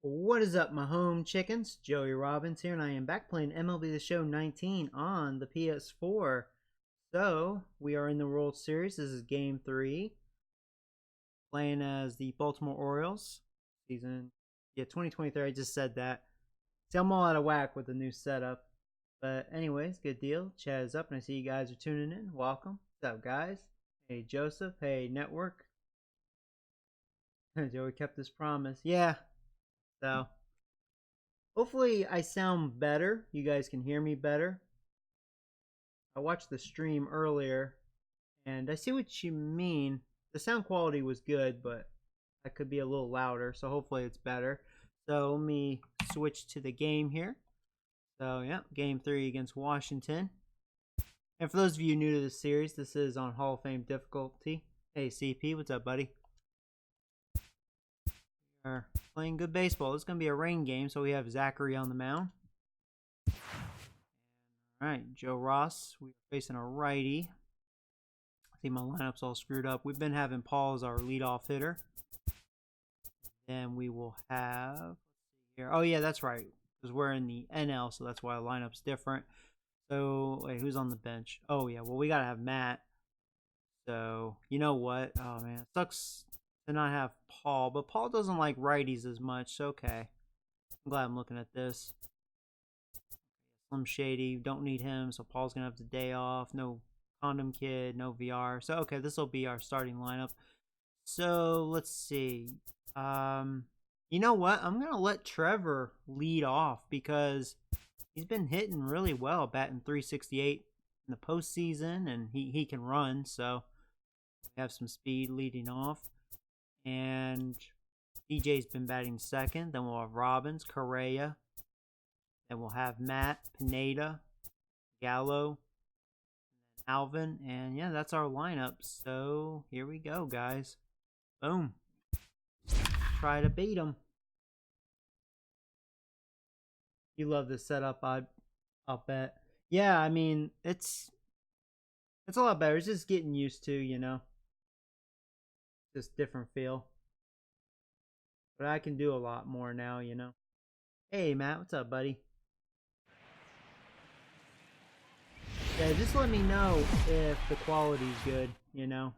What is up, my home chickens? Joey Robbins here, and I am back playing MLB The Show 19 on the PS4. So, we are in the World Series. This is Game 3. Playing as the Baltimore Orioles. Season, 2023. I just said that. See, I'm all out of whack with the new setup. But anyways, good deal. Chat is up, and I see you guys are tuning in. Welcome. What's up, guys? Hey, Joseph. Hey, Network. Joey kept his promise. Yeah. So, hopefully I sound better. You guys can hear me better. I watched the stream earlier, and I see what you mean. The sound quality was good, but I could be a little louder, so hopefully it's better. So, let me switch to the game here. So, yeah, Game 3 against Washington. And for those of you new to this series, this is on Hall of Fame difficulty. Hey, CP, what's up, buddy? Are playing good baseball. It's going to be a rain game, so we have Zachary on the mound. Alright, Joe Ross. We're facing a righty. I see my lineup's all screwed up. We've been having Paul as our leadoff hitter. Then we will have... here. Oh, yeah, that's right. Because we're in the NL, so that's why the lineup's different. So, wait, who's on the bench? Oh, yeah, well, we got to have Matt. So, you know what? Oh, man, it sucks to not have Paul, but Paul doesn't like righties as much, so okay. I'm glad I'm looking at this. Slim Shady, don't need him, so Paul's gonna have the day off. No Condom Kid, no VR. So okay, this will be our starting lineup. So let's see. You know what? I'm gonna let Trevor lead off because he's been hitting really well, batting .368 in the postseason, and he can run, so we have some speed leading off. And DJ's been batting second. Then we'll have Robbins, Correa. Then we'll have Matt, Pineda, Gallo, Alvin. And yeah, that's our lineup. So here we go, guys. Boom. Try to beat them. You love this setup, I'll bet. Yeah, I mean, it's a lot better. It's just getting used to, you know. Just different feel. But I can do a lot more now, you know. Hey, Matt, what's up, buddy? Yeah, just let me know if the quality's good, you know.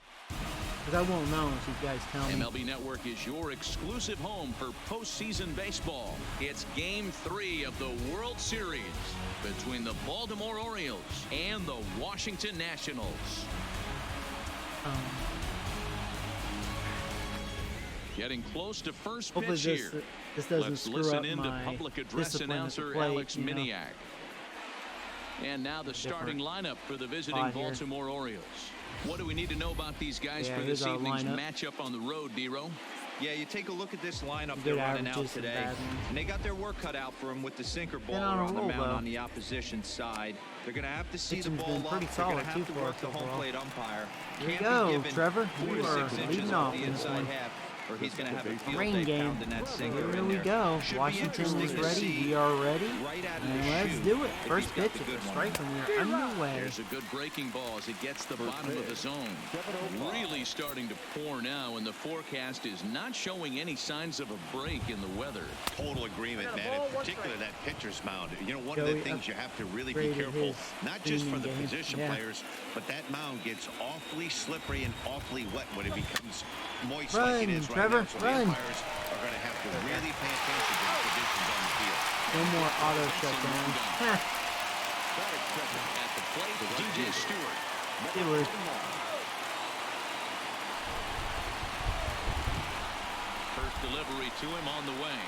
Because I won't know unless you guys tell me. MLB Network is your exclusive home for postseason baseball. It's Game 3 of the World Series between the Baltimore Orioles and the Washington Nationals. Getting close to first pitch here. This doesn't Let's screw listen up in to my public address announcer plate, Alex you know? Miniak. And now the starting lineup for the visiting Baltimore Orioles. What do we need to know about these guys for this evening's matchup on the road, D-Row? Yeah, you take a look at this lineup they're running out today, and they got their work cut out for them with the sinker baller on the mound on the opposition side. They're going to have to see the ball up. They're going to have to work the home plate umpire. Here you go, Trevor. You are leading off in this one. Or he's going to have a field rain day game. pounding that sinker Here in we there. go. Should Washington is ready. We are ready. And let's do it. First pitch at the strike, and we are underway. There's a good breaking ball as it gets the bottom of the zone. Really starting to pour now, and the forecast is not showing any signs of a break in the weather. Total agreement, man. In particular, that pitcher's mound. You know, one of the things you have to really be careful, not just for the position players, but that mound gets awfully slippery and awfully wet when it becomes moist like it is right Trevor, now. So the run. umpires are going to have to really pay attention to the conditions on the field. No more auto shutdown. At the plate, DJ Stewart. First delivery to him on the way.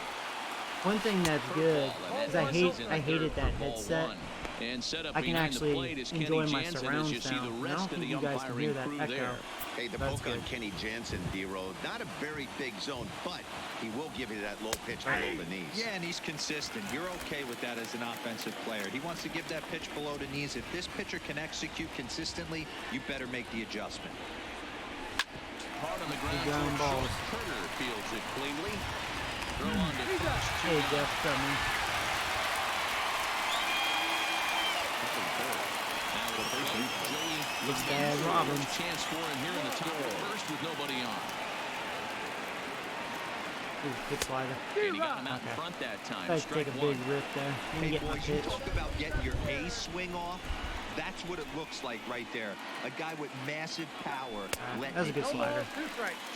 One thing that's good is I hated that headset. And set up I can behind the actually plate is enjoy Kenny my Jansen surround as you see sound. the I rest don't of think the you guys can hear umpiring that crew echo. there. Hey, the That's poke on good. Kenny Jansen, D-Row, not a very big zone, but he will give you that low pitch below the knees. Yeah, and he's consistent. You're okay with that as an offensive player. He wants to give that pitch below the knees. If this pitcher can execute consistently, you better make the adjustment. Hard on the Ground ground. balls. Turner fields it cleanly. Throw on to first. Hey, Jeff, coming. Now with the plate, Joey Looks bad, Robbins. chance for him here in the top of the first with nobody on. Ooh, good slider. And he got him out in front that time. Tried to take a big rip there. Hey, Get my boys, you pitch. talk about getting your A swing off. That's what it looks like right there. A guy with massive power. That was a good slider.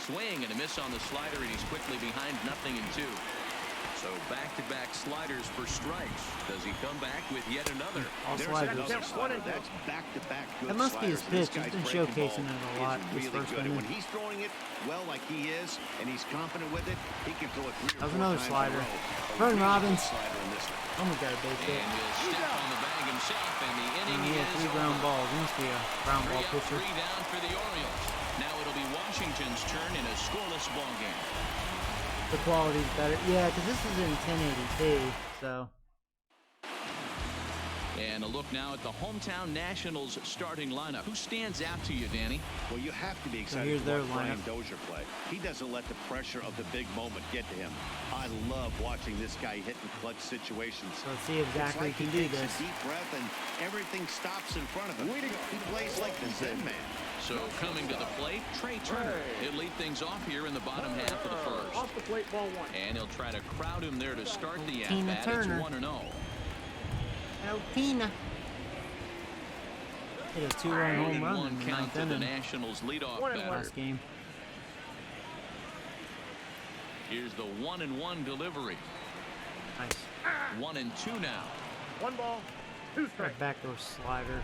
Swing and a miss on the slider, and he's quickly behind 0-2. So back-to-back sliders for strikes. Does he come back with yet another? All There's sliders. another slider. That's back-to-back good That must be his sliders. pitch. This He's been guy's breaking showcasing ball it a lot is this really first good. And inning. when he's throwing it well like he is, and he's confident with it, he can throw it 3 That or was 4 another times slider. in a row. Run, Really Robbins. good slider in this one. Almost got a base hit. And he'll step on the bag himself, and the inning He had is 3 ground over. balls. He must be a ground ball 3 up, pitcher. 3 down for the Orioles. Now it'll be Washington's turn in a scoreless ball game. The quality's better. Yeah, because this is in 1080p, so. And a look now at the hometown Nationals starting lineup. Who stands out to you, Danny? Well, you have to be So excited here's to their watch Brian lineup. Dozier play. He doesn't let the pressure of the big moment get to him. I love watching this guy hit in clutch situations. So let's see exactly It's who like can do he takes this. a deep breath and everything stops in front of him. He plays like the Zen man. So coming to the plate, Trey Turner. He'll lead things off here in the bottom half of the first. Off the plate, ball 1. And he'll try to crowd him there to start the Tina at-bat. It's Turner. 1-0. Oh, Tina. Hit a 2-run home run 3-1 in the count ninth to the inning Nationals leadoff 1-1. batter. last game. Here's the 1-1 delivery. Nice. 1-2 now. 1 ball, 2 strikes. That backdoor slider.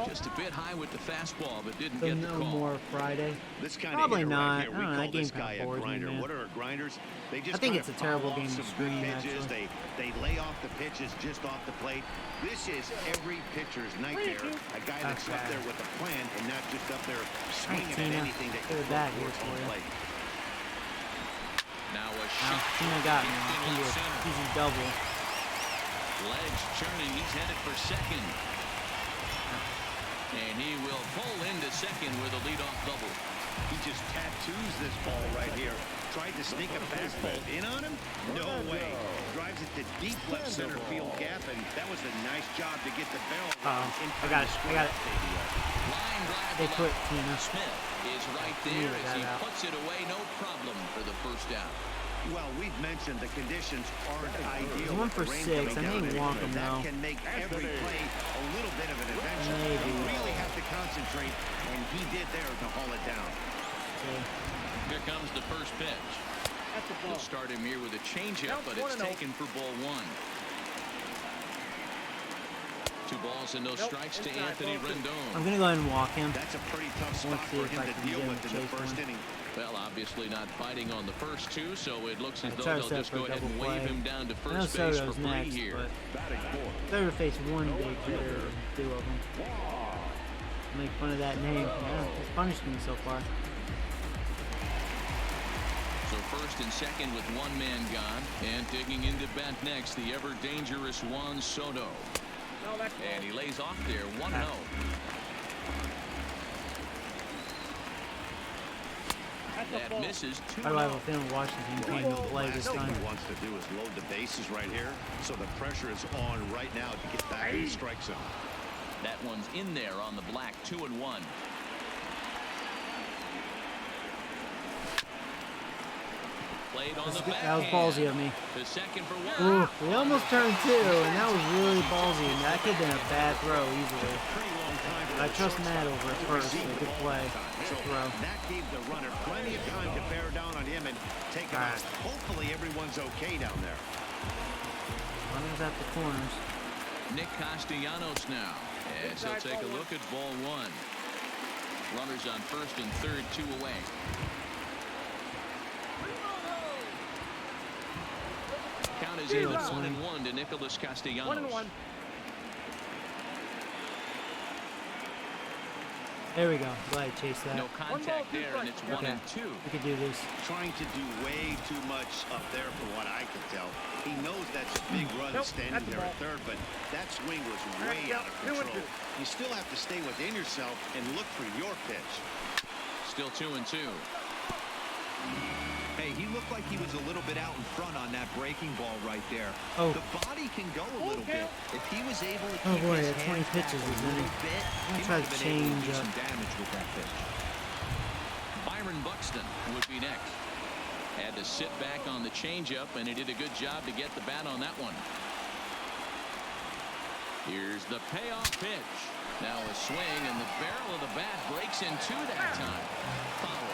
Just a bit high with the fastball, but didn't So get the no call. more Friday. This kind Probably of hitter not. right here, I we don't know, call that game this kinda guy a bores me, grinder. man. What are grinders? They just I think kind it's a of terrible foul game off to some screen, good pitches. actually. They lay off the pitches just off the plate. This is every pitcher's nightmare. A guy that's up there with a plan and not just up there swinging at Tina. anything that They're can back throw here towards for home you. plate. Now a Now, shot. Tina got me. Deep It's into gonna be center. an easy double. Legs churning. He's headed for second. And he will pull into second with a leadoff double. He just tattoos this ball right here. Tried to sneak a fastball in on him? No way. Drives it to deep left center field gap, and that was a nice job to get the barrel. I got it. I got it. Line drive They to put left. Tina. Smith is right there Needed as he that out. puts it away. No problem for the first down. Well, we've mentioned the conditions aren't ideal. He's 1 with for the rain 6. I coming may down, walk but him that now. can make every play a little bit of an adventure. Maybe. You really have to concentrate, and he did there to haul it down. Okay. Here comes the first pitch. That's the We'll ball. start him here with a changeup, but it's 1-0. taken for ball 1. 2 balls and no strikes to inside, Anthony ball 2. Rendon. I'm gonna go ahead and walk him. That's a pretty tough Let's spot see for if him I to can deal get him with to in the chase first one. inning. Well, obviously not fighting on the first 2, so it looks as I though try to they'll set just for go a ahead and double wave play. him down to I know first base for Soto's free next, here. but better to face one big hitter than 2 of them. Make fun of that name. Yeah, it's punished me so far. So first and second with 1 man gone, and digging into bat next, the ever dangerous Juan Soto. No, that's And he lays off there, 1-0. That's the That ball. misses, How do I have a 2-0. feeling Washington came to play this Last thing time? he wants to do is load the bases right here, so the pressure is on right now to get back in the strike zone. That one's in there on the black, 2-1. Played on the That was backhand. ballsy of me. The second for 1. Ooh, we almost turned 2, and that was really ballsy. And that could have been a bad throw easily. Pretty long time for I the trust shortstop Matt over at to first, receive so the good ball play. that time. Good So throw. that gave the runner plenty of time to bear down on him and take him out. Hopefully everyone's okay down there. Runners at the corners. Nick Castellanos now, as he'll take a look at ball 1. Runners on first and third, 2 away. Count is even 1-1 to Nicholas Castellanos. 1-1. There we go. Glad I chased that. No contact there, and it's 1-2. We could do this. Trying to do way too much up there from what I can tell. He knows that's a big run Nope, standing that's the there at ball. third, but that swing was way out of 2-2. control. You still have to stay within yourself and look for your pitch. Still 2-2. Hey, he looked like he was a little bit out in front on that breaking ball right there. Oh. The body can go a little bit. If he was able to Oh keep boy, his at 20 hands pitches, back a isn't little he? bit, I'm he gonna try might to have been able change to do up. some damage with that pitch. Byron Buxton would be next. Had to sit back on the changeup, and he did a good job to get the bat on that one. Here's the payoff pitch. Now a swing, and the barrel of the bat breaks in two that time. Foul.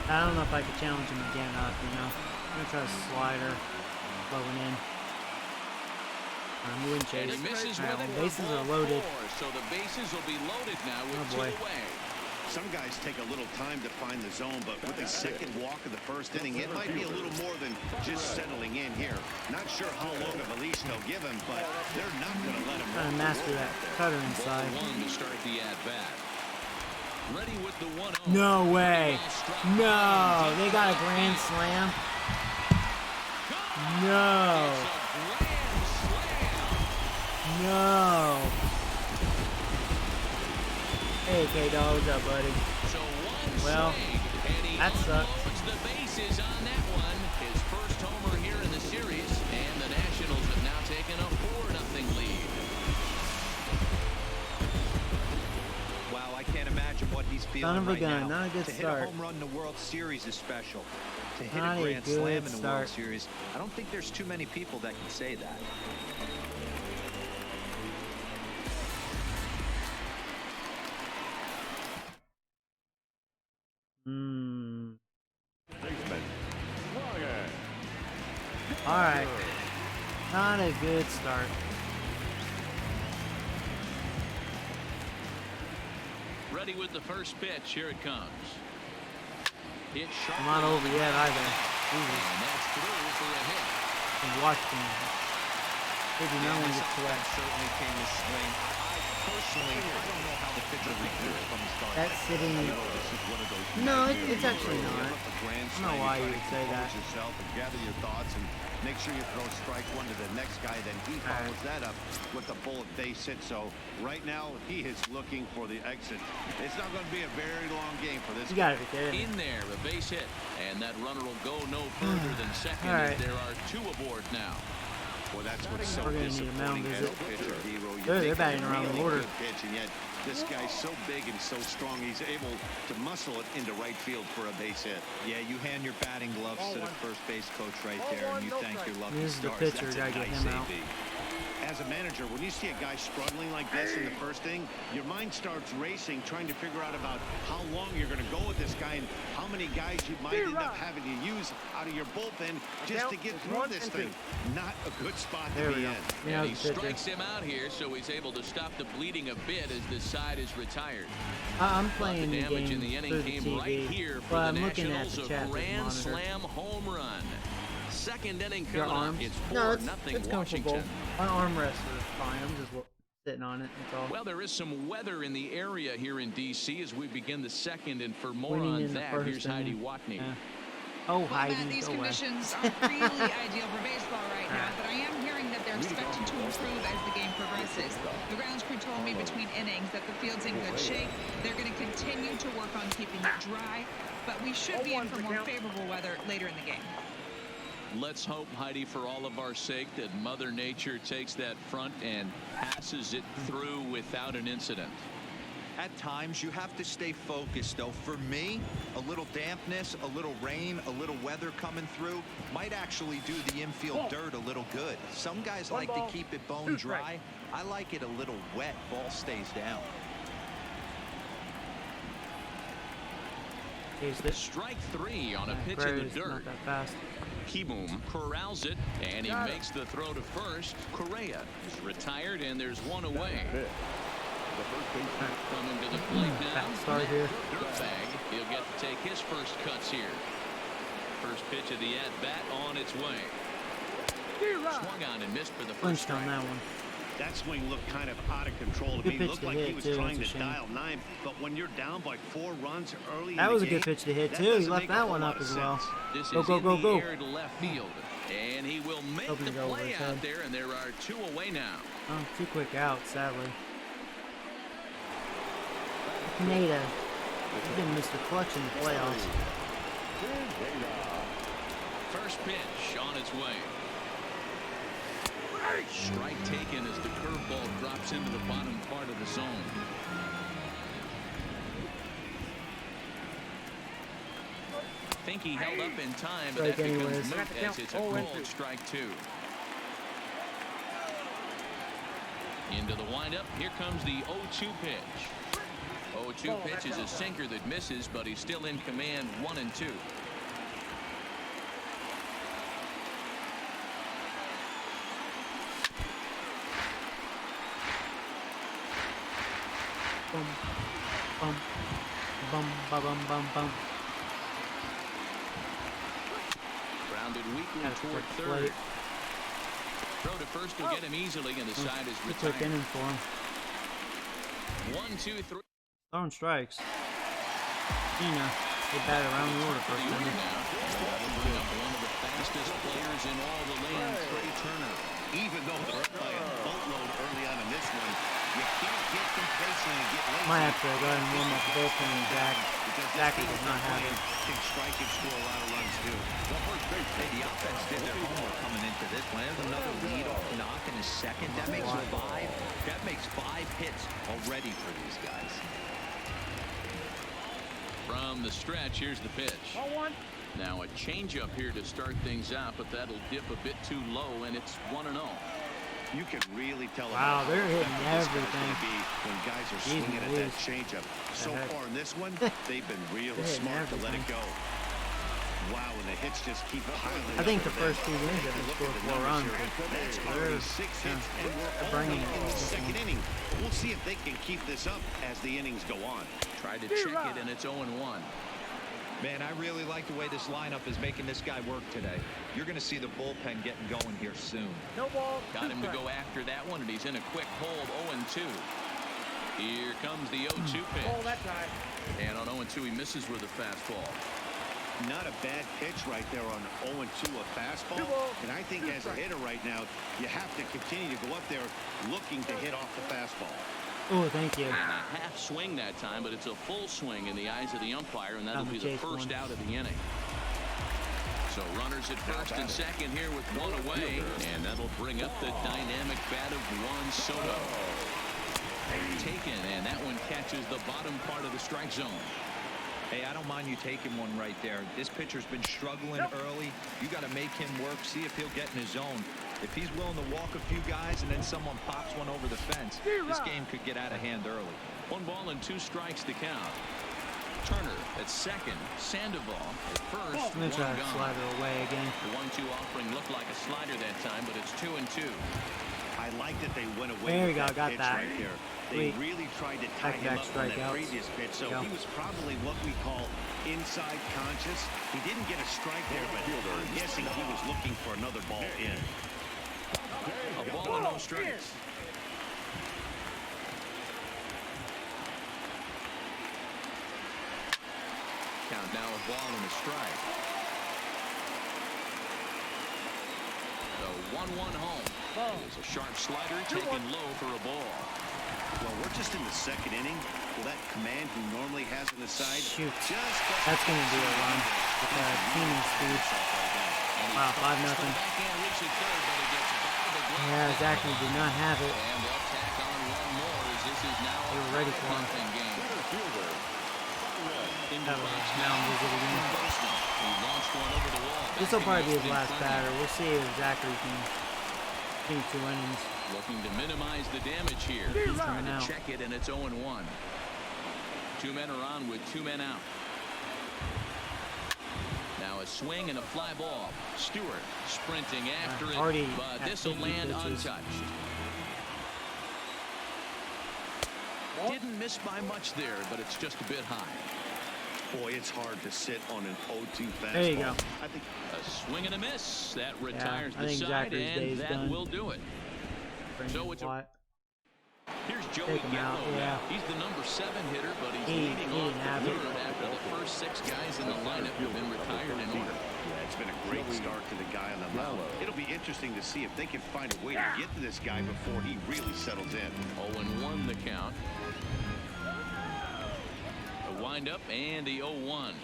I don't know if I could challenge him again up, you know. I'm gonna try a slider, blowing in. I'm moving chase. And he misses All right, with it. bases are loaded. So the bases will be loaded now with Oh, boy. two away. Some guys take a little time to find the zone, but with the second walk of the first inning, it might be a little more than just settling in here. Not sure how long of a leash they'll give him, but they're not going to let him Trying to master that cutter inside. Ball one to start the at-bat. Ready with the 1-0. No way. No. They got a grand slam. No. It's a grand slam. No. Hey, K-Dog, what's up, buddy? So one Well, swing, and he that sucks. unloads the bases on that one. His first homer here in the series, and the Nationals have now taken a 4-0 lead. Wow, I can't imagine what he's feeling Son of a right gun, now. not a good to hit start. a home run in the World Series is special. To hit Not a a grand good slam in the World start. Series, I don't think there's too many people that can say that. Alright. Not a good start. Ready with the first pitch. Here it comes. Hit sharp. I'm not over yet either. And Jesus. that's through for a hit. And watch them. Maybe no one gets That wet. certainly came to swing. Personally, I don't know how the pitcher recruits from the start. That's sitting. This is one of those No, it's actually You not. give up a grand I don't slam, know why you you try would to say compose that. yourself and gather your thoughts and make sure you throw strike one to the next guy. Then he follows that up with the bullet base hit. So right now he is looking for the exit. It's not going to be a very long game for this You gotta be kidding. In there, a base hit. And that runner will go no further than second. All right. As there are two aboard now. Well, that's what's so We're gonna need a mound disappointing as a visit. pitcher, Hero. You They're make a batting around the really order. good pitch, and yet this guy's so big and so strong, he's able to muscle it into right field for a base hit. Yeah, you hand your batting gloves to the first base coach right Ball there, one, and you no thank strike. your lucky Here's the stars. pitcher. That's a Gotta get nice him out. AB. As a manager, when you see a guy struggling like this in the first inning, your mind starts racing, trying to figure out about how long you're going to go with this guy and how many guys you might end up having to use out of your bullpen just to get through this thing. Not a good spot There to we be go. in. Yeah, And he the pitcher. strikes him out here, so he's able to stop the bleeding a bit as this side is retired. I'm But playing the the damage game in the inning through the came right TV, here for but the I'm looking at Nationals. the A chat through the grand monitor. slam home run. Second inning Your coming up. arms? It's No, 4-0 it's comfortable. Washington. My arm rests are fine. I'm just sitting on it. That's all. Well, there is some weather in the area here in D.C. as we begin the second, and for more Winning on in the that, first here's Heidi inning. Watney. Yeah. Oh, Well, Heidi, Matt, these go away. conditions aren't really ideal for baseball right now, but I am hearing that they're expecting to improve as the game progresses. The grounds crew told me between innings that the field's in good shape. They're going to continue to work on keeping it dry, but we should be in for more favorable weather later in the game. Let's hope, Heidi, for all of our sake, that Mother Nature takes that front and passes it through without an incident. At times, you have to stay focused, though. For me, a little dampness, a little rain, a little weather coming through might actually do the infield dirt a little good. Some guys like to keep it bone dry. I like it a little wet. Ball stays down. Here's this. Strike three on a pitch in Prairie the is not dirt. that fast. Kieboom corrals it, and he makes the throw to first. Correa is retired, and there's one away. Coming to the plate now. Fast start here. Dirtbag. He'll get to take his first cuts here. First pitch of the at-bat on its way. Swung on and missed for the first Flinched on strike. that one. That swing looked kind of out of control to Good me. pitch Looked to like hit, he was too. trying That's to a shame. dial 9, but when you're down by 4 runs early That in was the a good game, pitch to hit, that too. He doesn't left make a that whole one lot up of as well. sense. This Go, is go, in go, the go. air to left field. And he will make Hoping the to go over play his out head. there, and there are two away now. Oh, too quick out, sadly. Pineda. He's been Mr. Clutch in the playoffs. First pitch on its way. Strike taken as the curveball drops into the bottom part of the zone. Think he held up in time, but that becomes moot as it's a called strike two. Into the windup. Here comes the 0-2 pitch. 0-2 pitch is a sinker that misses, but he's still in command, 1-2. Bum, bum, bum, bum, bum, bum, bum. Grounded weakly toward third. Throw to first will get him easily, and the side is retired. Quick inning for him. 1, 2, 3. Throwing strikes. Tina, they bat around the order first inning. That'll bring up one of the fastest players in all the land, Trey Turner. Even though they're up by a boatload early on in this one, you can't get complacent and get lazy. Might have to go ahead and warm up the bullpen and Zach does not have it. Can strike and score a lot of runs too. Hey, the offense did their homework coming into this one. There's another lead-off knock in the second. That makes five hits already for these guys. From the stretch, here's the pitch. Now a changeup here to start things out, but that'll dip a bit too low, and it's 1-0. You can really tell. Wow, they're hitting everything. When guys are swinging at that changeup. So far in this one, they've been real smart to let it go. Wow, and the hits just keep piling. I think the first 2 innings they scored 4 runs. That's already 6 hits, and we're bringing already in it. the second inning. We'll see if they can keep this up as the innings go on. Tried to check it, and it's 0-1. Man, I really like the way this lineup is making this guy work today. You're going to see the bullpen getting going here soon. No ball. Got him to go after that one, and he's in a quick hold, 0-2. Here comes the 0-2 pitch. Oh, that time. And on 0-2, he misses with a fastball. Not a bad pitch right there on 0-2, a fastball. And I think as a hitter right now, you have to continue to go up there looking to hit off the fastball. Oh, thank you. And a half swing that time, but it's a full swing in the eyes of the umpire, and that'll be the first out of the inning. So runners at first and second here with one away, and that'll bring up the dynamic bat of Juan Soto. Taken, and that one catches the bottom part of the strike zone. Hey, I don't mind you taking one right there. This pitcher's been struggling early. You got to make him work, see if he'll get in his zone. If he's willing to walk a few guys and then someone pops one over the fence, this game could get out of hand early. 1 ball and 2 strikes to count. Turner at second, Sandoval at first. I'm going to try to slide it away again. The 1-2 offering looked like a slider that time, but it's 2-2. I like that they went away there with we go, that got pitch that. right here. They really tried to tie him up on that previous pitch, so he was probably what we call inside conscious. He didn't get a strike there, but I'm guessing he was looking for another ball in. A ball and no strikes. Count now a ball and a strike. The 1-1 home. It is a sharp slider taken low for a ball. Well, we're just in the second inning. Well, that command he normally has on the side. Shoot. That's going to be a run with teaming speed. Wow, 5-0. Yeah, Zachary did not have it. And they'll tack on one more as this is now they were ready for him. That was now visit again. This will probably be his last batter. We'll see if Zachary can do 2 innings. Looking to minimize the damage here. He's trying to out. check it, and it's 0-1. 2 men are on with 2 men out. Now a swing and a fly ball. Stewart sprinting after it, but this will land untouched. Didn't miss by much there, but it's just a bit high. Boy, it's hard to sit on an 0-2 fastball. There you go. I think a swing and a miss. That retires I the think side, Zachary's and that done. will do it. So it's here's Joey Take him out, Gallo. yeah. He's the number 7 hitter, but he's leading off the third after the first 6 guys in the lineup have been retired in order. Yeah, it's been a great start to the guy on the mound. It'll be interesting to see if they can find a way to get to this guy before he really settles in. 0-1 the count. The windup and the 0-1.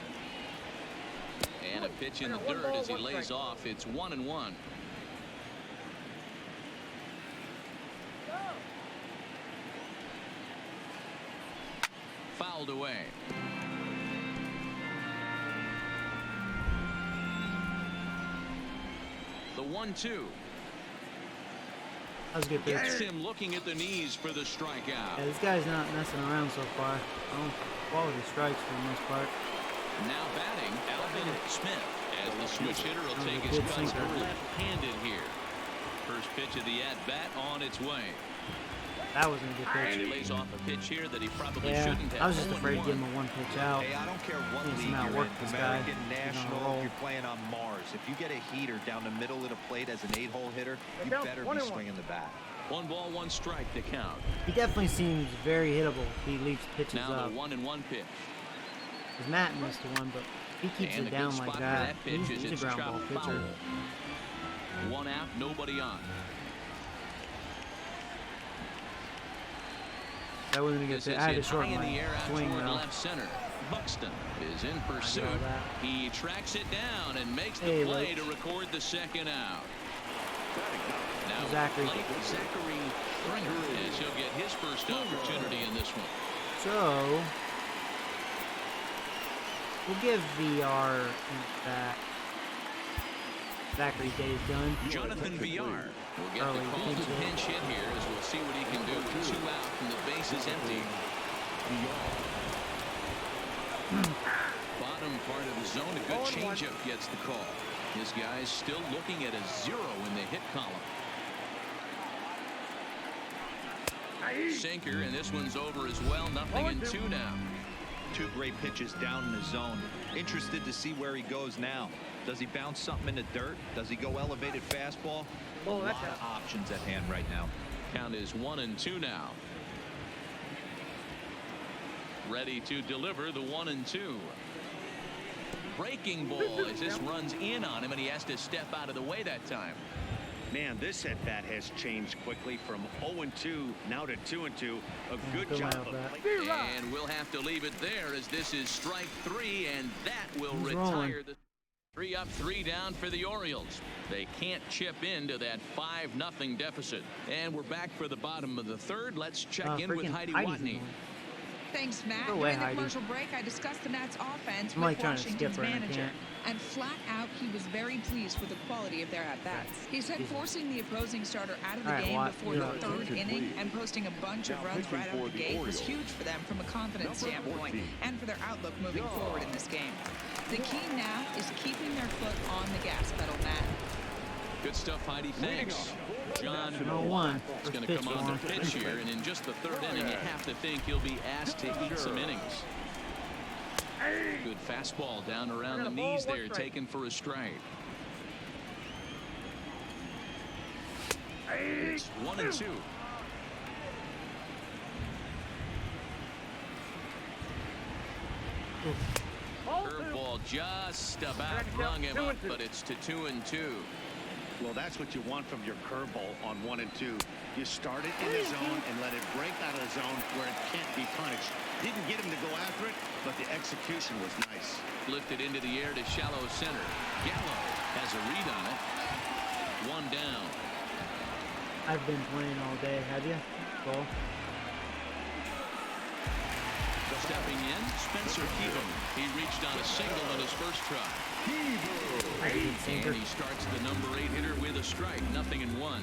And a pitch in the dirt as he lays off. It's 1-1. Fouled away. The 1-2. That was a good pitch. Gets him looking at the knees for the strikeout. Yeah, this guy's not messing around so far. Quality strikes for the most part. Now batting, Alvin Smith, as the switch hitter will take his cuts left-handed here. First pitch of the at-bat on its way. That wasn't a good pitch. He lays off a pitch here that he probably shouldn't have. I was just afraid to give him a one pitch out. Hey, I don't care what league you're in, no matter getting national, if you're playing on Mars. If you get a heater down the middle of the plate as an 8-hole hitter, you better be swinging the bat. 1 ball, 1 strike to count. He definitely seems very hittable if he leaves pitches now up. Now the 1-1 pitch. Because Matt missed one, but he keeps it down like that. He's a ground ball pitcher. 1 out, nobody on. That wasn't a good pitch. I had a short in the air swing toward left center. Buxton is in pursuit. He tracks it down and makes the play to record the second out. Now Zachary as he'll get his first opportunity in this one. So we'll give VR back. Zachary's day is done. Jonathan VR will get the call to pinch hit here as we'll see what he can do with 2 out and the base is empty. Bottom part of the zone, a good changeup gets the call. This guy's still looking at a 0 in the hit column. Sinker, and this one's over as well. 0-2 now. 2 great pitches down in the zone. Interested to see where he goes now. Does he bounce something in the dirt? Does he go elevated fastball? A lot of options at hand right now. Count is 1-2 now. Ready to deliver the 1-2. Breaking ball as this runs in on him and he has to step out of the way that time. Man, this at bat has changed quickly from 0-2 now to 2-2. A good job of play. And we'll have to leave it there as this is strike 3, and that will retire the 3 up, 3 down for the Orioles. They can't chip into that 5-0 deficit. And we're back for the bottom of the 3rd. Let's check in with Heidi Watney. Thanks, Matt. During the commercial break, I discussed the Nats' offense with Washington's manager. And flat out, he was very pleased with the quality of their at-bats. He said forcing the opposing starter out of the game before the 3rd inning and posting a bunch of runs right out of the gate was huge for them from a confidence standpoint and for their outlook moving forward in this game. The key now is keeping their foot on the gas pedal, Matt. Good stuff, Heidi. Thanks. John is going to come on the pitch here, and in just the 3rd inning, you have to think he'll be asked to eat some innings. Good fastball down around the knees there, taken for a strike. It's 1-2. Curveball just about rung him up, but it's to 2-2. Well, that's what you want from your curveball on 1-2. You start it in the zone and let it break out of the zone where it can't be punished. Didn't get him to go after it, but the execution was nice. Lifted into the air to shallow center. Gallo has a read on it. 1 down. I've been playing all day, have you? Cool. Stepping in, Spencer Keevan. He reached on a single on his first try. And he starts the number 8 hitter with a strike. 0-1.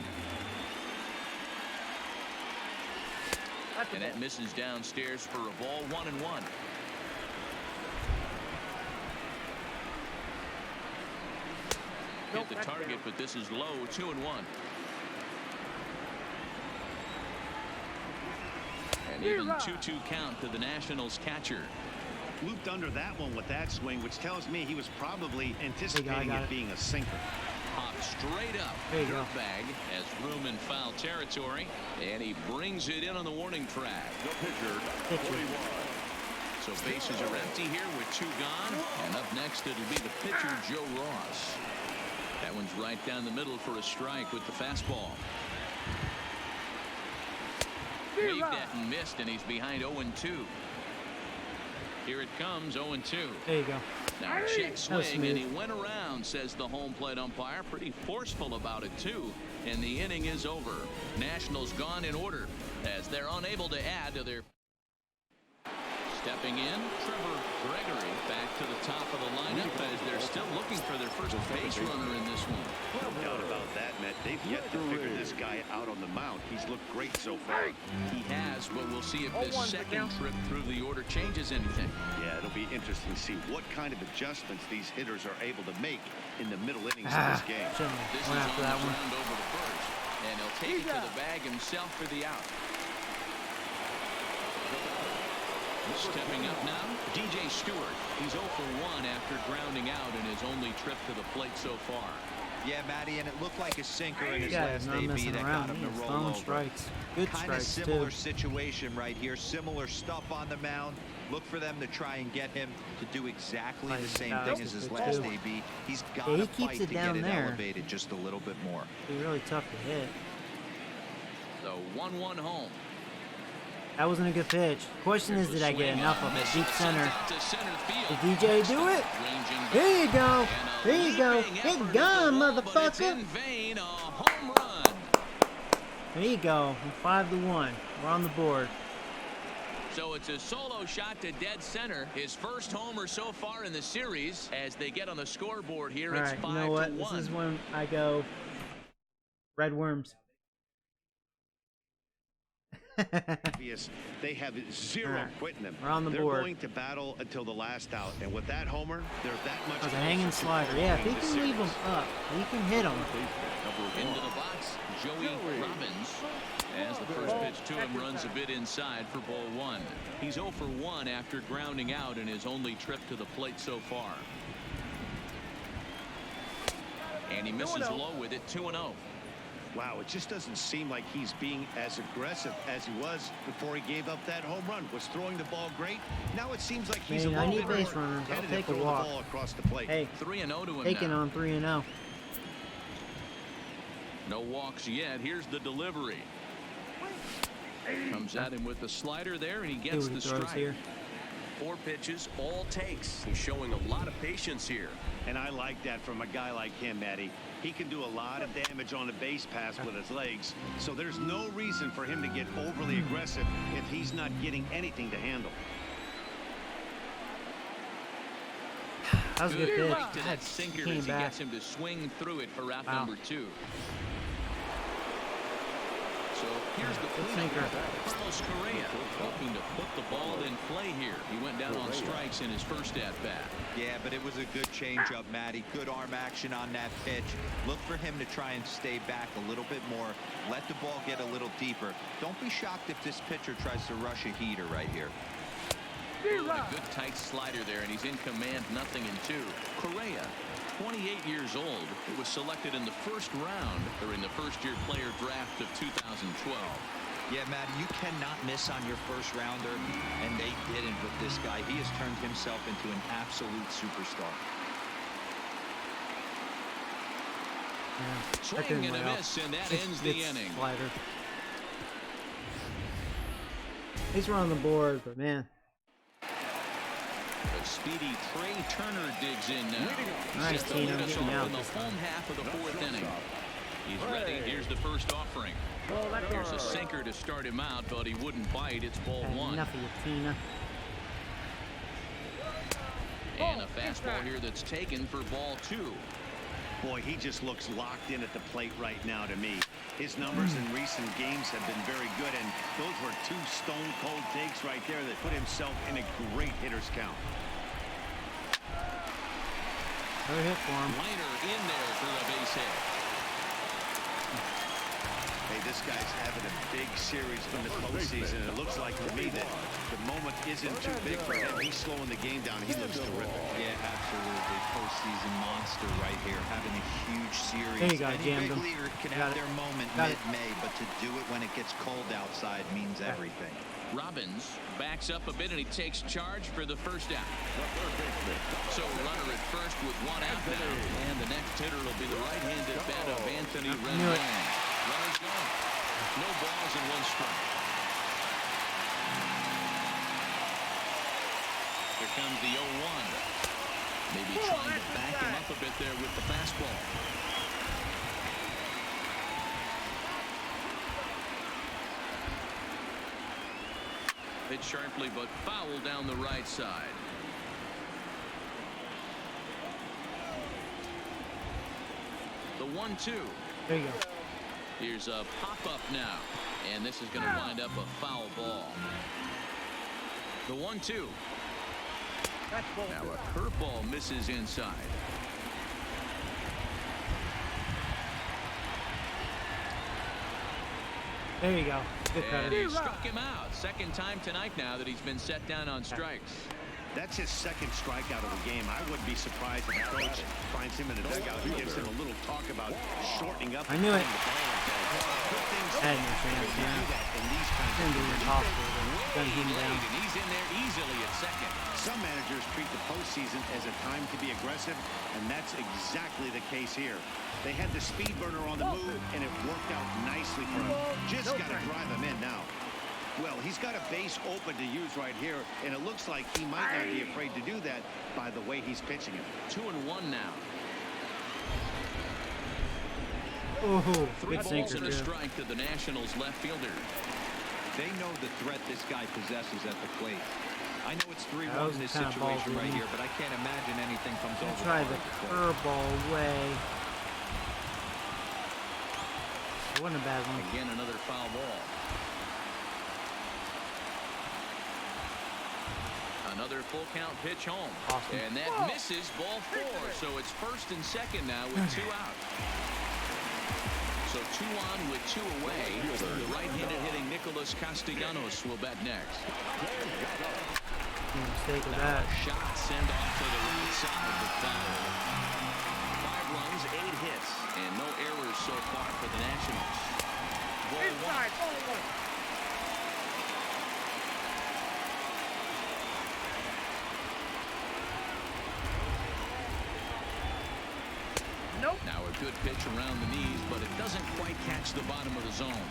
And that misses downstairs for a ball. 1-1. Hit the target, but this is low. 2-1. And even 2-2 count to the Nationals catcher. Looped under that one with that swing, which tells me he was probably anticipating it being a sinker. Popped straight up. Dirt bag has room in foul territory, and he brings it in on the warning track. The pitcher, 41. So bases are empty here with 2 gone, and up next it'll be the pitcher Joe Ross. That one's right down the middle for a strike with the fastball. Waved at and missed, and he's behind 0-2. Here it comes, 0-2. There you go. Now check swing, and he went around, says the home plate umpire. Pretty forceful about it, too. And the inning is over. Nationals gone in order as they're unable to add to their... Stepping in, Trevor Gregory back to the top of the lineup as they're still looking for their first base runner in this one. No doubt about that, Matt. They've yet to figure this guy out on the mound. He's looked great so far. He has, but we'll see if this second trip through the order changes anything. Yeah, it'll be interesting to see what kind of adjustments these hitters are able to make in the middle innings of this game. This is on the ground over the first, and he'll take it to the bag himself for the out. Stepping up now, DJ Stewart. He's 0 for 1 after grounding out in his only trip to the plate so far. Yeah, Matty, and it looked like a sinker in his last AB that got him to roll over. Strikes. Good kind of strikes, similar too. situation right here. Similar stuff on the mound. Look for them to try and get him to do exactly the same thing as his last AB. He's got to fight to get it elevated just a little bit more. It's really tough to hit. So 1-1 home. That wasn't a good pitch. Question is, did I get enough of it? Deep center. Did DJ do it? There you go. There you go. It's gone, motherfucker. There you go. 5-1. We're on the board. So it's a solo shot to dead center. His first homer so far in the series. As they get on the scoreboard here, it's 5-1. You know what? This is when I go Red Worms. They have zero quitting them. We're on the They're board. going to battle until the last out, and with that homer, they're that much. That's a hanging slider. Yeah, if he can leave him up, he can hit him. Into the box, Joey Robbins. As the first pitch to him runs a bit inside for ball 1. He's 0 for 1 after grounding out in his only trip to the plate so far. And he misses low with it, 2-0. Wow, it just doesn't seem like he's being as aggressive as he was before he gave up that home run. Was throwing the ball great. Now it seems like he's a little bit base runners. I'll take a walk. The ball across the plate. Hey, 3-0 to him taking now. on 3-0. No walks yet. Here's the delivery. Comes at him with the slider there, and he gets the strike. Here. 4 pitches, all takes. He's showing a lot of patience here. And I like that from a guy like him, Matty. He can do a lot of damage on a base pass with his legs, so there's no reason for him to get overly aggressive if he's not getting anything to handle. That was a good pitch. Right to that sinker as he gets him to swing through it for out number 2. So here's the cleanup. Carlos Correa hoping to put the ball in play here. He went down on strikes in his first at-bat. Yeah, but it was a good changeup, Matty. Good arm action on that pitch. Look for him to try and stay back a little bit more. Let the ball get a little deeper. Don't be shocked if this pitcher tries to rush a heater right here. A good tight slider there, and he's in command, 0-2. Correa, 28 years old. It was selected in the first round during the first-year player draft of 2012. Yeah, Matt, you cannot miss on your first rounder, and they didn't with this guy. He has turned himself into an absolute superstar. Yeah, swing and a miss, and that ends the inning. Slider. He's on the board, but man. The speedy Trey Turner digs in now. Nice, Tina. In the home half of the 4th inning. He's ready. Here's the first offering. Here's a sinker to start him out, but he wouldn't bite. It's ball 1. Enough of you, Tina. And a fastball here that's taken for ball 2. Boy, he just looks locked in at the plate right now to me. His numbers in recent games have been very good, and those were 2 stone-cold takes right there that put himself in a great hitter's count. Another hit for him. Liner in there for a base hit. Hey, this guy's having a big series in the postseason. It looks like to me that the moment isn't too big for him. He's slowing the game down. He looks terrific. Yeah, absolutely. Postseason monster right here. Having a huge series. There you go, Any jammed big him. leaguer can have their moment mid-May, but to do it when it gets cold outside means everything. Robbins backs up a bit, and he takes charge for the first out. So runner at first with 1 out now, and the next hitter will be the right-handed bat of Anthony Rendon. Runners gone. No balls and 1 strike. Here comes the 0-1. Maybe trying to back him up a bit there with the fastball. Hit sharply, but foul down the right side. The 1-2. There you go. Here's a pop-up now, and this is going to wind up a foul ball. The 1-2. Now a curveball misses inside. There you go. Good And cutter. he struck him out. Second time tonight now that he's been set down on strikes. That's his second strikeout of the game. I wouldn't be surprised if the coach finds him in the dugout and gives him a little talk about shortening up. I knew it. I had no chance, man. It's going to be impossible to gun him down. And he's in there easily at second. Some managers treat the postseason as a time to be aggressive, and that's exactly the case here. They had the speed burner on the move, and it worked out nicely for him. Just got to drive him in now. Well, he's got a base open to use right here, and it looks like he might not be afraid to do that by the way he's pitching it. 2-1 now. Oh, Three good balls sinker, and a too. strike to the Nationals left fielder. They know the threat this guy possesses at the plate. I know it's 3-1 That was in this kind of situation ballsy. right here, but I can't imagine anything comes over. Try the bar at the plate. curveball away. It wasn't a bad one. Again, another foul ball. Another full count pitch home. Awesome. And that misses ball 4. So it's first and second now with 2 out. So 2 on with 2 away. The right-handed hitting Nicholas Castellanos will bat next. No mistake with that. Shot send off to the right side with foul. 5 runs, 8 hits, and no errors so far for the Nationals. Ball 1. Inside, ball 1. Nope. Now a good pitch around the knees, but it doesn't quite catch the bottom of the zone.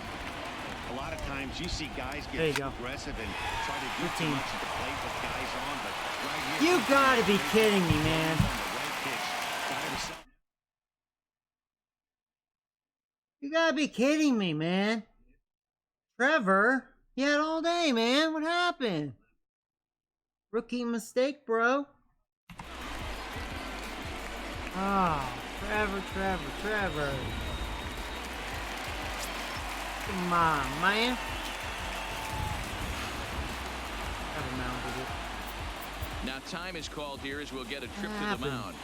A lot of times you see guys There you get go. aggressive and try to do 15. too much at the plate with guys on, but right here, You gotta be kidding me, man. on the right pitch, got himself. You gotta be kidding me, man. Trevor, you had all day, man. What happened? Rookie mistake, bro. Oh, Trevor. Come on, man. Trevor mounded it. Now time is called here as we'll get a trip to the happened? mound.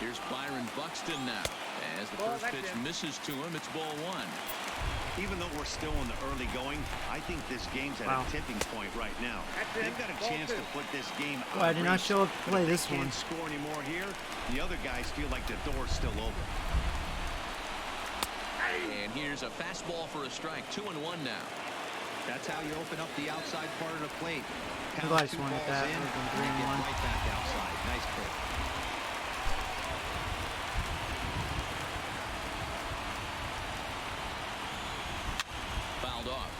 Here's Byron Buxton now. As the Ball, first that's pitch in. misses to him, it's ball 1. Even though we're still in the early going, I think this game's at Wow. a tipping point right now. That's it. They've got a Ball chance 2. to put this game Well, I out did of not reach, show up to but play if they this one. can't score anymore here, the other guys feel like the door's still open. And here's a fastball for a strike. 2-1 now. That's how you open up the outside part of the plate. I'm Count glad I 2 swung at balls that. in, It would've been and get 3-1. right back outside. Nice pitch. Fouled off.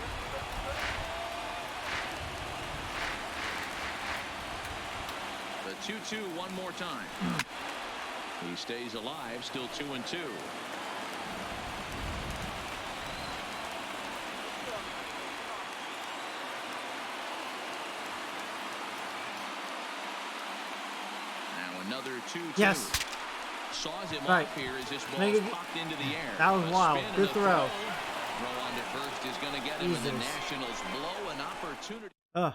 The 2-2 one more time. He stays alive, still 2-2. Now another 2-2. Yes. Saws him Right. off here as this ball Make is it- popped into the air. That was A wild. spin and Good a throw. Throw on to first is going to get him, and the Jesus. Nationals blow an opportunity. Ugh.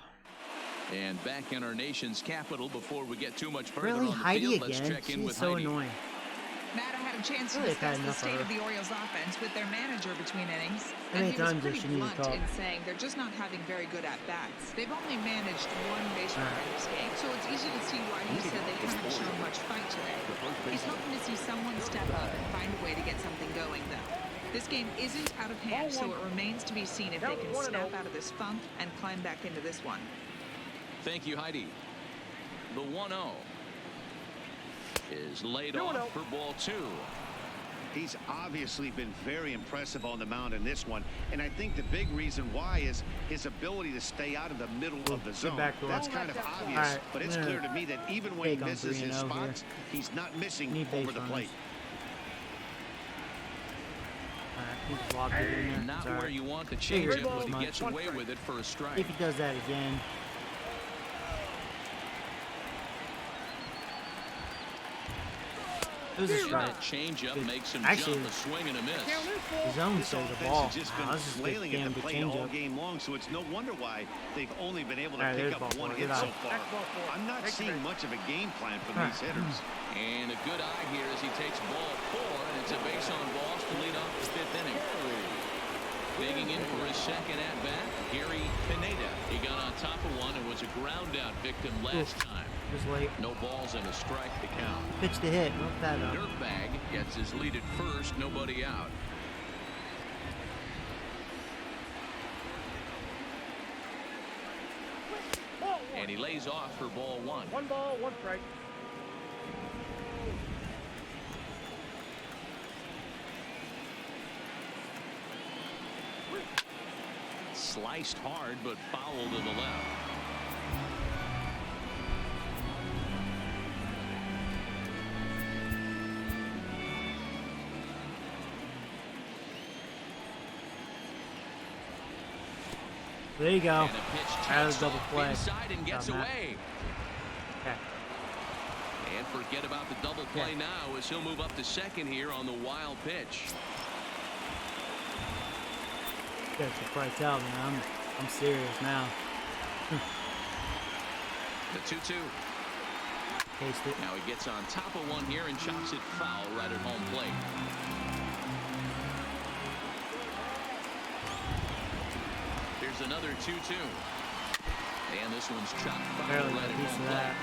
And back in our nation's capital, before we get too much further Really? on the Heidi field, let's again? check in She's with so Heidi. annoying. Matt, I had a chance to Really, I've had discuss the enough of state her. of the Orioles offense with their manager between innings. How And many he was times does pretty she need to blunt talk? in saying they're just not having very good at-bats. They've only managed 1 base runner in this game, so it's easy to see why he said they haven't shown much fight today. He's hoping to see someone step up and find a way to get something going, though. This game isn't out of hand, so it remains to be seen if they can snap out of this funk and climb back into this one. Thank you, Heidi. The 1-0 is laid 2-0. off for ball 2. He's obviously been very impressive on the mound in this one, and I think the big reason why is his ability to stay out of the middle of the zone. That's kind of obvious, but it's clear to me that even when he misses his spots, he's not missing over the plate. Not where you want the changeup, but he gets away with it for a strike. If he does that again. It was a strike. Changeup makes him jump a swing and a miss. His own side of the ball. Has just been flailing at the plate all game long, so it's no wonder why they've only been able to pick up one hit so far. I'm not seeing much of a game plan for these hitters. And a good eye here as he takes ball 4, and it's a base on balls to lead off the 5th inning. Digging in for his second at-bat, Gary Pineda. He got on top of one and was a ground-out victim last time. Was late. No balls and a strike to count. Pitch to hit. Look that up. Dirtbag gets his lead at first, nobody out. And he lays off for ball 1. 1 ball, 1 strike. Sliced hard, but foul to the left. There you go. That was double play. Inside and gets away. Okay. And forget about the double play now as he'll move up to second here on the wild pitch. Gotta probably tell, man. I'm serious now. The 2-2. Taste it. Now he gets on top of one here and chops it foul right at home plate. Here's another 2-2. And this one's chopped foul Barely right at home plate.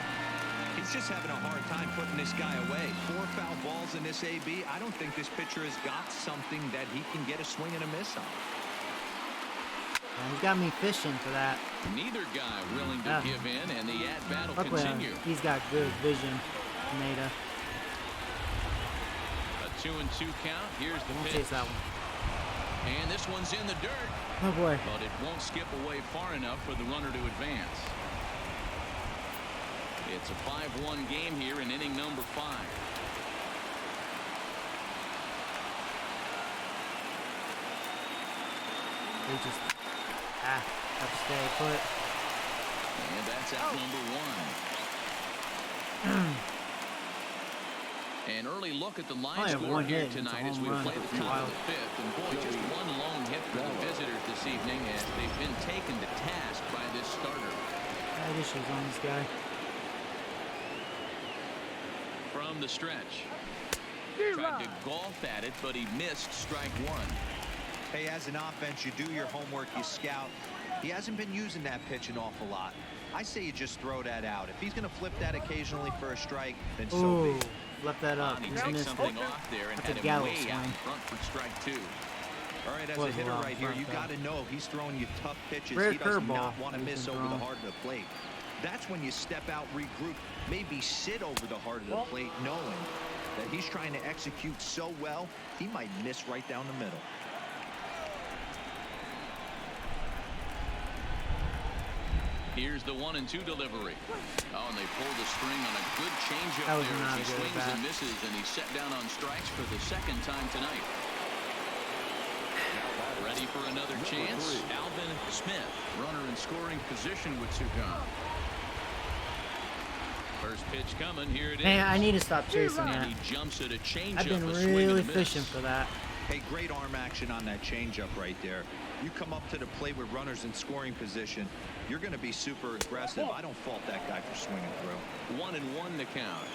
He's just having a hard time putting this guy away. 4 foul balls in this AB. I don't think this pitcher has got something that he can get a swing and a miss on. And he's got me fishing for that. Neither guy willing to give in, and the at-bat will continue. He's got good vision, Pineda. A 2-2 count. Here's the pitch. Chase that one. And this one's in the dirt. Oh boy. But it won't skip away far enough for the runner to advance. It's a 5-1 game here in inning number 5. They just have to stay put. And that's out number 1. An early look at the line score here tonight as we play the top of the 5th. And boy, just one lone hit for the visitors this evening as they've been taken to task by this starter. I had issues on this guy. From the stretch. Tried to golf at it, but he missed strike 1. Hey, as an offense, you do your homework, you scout. He hasn't been using that pitch an awful lot. I say you just throw that out. If he's going to flip that occasionally for a strike, then so be it. Left that up. He takes something off there and had him way out in front for strike 2. All right, as a hitter right here, you got to know if he's throwing you tough pitches, he does not want to miss over the heart of the plate. That's when you step out, regroup, maybe sit over the heart of the plate, knowing that he's trying to execute so well, he might miss right down the middle. Here's the 1-2 delivery. Oh, and they pull the string on a good changeup there as he swings and misses, and he's set down on strikes for the 2nd time tonight. Ready for another chance? Alvin Smith, runner in scoring position with 2 gone. First pitch coming. Here it is. Hey, I need to stop chasing that. And he jumps at a changeup. I've been really fishing for that. Hey, great arm action on that changeup right there. You come up to the plate with runners in scoring position, you're going to be super aggressive. I don't fault that guy for swinging through. 1-1 the count.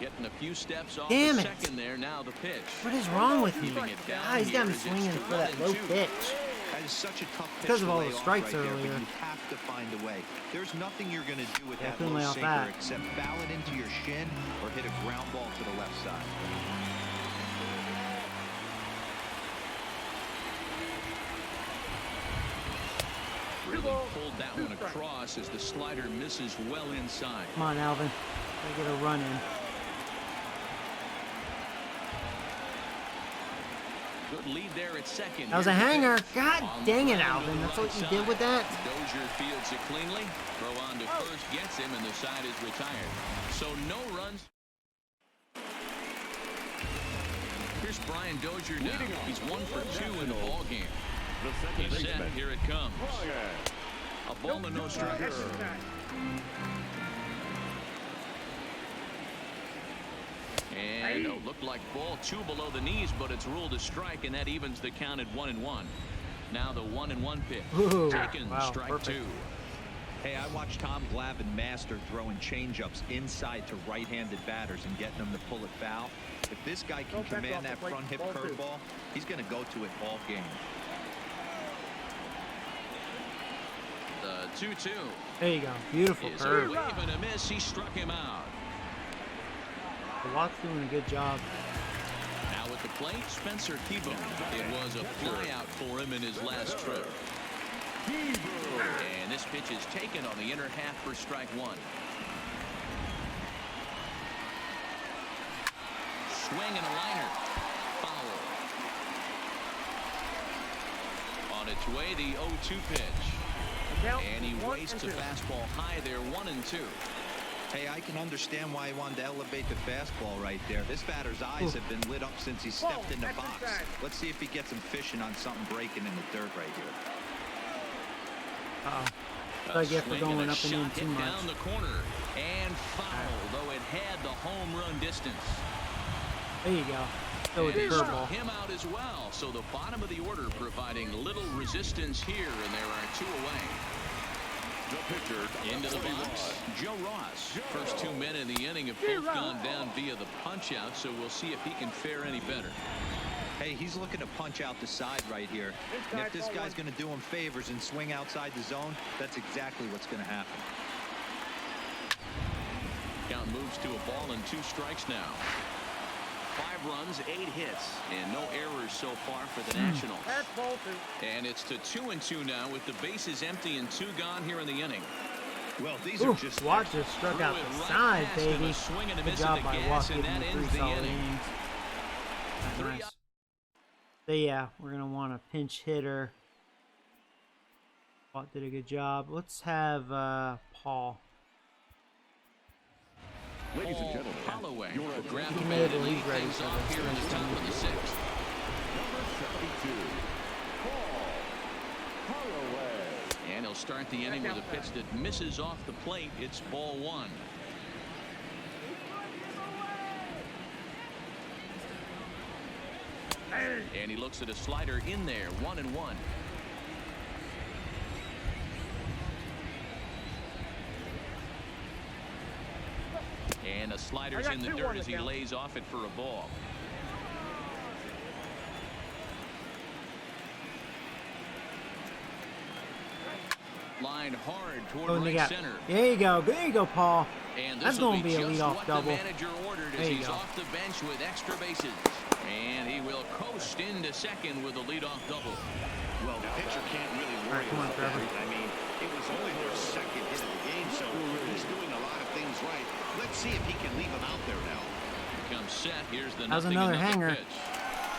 Getting a few steps off the second there. Now the pitch. What is wrong with me? He's got me swinging for that low pitch. That is such a tough pitch because of all the strikes right earlier. There, but you have to find a way. There's nothing you're going to do with that low sinker except foul it into your shin or hit a ground ball to the left side. pulled that one across as the slider misses well inside. Come on, Alvin. Gotta get a run in. Good lead there at second. That was a hanger. God dang it, Alvin. That's what you did with that. Dozier fields it cleanly. Throw on to first gets him, and the side is retired. So no runs. Here's Brian Dozier now. He's 1 for 2 in the ball game. He's set. Here it comes. A ball and no strike. And it looked like ball 2 below the knees, but it's ruled a strike, and that evens the count at 1-1. Now the 1-1 pitch. Ooh, Taken, wow, strike perfect. 2. Hey, I watched Tom Glavine master throwing changeups inside to right-handed batters and getting them to pull it foul. If this guy can command that front hip curveball, he's going to go to it all game. The 2-2. There you go. Beautiful Is curve. a wave and a miss. He struck him out. The Lock's doing a good job. Now at the plate, Spencer Keebo. It was a flyout for him in his last trip. And this pitch is taken on the inner half for strike 1. Swing and a liner. Foul. On its way, the 0-2 pitch. And he wastes a fastball high there, 1-2. Hey, I can understand why he wanted to elevate the fastball right there. This batter's eyes have been lit up since he stepped in the box. Let's see if he gets him fishing on something breaking in the dirt right here. Uh-oh. So I get for going up and in too much. Down the corner and foul, though it had the home run distance. There you go. Go with the And he struck curveball. him out as well. So the bottom of the order providing little resistance here, and there are 2 away. The pitcher Into the box, Joe Ross. First 2 men in the inning have both gone down via the punch out, so we'll see if he can fare any better. Hey, he's looking to punch out the side right here. And if this guy's going to do him favors and swing outside the zone, that's exactly what's going to happen. Count moves to a ball and 2 strikes now. 5 runs, 8 hits, and no errors so far for the Nationals. And it's to 2-2 now with the bases empty and 2 gone here in the inning. Well, these Ooh, are just Watch just struck out the side, baby. Good job by Watt giving him 3 solid innings. Nice. So yeah, we're gonna want a pinch hitter. Watt did a good job. Let's have Paul. Ladies and gentlemen, Holloway your will grab He the made bat and it. lead He's ready things for off this. here in the top of the 6th. number 72, Paul Holloway. And he'll start the inning with a pitch that misses off the plate. It's ball 1. And he looks at a slider in there, 1-1. And a slider's in the dirt as he lays off it for a ball. Line hard toward right center. There you go, Paul. And That's going to be a just leadoff what double. The manager ordered as There you he's go. off the bench with extra bases. And he will coast into second with a leadoff double. Well, the pitcher can't really worry come on, about Trevor. that. I mean, it was only their 2nd hit of the game, so he's doing a lot of things right. Let's see if he can leave him out there now. Comes set. Here's the That was nothing another and nothing hanger. pitch.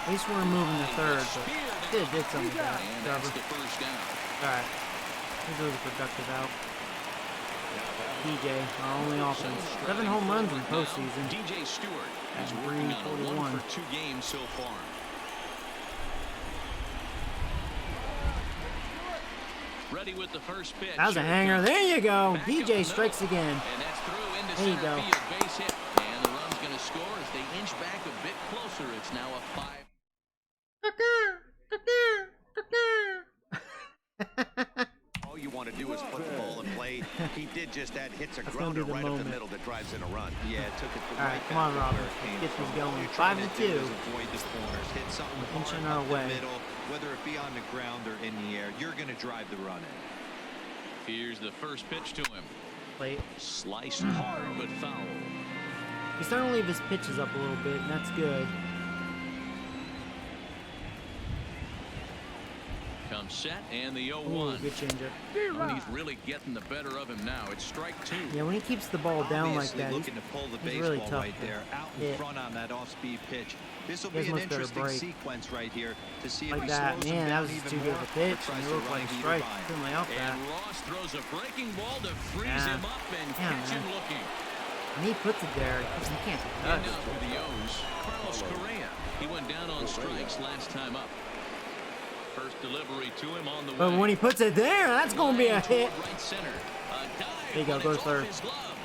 At least we're moving the third, but did something with that, And that's Trevor. the first down. Alright. He's really productive out. DJ, our only offense. 7 home runs in postseason. DJ Stewart is And working on a 41. 1 for 2 games so far. Ready with the first pitch. That was a hanger. There you go. DJ strikes again. And that's through into There you center go. field, base hit. And the run's going to score as they inch back a bit closer. It's now a 5. All you want to do is put the ball in play. He did just that. Hits a That's gonna be grounder the right up moment. the middle that drives in a run. Yeah, it took it the All right, right come on, back Robbins. where it came Get this from. going. All you're trying 5 to to do 2. is avoid the corners. Hit something Inching hard our up way. the middle, whether it be on the ground or in the air. You're going to drive the run in. Here's the first pitch to him. Plate. Sliced hard but foul. He's starting to leave his pitches up a little bit, and that's good. Comes set and the 0-1. Ooh, good changeup. When he's really getting the better of him now. It's strike 2. Yeah, when he keeps the ball down like that, looking to pull the he's baseball really tough right there, out in front on that off-speed pitch. This will be an interesting sequence right here to see if like he that. slows Man, him that down was even too good more of a pitch. or tries And it to looked run like a heater strike. by him. Couldn't lay out that. And Ross throws a breaking ball to freeze him up and catch him looking. When he puts it there, he can't be And touched. now for the O's, Carlos Correa. He went down on strikes last time up. First delivery to him on the way. But when he puts it there, that's going to be a hit. Right center. A dive There you go, goes third. glove.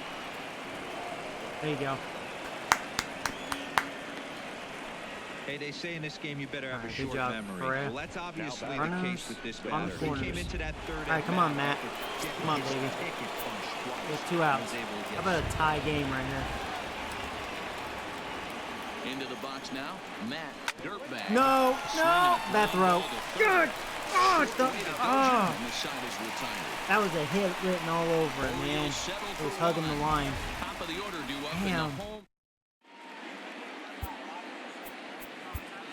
There you go. Hey, they say in this game you better have a Good short job, memory. Correa. Well, that's obviously the Runners case with this on the batter. He corners. came into that third. All right, come on, Matt. Come on, baby. Get 2 outs. How about a tie game right here? Into the box now, Matt Dirtbag. No, bad throw. Good. Oh, it's the, oh. That was a hit written all over it, man. It was hugging the line. Top of the order due up Damn. in the home.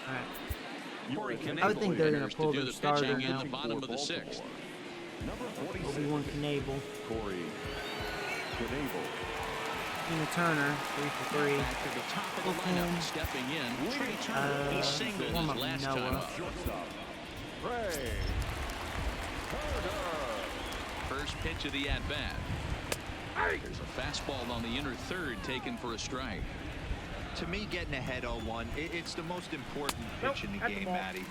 All right. I would think they're going to pull their starter in now. the bottom of the 6th. Obi-Wan Knable. Corey Knable. Tina Turner, 3 for 3. Back to the top of the lineup, stepping in. Trey Turner, he singled warm his up last Noah. time up. Shortstop. Trey Turner. First pitch of the at-bat. There's a fastball on the inner third taken for a strike. To me, getting ahead 0-1, it's the most important pitch in the game, Matty.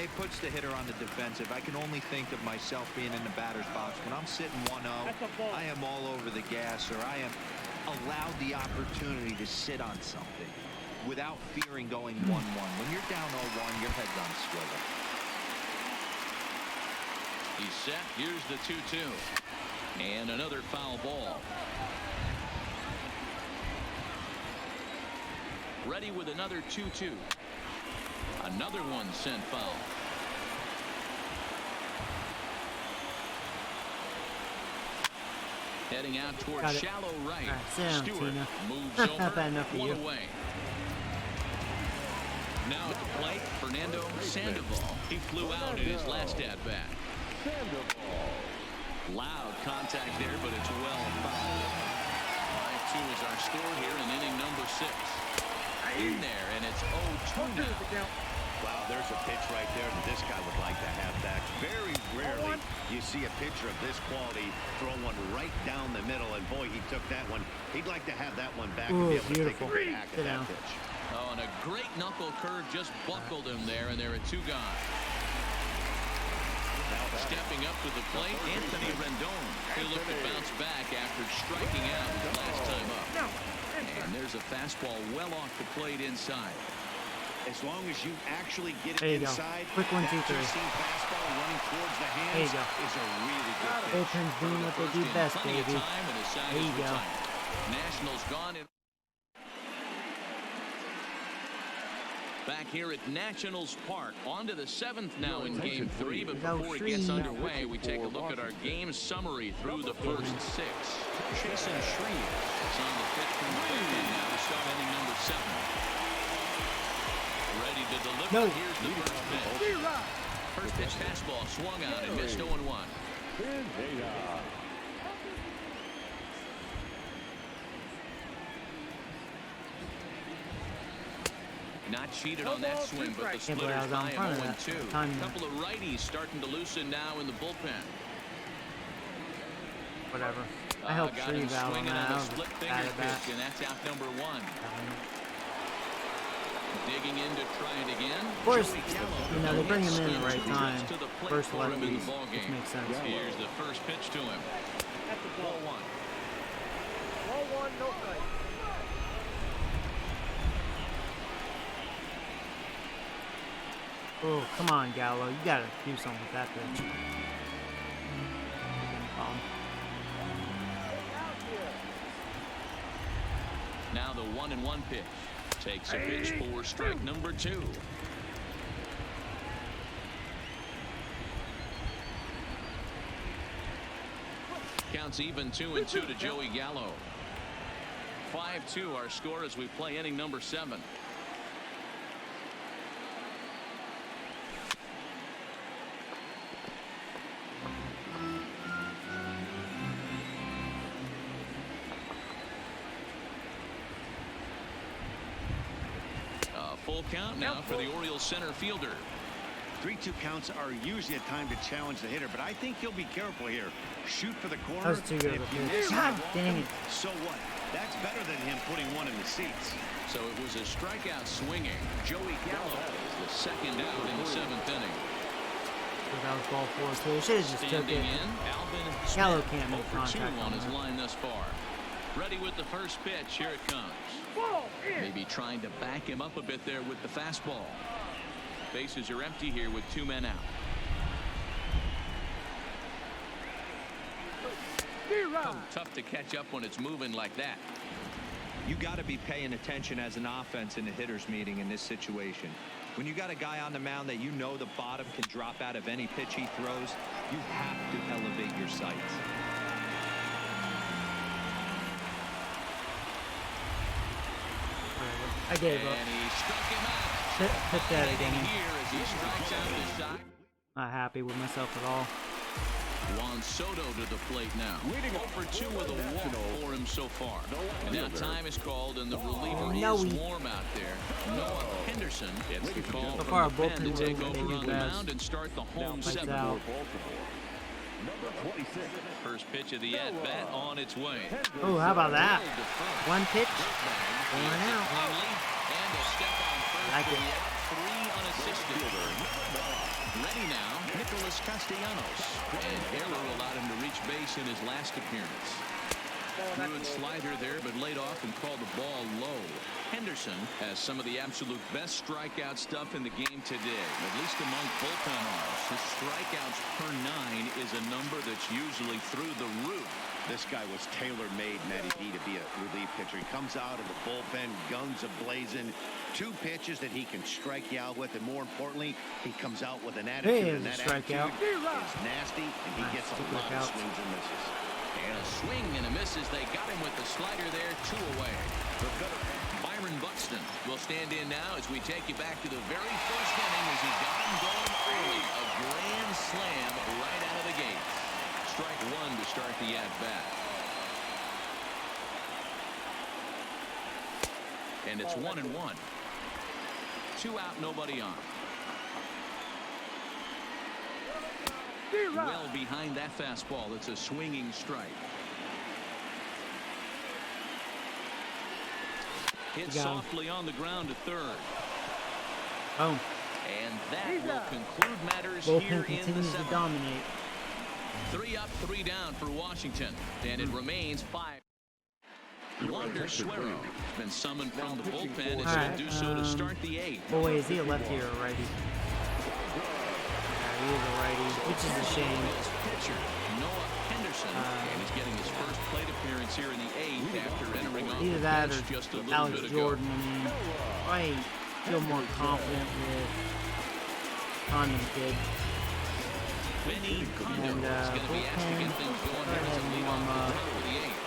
It puts the hitter on the defensive. I can only think of myself being in the batter's box. When I'm sitting 1-0, I am all over the gas, or I am allowed the opportunity to sit on something without fearing going 1-1. When you're down 0-1, your head's on swivel. He's set. Here's the 2-2. And another foul ball. Ready with another 2-2. Another one sent foul. Heading out towards shallow right. Stewart moves over. One away. Now at the plate, Fernando Sandoval. He flew out in his last at-bat. Loud contact there, but it's well fouled. 5-2 is our score here in inning number 6. In there, and it's 0-2 now. Wow, there's a pitch right there that this guy would like to have back. Very rarely you see a pitcher of this quality throw one right down the middle, and boy, he took that one. He'd like to have that one back and be able to take a good hack at that pitch. Oh, and a great knuckle curve just buckled him there, and there are 2 gone. Stepping up to the plate, Anthony Rendon. He'll look to bounce back after striking out his last time up. And there's a fastball well off the plate inside. As long as you actually get there it you inside, go. Quick 1, 2, 3. Fastball running towards the hands there you go. is a really good pitch. Veterans doing what they do best, baby. There you go. Nationals gone in. Back here at Nationals Park. On to the 7th now in Game 3. But before it gets underway, we take a look at our game summary through the first 6. Jason Shreve is on the 5th from the bullpen now to start inning number 7. Ready to deliver. No. Here's the first pitch. First pitch fastball swung out and missed 0-1. Not cheated on that swing, but the splitter's by him 0-2. A couple of righties starting to loosen now in the bullpen. Whatever. I helped Shreve out on that. I was split finger pitch, and that's out number 1. Digging in to try it again. Of course, you know, they bring him in at the right time. First lefties, which makes sense. Here's the first pitch to him. That's a ball. 1-1. 1-1, no fight. Oh, come on, Gallo. You gotta do something with that pitch. Now the 1-1 pitch. Takes a pitch for strike number 2. Counts even 2-2 to Joey Gallo. 5-2 our score as we play inning number 7. full count now for the Orioles center fielder. 3-2 counts are usually a time to challenge the hitter, but I think he'll be careful here. Shoot for the corner. That was too good of a pitch. God dang it. So what? That's better than him putting one in the seats. So it was a strikeout swinging. Joey Gallo is the second out in the 7th inning. That was ball 4 too. Should have just took Standing it. in, Alvin Gallo Smith, can't make 0 for 2 contact on on his that. line thus far. Ready with the first pitch. Here it comes. Maybe trying to back him up a bit there with the fastball. Bases are empty here with 2 men out. Oh, tough to catch up when it's moving like that. You got to be paying attention as an offense in the hitters meeting in this situation. When you got a guy on the mound that you know the bottom can drop out of any pitch he throws, you have to elevate your sights. I gave up. And he struck him out. Hit that again. Here as he strikes out the shot. Not happy with myself at all. Juan Soto to the plate now. 0 for 2 with a walk for him so far. And now time is called, and the reliever is warm out there. Noah Henderson gets the call So from far, the both pen to teams take are over on the best. mound and start the home Lights 7th. out. First pitch of the at-bat on its way. Oh, how about that? One pitch, Going going out. And a step on first Like for it. the out, 3 unassisted. Ready now, Nicholas Castellanos. And error allowed him to reach base in his last appearance. Good slider there, but laid off and called the ball low. Henderson has some of the absolute best strikeout stuff in the game today, at least among bullpen arms. His strikeouts per 9 is a number that's usually through the roof. This guy was tailor-made, Matty D, to be a relief pitcher. He comes out of the bullpen, guns a-blazing, 2 pitches that he can strike you out with, and more importantly, he comes out with an attitude, Hey, and that strikeout. attitude is nasty, and he gets a lot of swings and misses. And a swing and a miss as they got him with the slider there, 2 away. Byron Buxton will stand in now as we take you back to the very first inning as he got him going early. A grand slam right out of the gate. Strike 1 to start the at-bat. And it's 1-1. 2 out, nobody on. Well behind that fastball. It's a swinging strike. Hit softly on the ground to third. Oh, And that will conclude matters bullpen here in the continues to 7th. dominate. 3 up, 3 down for Washington. And it remains 5. Wander Suero has been summoned from the bullpen as he'll do so to start the 8th. Boy, is he a lefty or a righty? Yeah, he is a righty, which is a shame. Orioles pitcher Noah Henderson, and he's getting his first plate appearance here in the 8th after entering off Either the that bench or just a little Alex bit Jordan. I mean, I feel more confident with Condon kid. Benny Kondo And, is going to be asked to get things going here as a bullpen, leadoff warm up. for the 8th.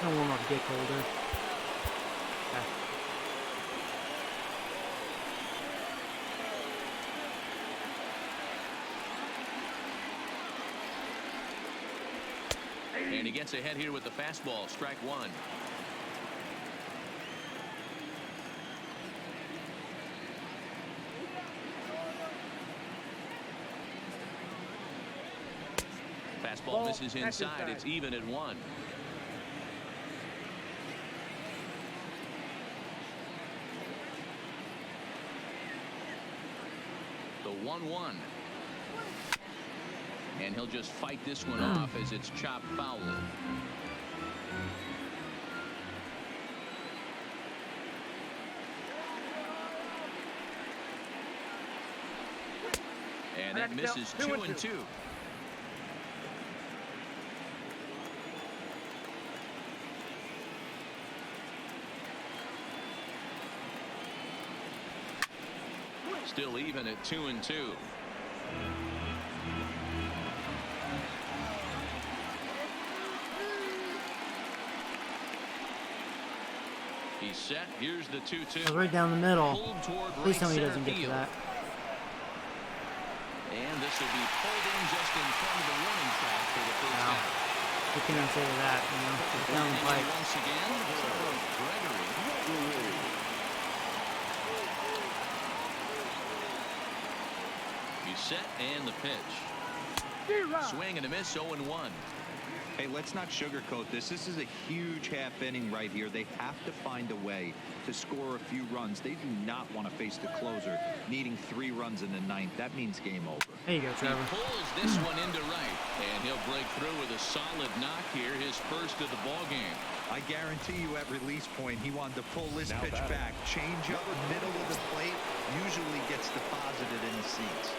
Gonna warm up Dick Holder. Okay. And he gets ahead here with the fastball. Strike 1. Fastball misses inside. It's even at 1. The 1-1. And he'll just fight this one off as it's chopped foul. And that misses 2-2. Still even at 2-2. He's set. Here's the 2-2. Right down the middle. Pulled toward Please tell me he right doesn't get to center that. And this will be pulled in just in front of the warning track for the first Wow. out. What can I say to that? You know, it's down the pipe. Once again, Gregory. He's set and the pitch. Swing and a miss, 0-1. Hey, let's not sugarcoat this. This is a huge half inning right here. They have to find a way to score a few runs. They do not want to face the closer needing 3 runs in the 9th. That means game over. There you go, Trevor. He pulls this one into right, and he'll break through with a solid knock here, his first of the ball game. I guarantee you at release point, he wanted to pull this pitch back. Change up middle of the plate usually gets deposited in the seats.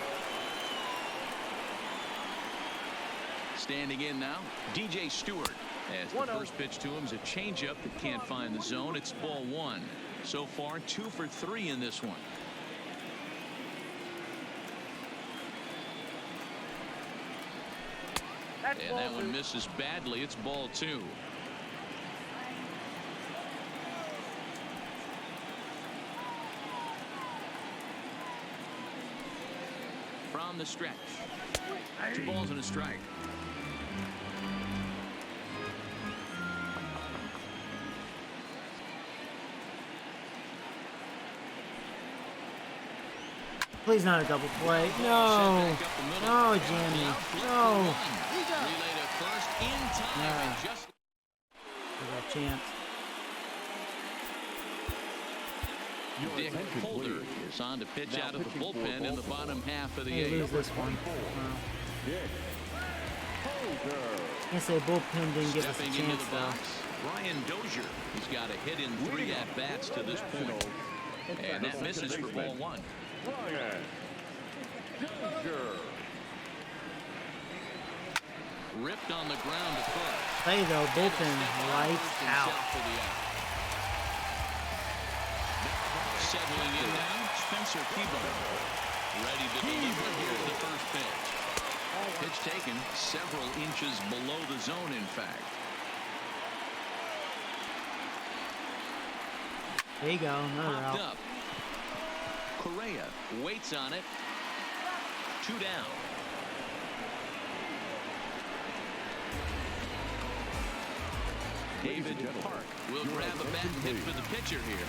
Standing in now, DJ Stewart. As the first pitch to him is a changeup that can't find the zone. It's ball 1. So far, 2 for 3 in this one. And that one misses badly. It's ball 2. From the stretch. 2 balls and a strike. Please not a double play. No. No, Jimmy. No. Relay to first in time. And just a chance. Dick Holder is on to pitch out of the bullpen in the bottom half of the 8th. Lose this one. Can't say bullpen didn't give us a chance though. Ryan Dozier. He's got a hit in 3 at-bats to this point. And that misses for ball 1. Ripped on the ground to first. Play though, bullpen lights out. Settling in now, Spencer Keeble. Ready to deliver here to the first pitch. Pitch taken several inches below the zone, in fact. There you go, another out. Up. Correa waits on it. 2 down. David Park will grab a bat and hit for the pitcher here.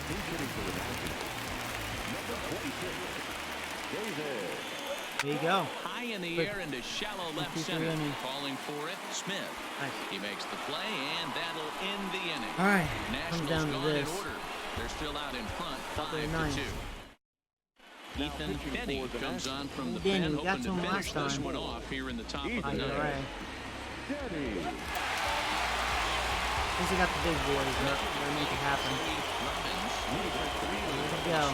There you go. High in the air into shallow left center. Calling for it, Smith. Nice. He makes the play, and that'll end the inning. All right, Nationals down to gone this. in order. They're still out in front, 5-2. Ethan Benny comes on from the pen, hoping to finish this one off here in the top of the 9th. Right. At least they got the big boys up. They'll make it happen. Robbins. There we go.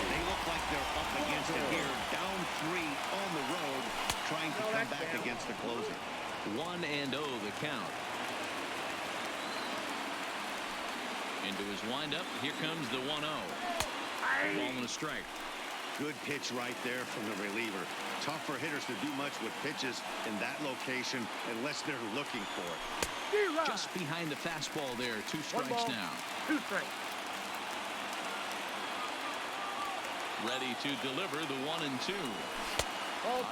They look like they're up against it here. Down 3 on the road, trying to come back against the closer. 1-0 the count. Into his windup. Here comes the 1-0. Ball and a strike. Good pitch right there from the reliever. Tough for hitters to do much with pitches in that location unless they're looking for it. Just behind the fastball there. 2 strikes now. 2 strikes. Ready to deliver the 1-2.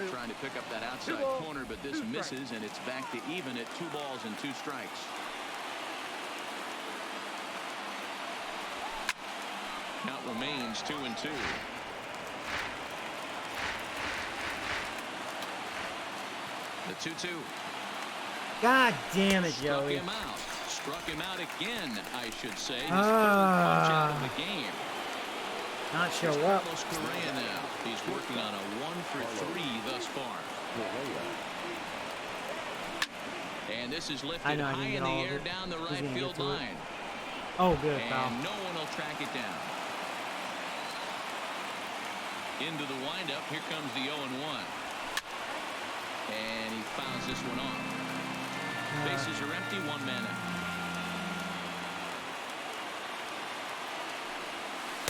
Trying to pick up that outside corner, but this misses, and it's back to even at 2 balls and 2 strikes. Count remains 2-2. The 2-2. God damn it, Joey. Struck him out again, I should say. His 3rd punch out of the game. Not show up. Carlos Correa now. He's working on a 1 for 3 thus far. And this is lifted high in the air down the right field line. Oh, good foul. And no one will track it down. Into the windup. Here comes the 0-1. And he fouls this one off. Bases are empty. 1 man out.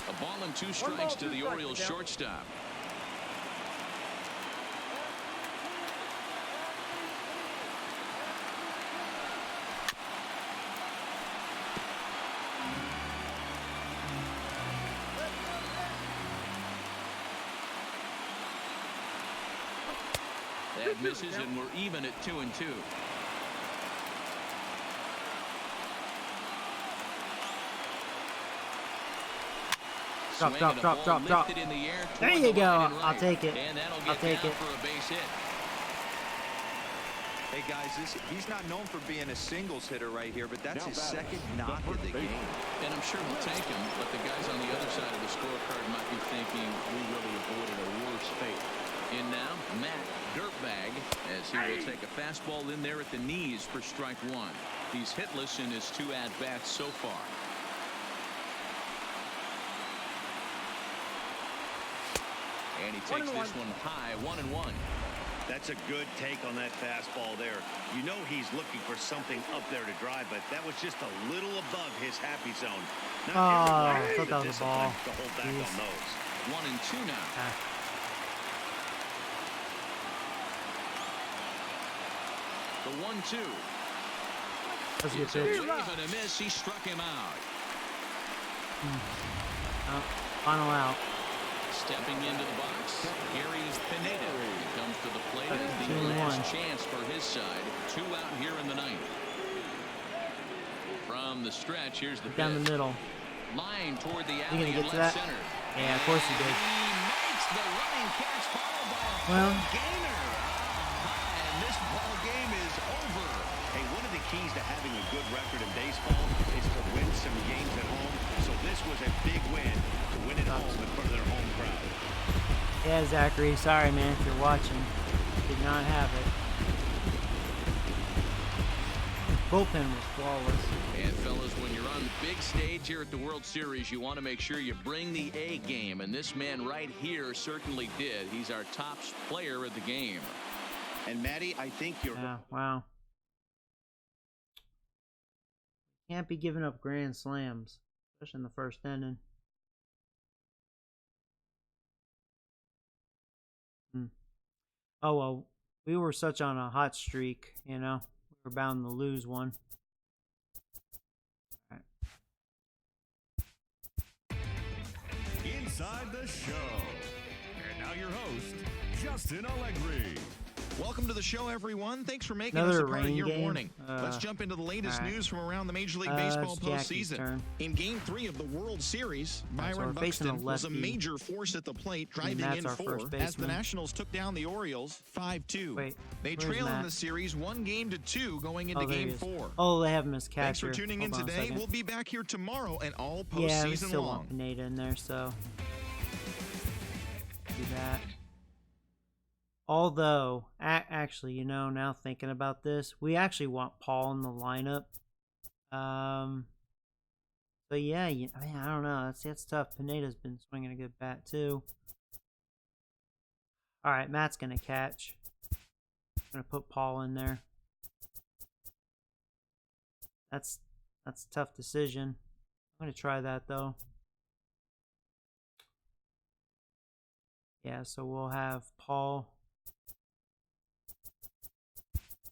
A ball and 2 strikes to the Orioles shortstop. That misses, and we're even at 2-2. swing and a ball lifted in the air. There you go. I'll take it. And that'll I'll get take down it. for a base hit. Hey guys, he's not known for being a singles hitter right here, but that's his second knock of the game. And I'm sure he'll take him, but the guys on the other side of the scorecard might be thinking we really avoided a worse fate. In now, Matt Dirtbag, as he will take a fastball in there at the knees for strike one. He's hitless in his 2 at-bats so far. And he takes this one high, 1-1. That's a good take on that fastball there. You know he's looking for something up there to drive, but that was just a little above his happy zone. I thought that was a ball. To hold back on those. 1-2 now. The 1-2. That's a good It's a pitch. wave and a miss. He struck him out. Final out. Stepping into the box, Gary Pineda. He comes to the plate as the last chance for his side. 2 out here in the ninth. From the stretch, here's the Down the middle. Line toward the You alley gonna get in to left that? center. Yeah, of course he did. He makes the running catch, followed by a Well, gainer. And this ball game is over. Hey, one of the keys to having a good record in baseball is to win some games at home. So this was a big win to win at home in front of their home crowd. yeah, Zachary. Sorry, man, if you're watching. Did not have it. Bullpen was flawless. And fellas, when you're on the big stage here at the World Series, you want to make sure you bring the A game. And this man right here certainly did. He's our top player of the game. And Matty, I think you're... Yeah, wow. Can't be giving up grand slams, especially in the first inning. Oh, well, we were such on a hot streak, you know. We were bound to lose one. All right. Inside the show. And now your host, Justin Allegri. Welcome to the show, everyone. Thanks for making Another us a part of rain your game? morning. Let's jump into the latest right. news from around the Major League Baseball it's Jackie's postseason. turn. In Game 3 of the World Series, Right, so Byron we're facing a Buxton was a lefty. major force at the plate, driving Matt's in our 4 first as the baseman. Nationals took down the Orioles 5-2. Wait, they where's trail in Matt? the series 1-2 going into Oh, there he Game is. 4. Oh, they have him as catcher. Thanks for tuning in Hold on a today. second. We'll be back here tomorrow and all Yeah, we postseason still long. want Pineda in there, so do that. Although, actually, you know, now thinking about this, we actually want Paul in the lineup. So yeah, I mean, I don't know. That's tough. Pineda's been swinging a good bat too. All right, Matt's gonna catch. Gonna put Paul in there. That's a tough decision. I'm gonna try that though. Yeah, so we'll have Paul,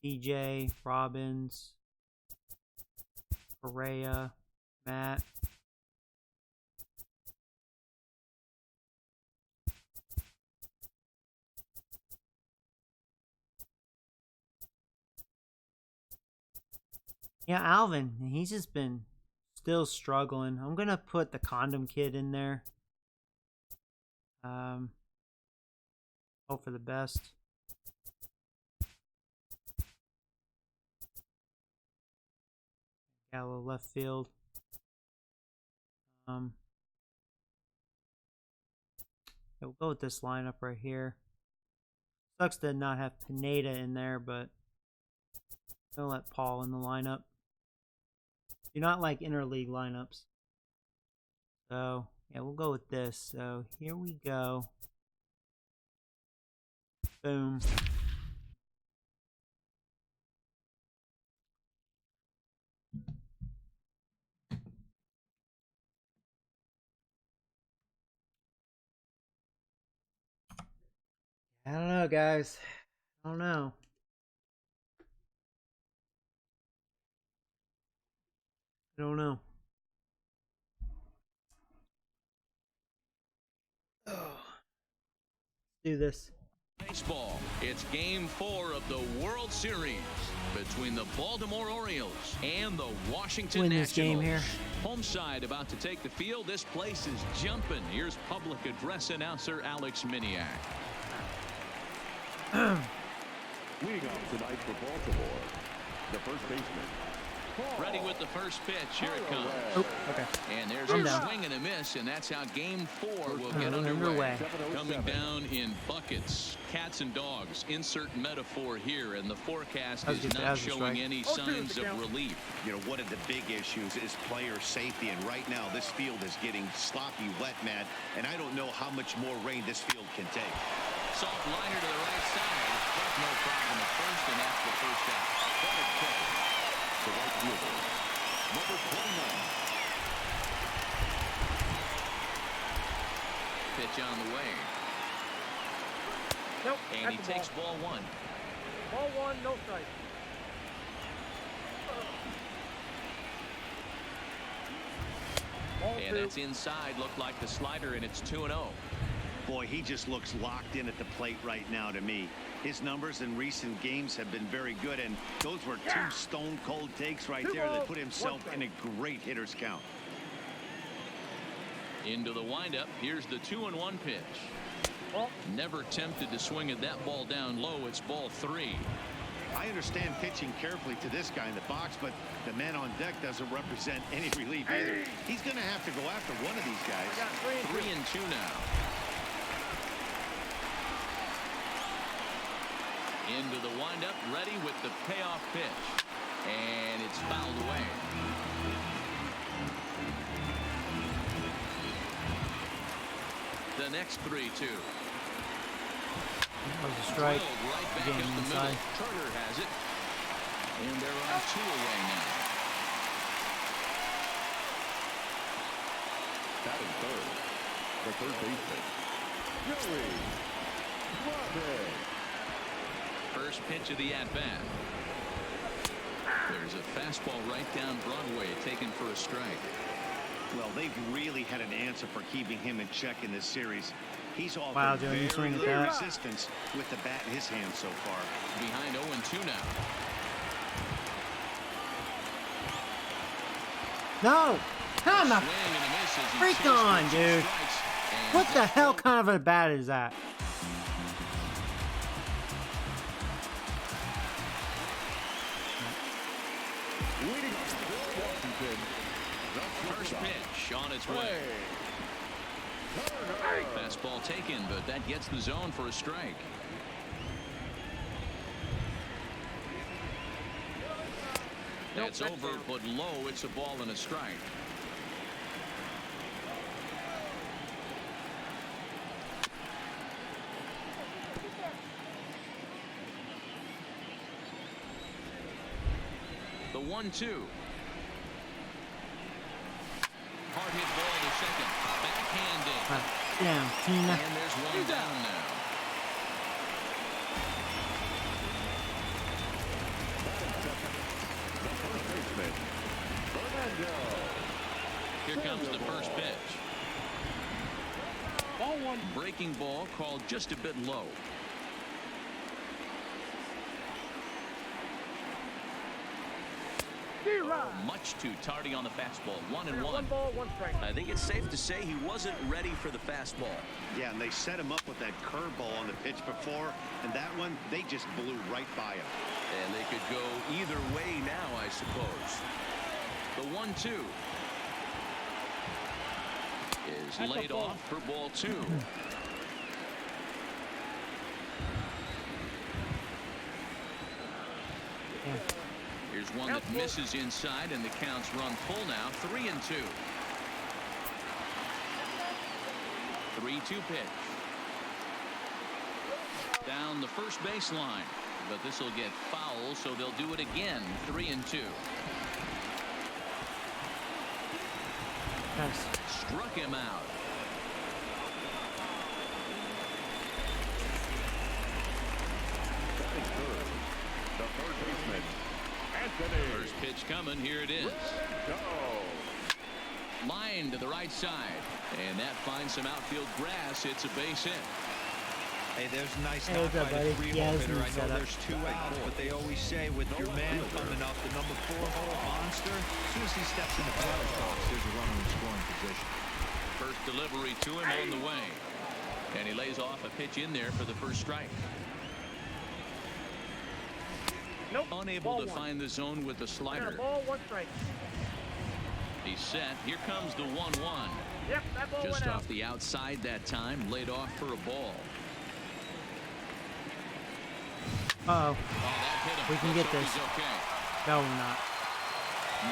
DJ, Robbins, Correa, Matt. Yeah, Alvin, he's just been still struggling. I'm gonna put the condom kid in there. Hope for the best. Gallo left field. Yeah, we'll go with this lineup right here. Sucks to not have Pineda in there, but I'll let Paul in the lineup. Do not like interleague lineups. So, yeah, we'll go with this. So, here we go. Boom. I don't know, guys. I don't know. I don't know. Oh. Do this. Baseball It's Game 4 of the World Series between the Baltimore Orioles and the Washington Win this Nationals. game here. Home side about to take the field. This place is jumping. Here's public address announcer Alex Miniak. Leading off tonight for Baltimore, the first baseman. Ready with the first pitch. Here it comes. Oh, okay. And there's a swing and a miss, and that's how Game 4 will get underway. Coming down in buckets, cats and dogs. Insert metaphor here, and the forecast is not showing any signs of relief. You know, one of the big issues is player safety, and right now this field is getting sloppy wet, Matt, and I don't know how much more rain this field can take. Soft liner to the right side. That's no problem at first, and that's the first out. The right fielder, number 29. Pitch on the way. Nope. And he takes ball one. Ball one, no strike. Ball And two. that's inside. Looked like the slider, and it's 2-0. Boy, he just looks locked in at the plate right now to me. His numbers in recent games have been very good, and those were two stone-cold takes right there that put himself in a great hitter's count. Into the windup. Here's the 2-1 pitch. Never tempted to swing at that ball down low. It's ball 3. I understand pitching carefully to this guy in the box, but the man on deck doesn't represent any relief either. He's going to have to go after one of these guys. 3-2 now. Into the windup, ready with the payoff pitch. And it's fouled away. The next 3-2. That was a strike. Right back Game up the inside. middle. Turner has it. And they're on 2 away now. Batting third, the third baseman, Robbins. First pitch of the at-bat. There's a fastball right down Broadway taken for a strike. Well, they've really had an answer for keeping him in check in this series. He's offered Wow, Joe, you very swing at little that. resistance with the bat in his hand so far. Behind 0-2 now. No! Come the Swing and a miss as he freak chased on, for 2 dude. strikes. And What the that hell ball- kind of a bat is that? Leading off for Washington, the First pitch on its way. Fastball taken, but that gets the zone for a strike. That's over, but low. It's a ball and a strike. The 1-2. Hard hit ball to second. Backhanded. Damn, Tina. And there's one down now. the first baseman, Fernando. Here comes the first pitch. Ball one. Breaking ball called just a bit low. Much too tardy on the fastball. 1-1. 1 ball, 1 strike. I think it's safe to say he wasn't ready for the fastball. Yeah, and they set him up with that curveball on the pitch before, and that one, they just blew right by him. And they could go either way now, I suppose. The 1-2 is That's a laid ball. off for ball 2. Here's one that misses inside, and the count's run full now. 3-2. 3-2 pitch. Down the first baseline, but this will get foul, so they'll do it again. 3-2. Nice. Struck him out. Batting third, the third baseman, Anthony. First pitch coming. Here it is. Go. Line to the right side, and that finds some outfield grass. It's a base hit. Hey, there's a nice Hey, what's up, buddy? Yeah, this is I know set up. there's 2 outs, but they always say with your man coming up, the number 4 hole monster, as soon as he steps in the batter's box, there's a runner in scoring position. First delivery to him on the way. And he lays off a pitch in there for the first strike. Nope. Unable Ball to one. find the zone with the slider. Ball, 1 strike. He's set. Here comes the 1-1. Yep, that ball Just went off out. the outside that time, laid off for a ball. Uh-oh. Oh, that hit him. We can Let's get hope this. he's okay. No, we're not.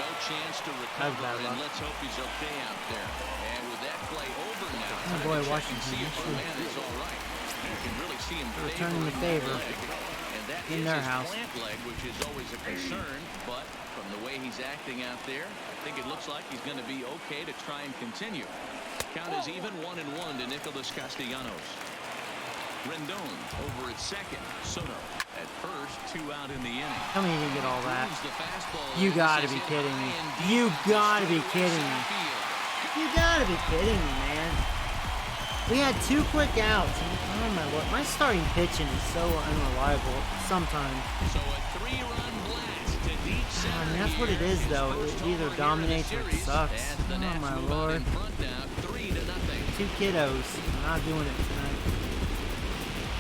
No chance to recover, bad luck. and let's hope he's okay out there. And with that play over now, Oh, time boy, to check Washington, and see if you our man is all right. You can really see him returning the favoring favor that leg. And that in is their his house. plant leg, which is always a concern. But from the way he's acting out there, I think it looks like he's going to be okay to try and continue. Count is even 1-1 to Nicholas Castellanos. Rendon over at second. Soto at first, 2 out in the inning. Tell me you didn't get all that. Moves the fastball. You This gotta is be hit kidding high me. and deep You to gotta be straightaway kidding center me. field. You gotta be kidding me, man. We had 2 quick outs. Oh my lord, my starting pitching is so unreliable sometimes. So a 3-run blast to deep center. I mean, that's what it is, His though. first It either homer here in the dominates or it series sucks. as the Oh Nats my move out lord. in front now, 3-0. 2 kiddos. I'm not doing it tonight.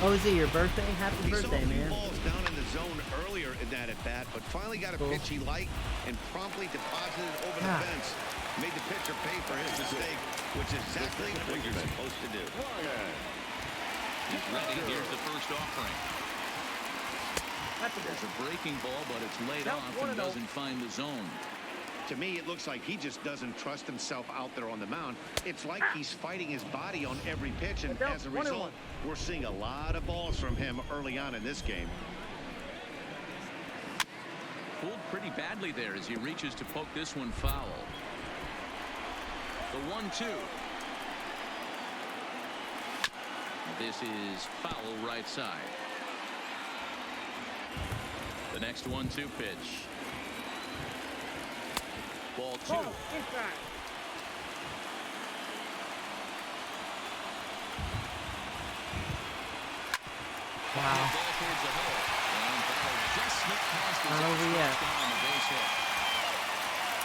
Oh, is it your birthday? Happy birthday, He saw a few man. balls down in the zone earlier in that at-bat, but finally got a Cool. pitch he liked and promptly deposited it over Ah. the fence. Made the pitcher pay for his mistake, which is exactly what you're supposed to do. He's ready. Here's the first offering. That's a There's ball. a breaking ball, but it's laid Now off 1-0. and doesn't find the zone. To me, it looks like he just doesn't trust himself out there on the mound. It's like he's fighting his body on every pitch, and as a result, we're seeing a lot of balls from him early on in this game. Pulled pretty badly there as he reaches to poke this one foul. The 1-2. This is foul right side. The next 1-2 pitch. Ball 2. Ball, inside. Wow. Ball towards the hole. And that'll just sneak past his Not over yet. on the base hit.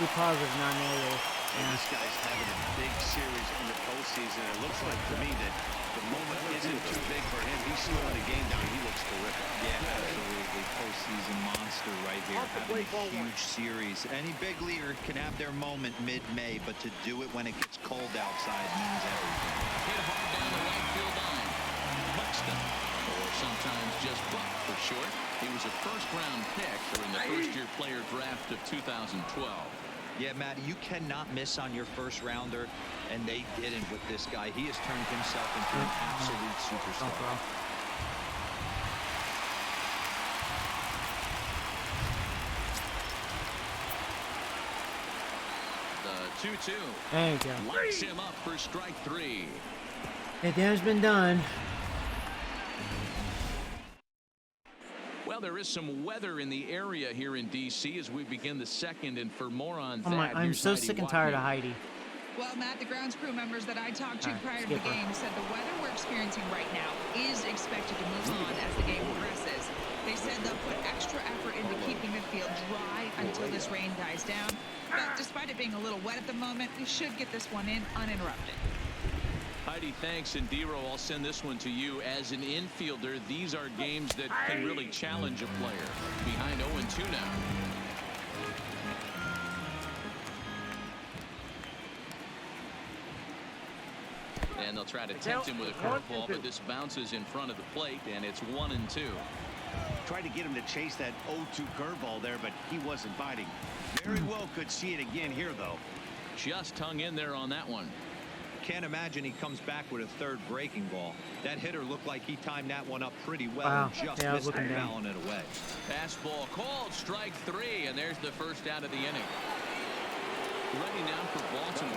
Be positive, not negative. And this guy's having a big series in the postseason. It looks like to me that the moment isn't too big for him. He's slowing the game down. He looks terrific. Yeah, absolutely. Postseason monster right here. Off the Having plate, ball a huge series. Any big leaguer can have their moment mid-May, but to do it when it gets cold outside means everything. Hit hard down the right field line. Buxton, or sometimes just Buck for short. He was a first-round pick during the first-year player draft of 2012. Yeah, Matt, you cannot miss on your first rounder, and they didn't with this guy. He has turned himself into an absolute superstar. The 2-2. There you go. Locks him up for strike 3. Hey, damage been done. Well, there is some weather in the area here in D.C. as we begin the second, and for more on Oh my, that, I'm here's so Heidi sick and tired of Watkins. Heidi. Well, Matt, the grounds crew members that I talked to All right, prior to the skip her. game said the weather we're experiencing right now is expected to move on as the game progresses. They said they'll put extra effort into keeping the field dry until this rain dies down. But despite it being a little wet at the moment, we should get this one in uninterrupted. Heidi, thanks. And Dero, I'll send this one to you. As an infielder, these are games that can really challenge a player. Behind 0-2 now. And they'll try to tempt him with a curveball, but this bounces in front of the plate, and it's 1-2. Tried to get him to chase that 0-2 curveball there, but he wasn't biting. Very well could see it again here, though. Just hung in there on that one. Can't imagine he comes back with a third breaking ball. That hitter looked like he timed that one up pretty well Wow. and just Yeah, I was missed looking down. fouling it away. Fastball called, strike 3, and there's the first out of the inning. Ready now for Baltimore.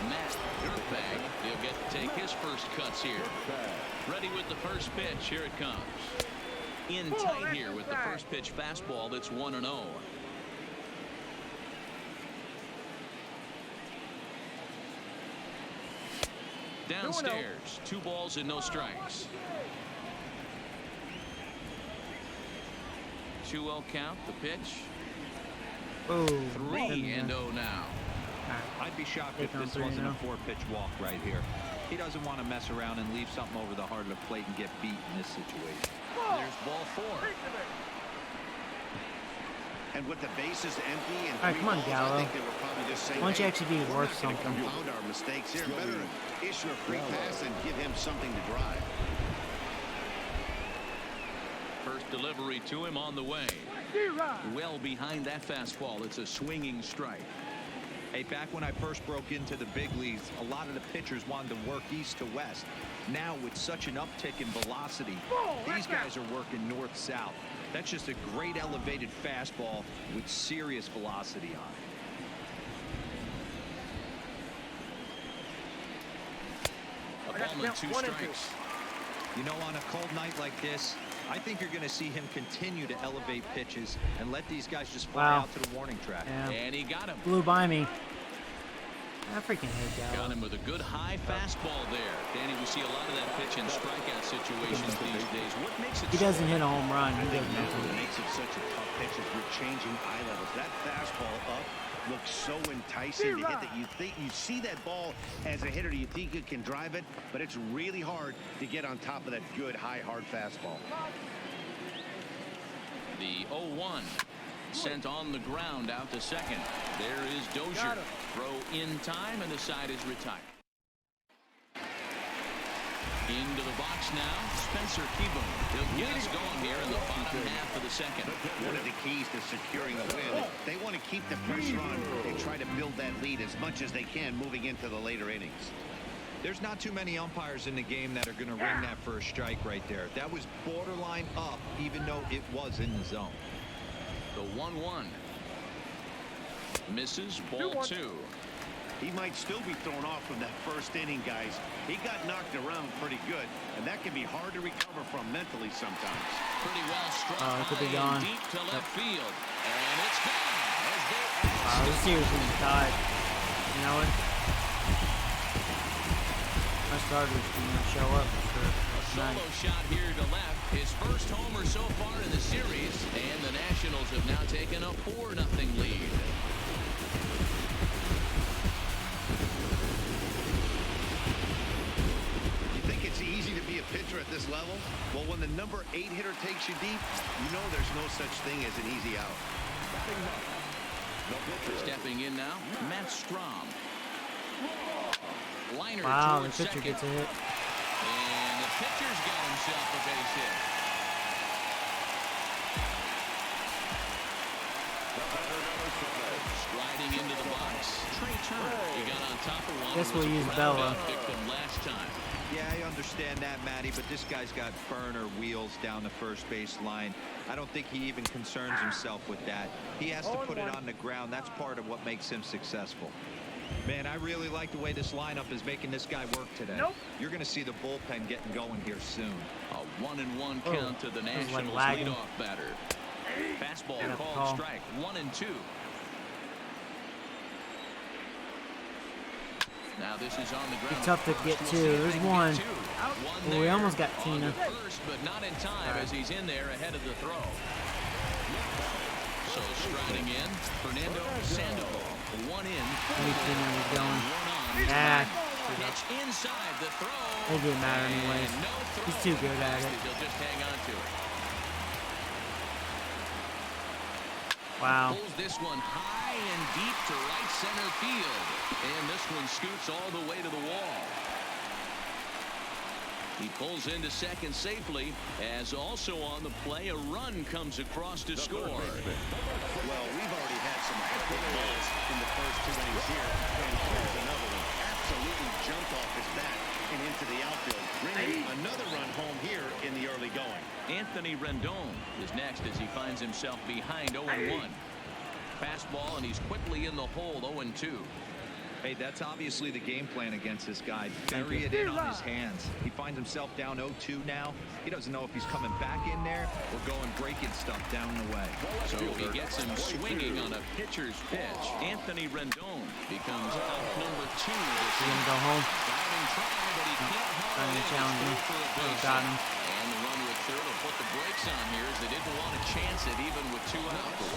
Matt Dirtbag. He'll get to take his first cuts here. Ready with the first pitch. Here it comes. In tight here with the first pitch fastball. That's 1-0. Downstairs, 2 balls and no strikes. 2-0 count. The pitch. Oh, 3-0 now. I'd be shocked if this wasn't a 4-pitch walk right here. He doesn't want to mess around and leave something over the heart of the plate and get beat in this situation. There's ball 4. And with the bases empty and all right, come on, Gallo. I think they were probably just saying, why don't you actually be we're worth not gonna something? compound our mistakes here. Better issue a free pass and give him something to drive. First delivery to him on the way. Well behind that fastball. It's a swinging strike. Hey, back when I first broke into the big leagues, a lot of the pitchers wanted to work east to west. Now, with such an uptick in velocity, these guys are working north-south. That's just a great elevated fastball with serious velocity on it. A ball and 2 strikes. You know, on a cold night like this, I think you're going to see him continue to elevate pitches and let these guys just fly out to the warning track. Yeah. And he got him. Blew by me. I freaking hate Gallo. Got him with a good high fastball there. Danny, we see a lot of that pitch and strikeout situations these days. What makes it? He doesn't hit a home run. I think that's what makes it such a tough pitch is we're changing eye levels. That fastball up looks so enticing to hit that you think you see that ball as a hitter, you think you can drive it, but it's really hard to get on top of that good high hard fastball. The 0-1 sent on the ground out to second. There is Dozier. Throw in time, and the side is retired. Into the box now, Spencer Keeboom. He'll get us going here in the bottom half of the second. One of the keys to securing a win, they want to keep the pressure on and try to build that lead as much as they can moving into the later innings. There's not too many umpires in the game that are going to ring that first strike right there. That was borderline up, even though it was in the zone. The 1-1. Misses, ball 2. He might still be thrown off from that first inning, guys. He got knocked around pretty good, and that can be hard to recover from mentally sometimes. Pretty well struck it could be gone. deep to left field. And it's gone. This series is tied. You know what? My starters didn't show up for solo shot here to left. His first homer so far in the series, and the Nationals have now taken a 4-0 lead. You think it's easy to be a pitcher at this level? Well, when the number 8 hitter takes you deep, you know there's no such thing as an easy out. Stepping in now, Matt Strom. Liner wow, the towards pitcher second. gets a hit. And the pitcher's got himself a base hit. Sliding into the box, Trey Turner. He got on top of one. Guess we'll use Bella. Victim last time. Yeah, I understand that, Matty, but this guy's got burner wheels down the first base line. I don't think he even concerns himself with that. He has to put it on the ground. That's part of what makes him successful. Man, I really like the way this lineup is making this guy work today. You're going to see the bullpen getting going here soon. A 1-1 count to the Nationals leadoff batter. Fastball called strike. 1-2. Now this is on the ground. It's tough to get to. There's one. Oh, we almost got Tina. First, but not in time as he's in there ahead of the throw. So striding in, Fernando Sandoval. 1 in. Nah. Pitch inside the throw. It didn't matter anyways. He's too good at it. He'll just hang on to it. Wow. Pulls this one high and deep to right center field. And this one scoots all the way to the wall. He pulls into second safely, as also on the play, a run comes across to score. Well, we've already had some epic balls in the first 2 innings here, and here's another one. Absolutely jumped off his bat and into the outfield, bringing another run home here in the early going. Anthony Rendon is next as he finds himself behind 0-1. Fastball, and he's quickly in the hole, 0-2. Hey, that's obviously the game plan against this guy. Bury it in on his hands. He finds himself down 0-2 now. He doesn't know if he's coming back in there or going breaking stuff down the way. So he gets him swinging on a pitcher's pitch. Anthony Rendon becomes out number 2 this He's gonna go home. Driving try, but he can't haul it in. Challenge me. Got him. And the runner at third will put the brakes brakes on here as they didn't want to chance it even with 2 outs.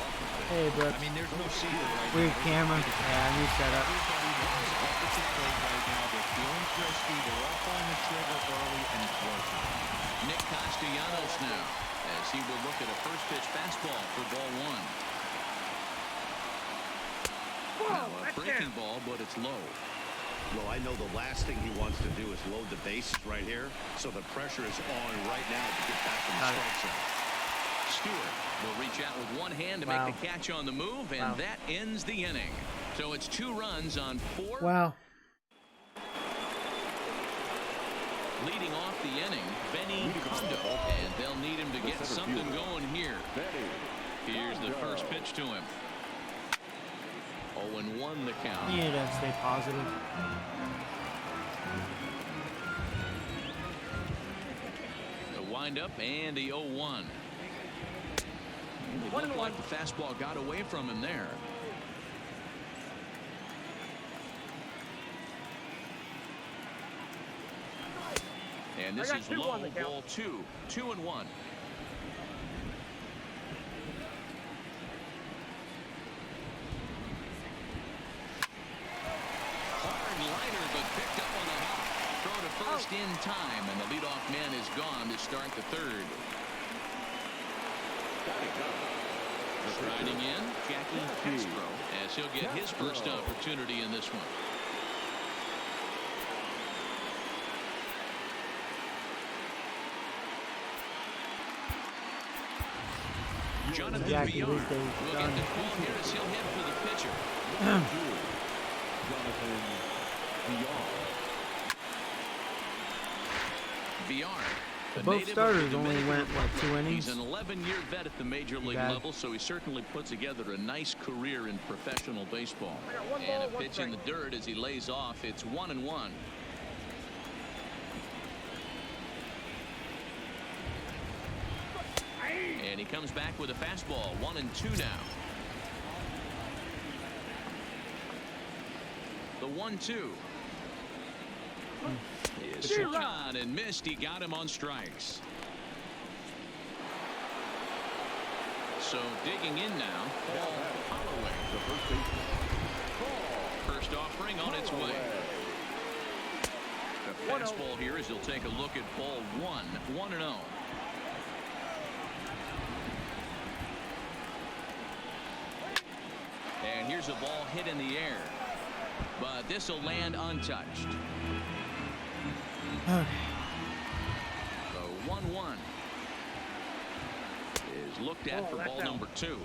Hey, Brooks. I mean, there's no secret right Weird now. camera. Yeah, new setup. Everybody knows opposite plate right now. They're feeling frisky. They're up on the trigger early, and it's working. Nick Castellanos now, as he will look at a first pitch fastball for ball 1. Now a breaking ball, but it's low. Well, I know the last thing he wants to do is load the bases right here, so the pressure is on right now to get back in the strike zone. Stewart will reach out with one hand to make the catch on the move, and that ends the inning. So it's 2 runs on 4. Wow. Leading off the inning, Benny Kondo, and they'll need him to get something going here. Here's the first pitch to him. 0-1 the count. You need to stay positive. The windup and the 0-1. It looked like the fastball got away from him there. And this is low, ball 2. 2-1. Hard liner, but picked up on the hop. Throw to first in time, and the leadoff man is gone to start the 3rd. Riding in, Jackie Castro, as he'll get his first opportunity in this one. Jonathan Villar will get the call here as he'll head for the pitcher. Jonathan Villar. Both starters only went, what, 2 innings? He's an 11-year vet at the major league level, so he certainly put together a nice career in professional baseball. And a pitch in the dirt as he lays off. It's 1-1. And he comes back with a fastball. 1-2 now. The 1-2. Is swung on and missed. He got him on strikes. So digging in now, Paul Holloway. First offering on its way. The fastball here as he'll take a look at ball 1. 1-0. And here's a ball hit in the air, but this will land untouched. The 1-1 is looked at for ball number 2.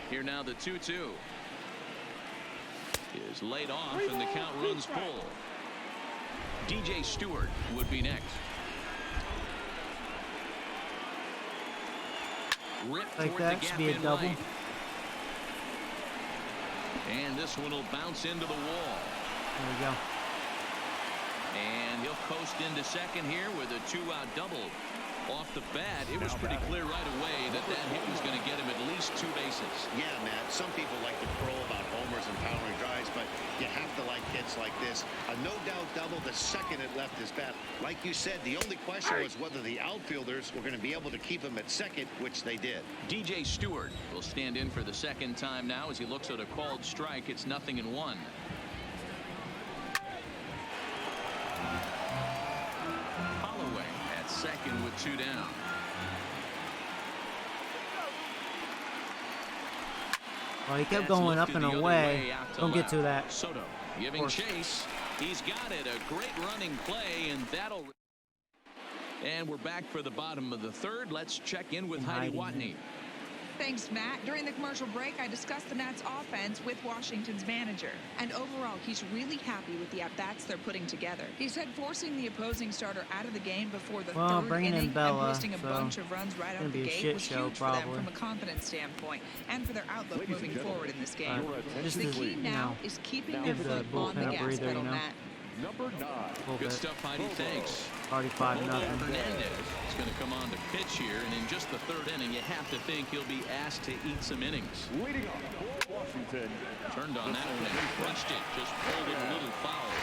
Here now the 2-2 is laid off, and the count runs full. DJ Stewart would be next. Ripped like toward that the should gap be a in double. right. And this one will bounce into the wall. There we go. And he'll coast into second here with a 2-out double. Off the bat, it was pretty clear right away that hit was going to get him at least 2 bases. Yeah, Matt, some people like to crow about homers and powering drives, but you have to like hits like this. A no-doubt double the second it left his bat. Like you said, the only question was whether the outfielders were going to be able to keep him at second, which they did. DJ Stewart will stand in for the second time now as he looks at a called strike. It's 0-1. Holloway at second with 2 down. Well, he kept going up and away. Don't get to that. Soto giving chase. He's got it. A great running play, and that'll. And we're back for the bottom of the 3rd. Let's check in with Heidi Watney. Thanks, Matt. During the commercial break, I discussed the Nats offense with Washington's manager. And overall, he's really happy with the at-bats they're putting together. He said forcing the opposing starter out of the game before the 3rd inning and posting a bunch of runs right out of the gate was huge for them from a confidence standpoint and for their outlook moving forward in this game. The key now is keeping their foot on the gas pedal, Matt. number 9. Good stuff, Heidi. Thanks. Already 5-0. Hernandez is going to come on to pitch here, and in just the 3rd inning, you have to think he'll be asked to eat some innings. Leading off for Washington. Turned on that one and crunched it. Just pulled it a little foul.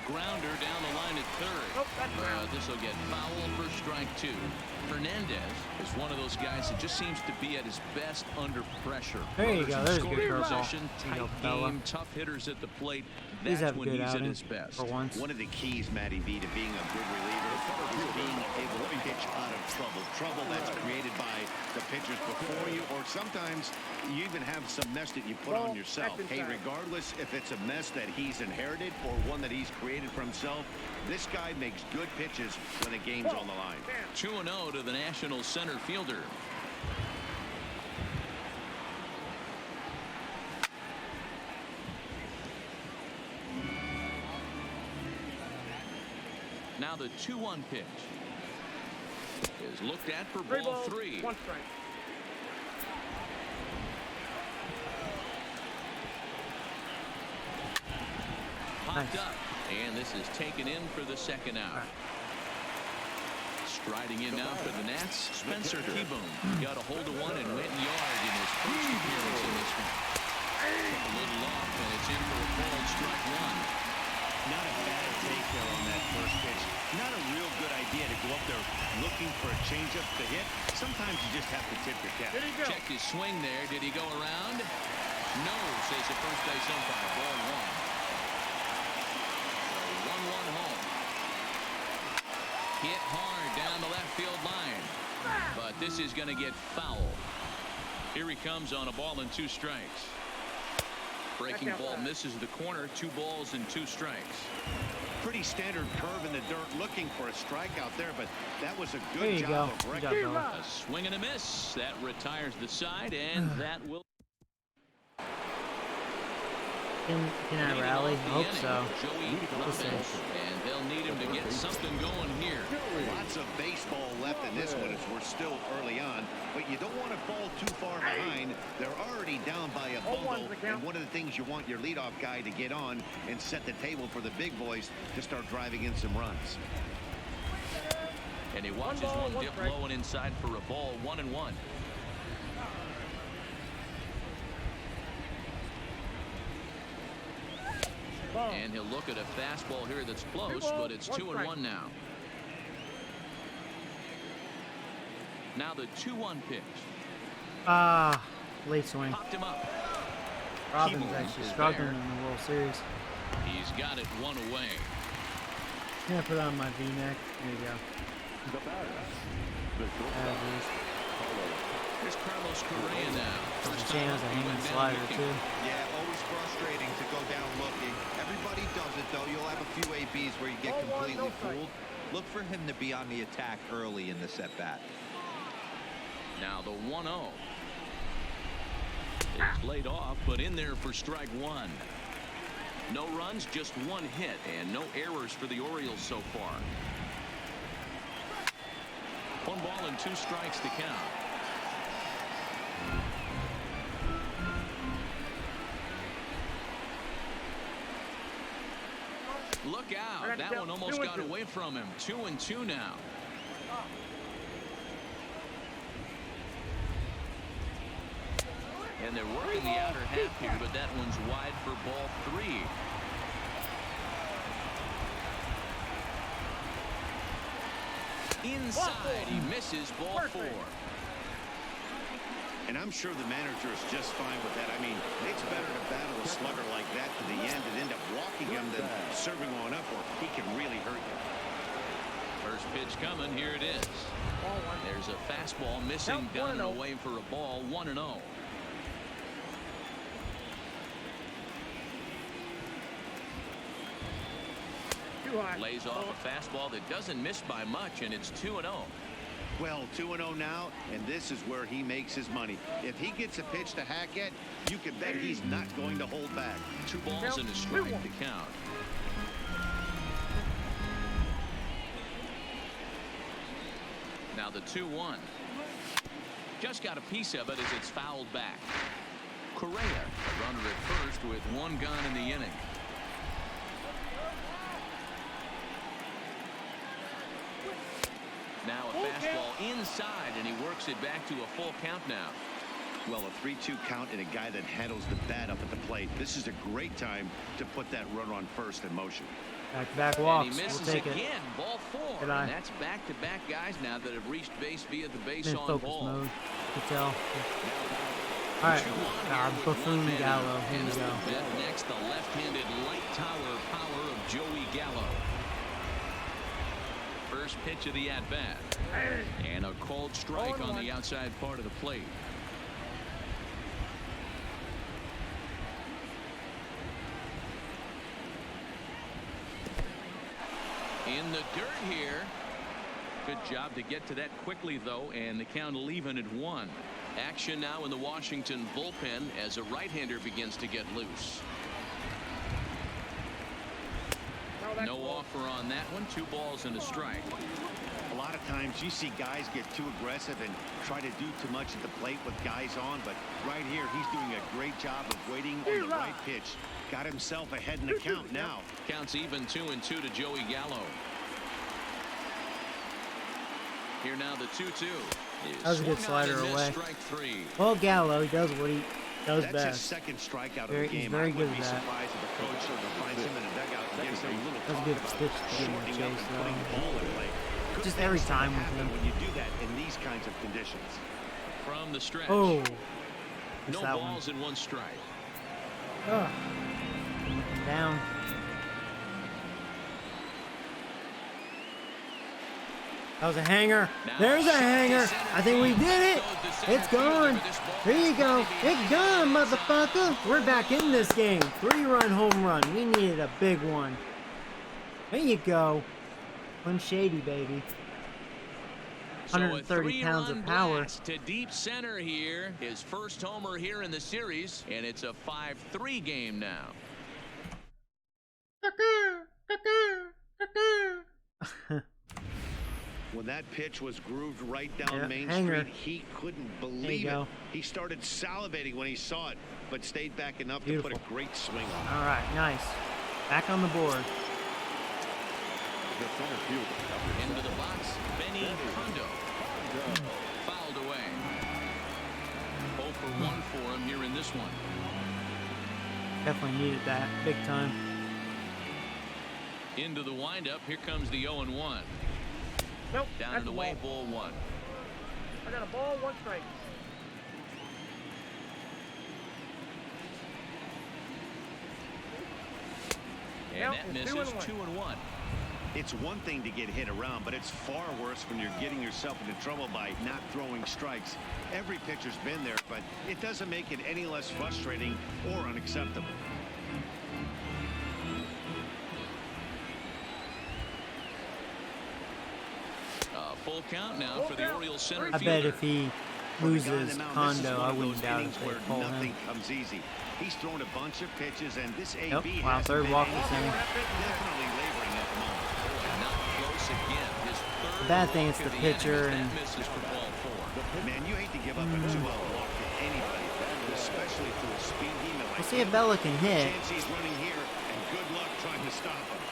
Grounder down the line at 3rd. This will get foul for strike 2. Hernandez is one of those guys that just seems to be at his best under pressure. There you go. There's a good position, tight game, tough hitters at the plate. That's when he's at his best. For once. One of the keys, Matty V, to being a good reliever is being able to pitch out of trouble. Trouble that's created by the pitchers before you, or sometimes you even have some mess that you put on yourself. Hey, regardless if it's a mess that he's inherited or one that he's created for himself, this guy makes good pitches when the game's on the line. 2-0 to the National center fielder. Now the 2-1 pitch is looked at for ball 3. 1 strike. Popped up, and this is taken in for the 2nd out. Striding in now for the Nats, Spencer Keyboom got a hold of one and went yard in his first appearance in this one. A little off, and it's in for a ball, strike 1. Not a bad take there on that first pitch. Not a real good idea to go up there looking for a changeup to hit. Sometimes you just have to tip your cap. Check his swing there. Did he go around? No, says the first base umpire. Ball 1. 1-1 home. Hit hard down the left field line. But this is going to get foul. Here he comes on a ball and 2 strikes. Breaking ball misses the corner. 2 balls and 2 strikes. Pretty standard curve in the dirt, looking for a strike out there, but that was a good job of breaking. A swing and a miss. That retires the side, and that will. Can I rally? I hope so. Robbins, and they'll need him to get something going here. Lots of baseball left in this one as we're still early on, but you don't want to fall too far behind. They're already down by a bundle, and one of the things you want your leadoff guy to get on and set the table for the big boys to start driving in some runs. And he watches one dip low and inside for a ball. 1-1. And he'll look at a fastball here that's close, but it's 2-1 now. Now the 2-1 pitch. Late swing. Popped him up. Robbins actually struggling in the World Series. He's got it 1 away. Yeah, put on my V-neck. There you go. The batter. Here's Carlos Correa now. First time a hanging slider too. Yeah, always frustrating to go down looking. Everybody does it though. You'll have a few ABs where you get completely fooled. Look for him to be on the attack early in this at bat. Now the 1-0. It's laid off, but in there for strike 1. No runs, just 1 hit, and no errors for the Orioles so far. 1 ball and 2 strikes to count. Look out. That one almost got away from him. 2-2 now. And they're working the outer half here, but that one's wide for ball 3. Inside, he misses ball 4. And I'm sure the manager is just fine with that. I mean, it's better to battle a slugger like that to the end and end up walking him than serving on up, or he can really hurt you. First pitch coming. Here it is. There's a fastball missing down and away for a ball. 1-0. Lays off a fastball that doesn't miss by much, and it's 2-0. Well, 2-0 now, and this is where he makes his money. If he gets a pitch to hack at, you can bet he's not going to hold back. 2 balls and a strike to count. Now the 2-1. Just got a piece of it as it's fouled back. Correa, a runner at first with one gone in the inning. Now a fastball inside, and he works it back to a full count now. Well, a 3-2 count and a guy that handles the bat up at the plate. This is a great time to put that runner on first in motion. Back-to-back walks. And he misses we'll take again. it. Ball 4. And that's back-to-back guys now that have reached base via the base on focus ball. mode. You can tell. All right. Buffoon Gallo. Here we go. Up next, the left-handed light tower power of Joey Gallo. First pitch of the at-bat. And a called strike on the outside part of the plate. In the dirt here. Good job to get to that quickly, though, and the count even at 1. Action now in the Washington bullpen as a right-hander begins to get loose. No offer on that one. 2 balls and a strike. A lot of times you see guys get too aggressive and try to do too much at the plate with guys on, but right here he's doing a great job of waiting on the right pitch. Got himself ahead in the count now. Counts even 2-2 to Joey Gallo. Here now the 2-2. That was a good slider away. Strike 3. Well, Gallo, he does what he does That's best. his second strikeout of Very, the game. he's very I good wouldn't at be that. surprised if the coach finds him in the dugout and gives him a little That's a talk good about pitch to get him shortening chase, up and putting the ball in play. Good Just things every that time with happen him. when you do that in these kinds of conditions. From the stretch. Oh, no that balls and 1 strike. Oh. Down. That was a hanger. There's a hanger. I think we did it. It's gone. There you go. It's gone, motherfucker. We're back in this game. 3-run home run. We needed a big one. There you go. Slim Shady, baby. 130 pounds of power. To deep center here. His first homer here in the series, and it's a 5-3 game now. When that pitch was grooved right down Main hanger. Street, he couldn't believe it. He started salivating when he saw it, but stayed back enough to put a great swing on it. All right, nice. Back on the board. Into the box, Benny Kondo. Fouled away. 0 for 1 for him here in this one. Definitely needed that. Big time. Into the windup. Here comes the 0-1. Nope. Down and away, ball 1. I got a ball, 1 strike. And that misses 2-1. It's one thing to get hit around, but it's far worse when you're getting yourself into trouble by not throwing strikes. Every pitcher's been there, but it doesn't make it any less frustrating or unacceptable. Full count now for the Orioles center fielder. I bet if he loses Kondo, I wouldn't doubt if they pull him. Nothing comes easy. He's thrown a bunch of pitches, and this AB Wow, third walk this inning. definitely laboring at the moment. Not close again. His third The bad thing is walk the of pitcher inning, and that misses for ball 4. Man, you hate to give up a 2-out walk to anybody, especially to a speed demon like We'll see if Bella can hit. Chance he's running here, and good luck trying to stop him.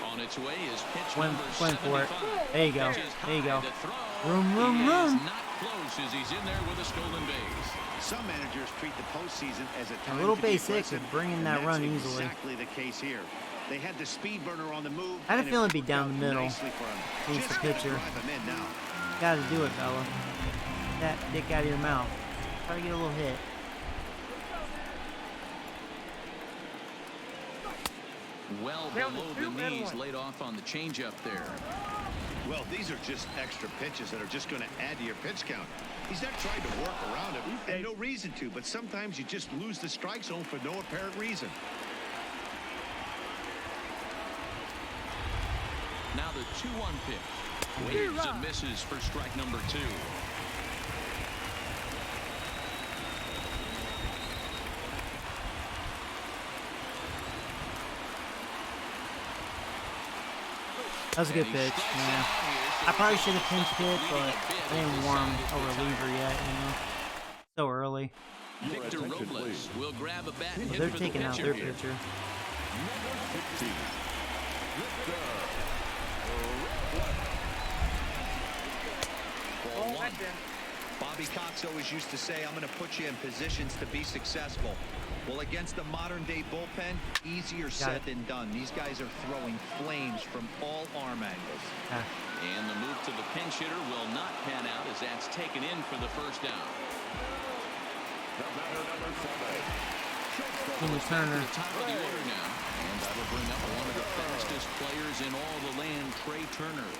On its way is pitch Went number for it. 75. There you go. Pitches There you go. high to throw. Room. He is not close as he's in there with a stolen base. Some managers treat the postseason as a time little to be base hit aggressive, could bring in and that that's run easily. Exactly the case here. They had the speed burner on the move. I had a and it feeling it'd be worked down out the middle. nicely for him. Against Just the gotta pitcher. drive him in now. Gotta do it, Bella. That dick out of your mouth. Try to get a little hit. Well below the knees, laid off on the changeup there. Well, these are just extra pitches that are just going to add to your pitch count. He's not trying to work around him, and no reason to, but sometimes you just lose the strike zone for no apparent reason. Now the 2-1 pitch. Waves and misses for strike number 2. That was a good pitch, man. I probably should have pinch hit, but I didn't warm a reliever yet, you know. So early. Victor Robles will grab a bat and hit they're for taking the out pitcher their here. pitcher. Number 16, Victor Ball one. Bobby Cox always used to say, I'm going to put you in positions to be successful. Well, against the modern-day bullpen, easier said than done. These guys are throwing flames from all arm angles. And the move to the pinch hitter will not pan out as that's taken in for the first down. The batter, number 7. Turner. To the top of the order now. And that'll bring up one of the fastest players in all the land, Trey Turner.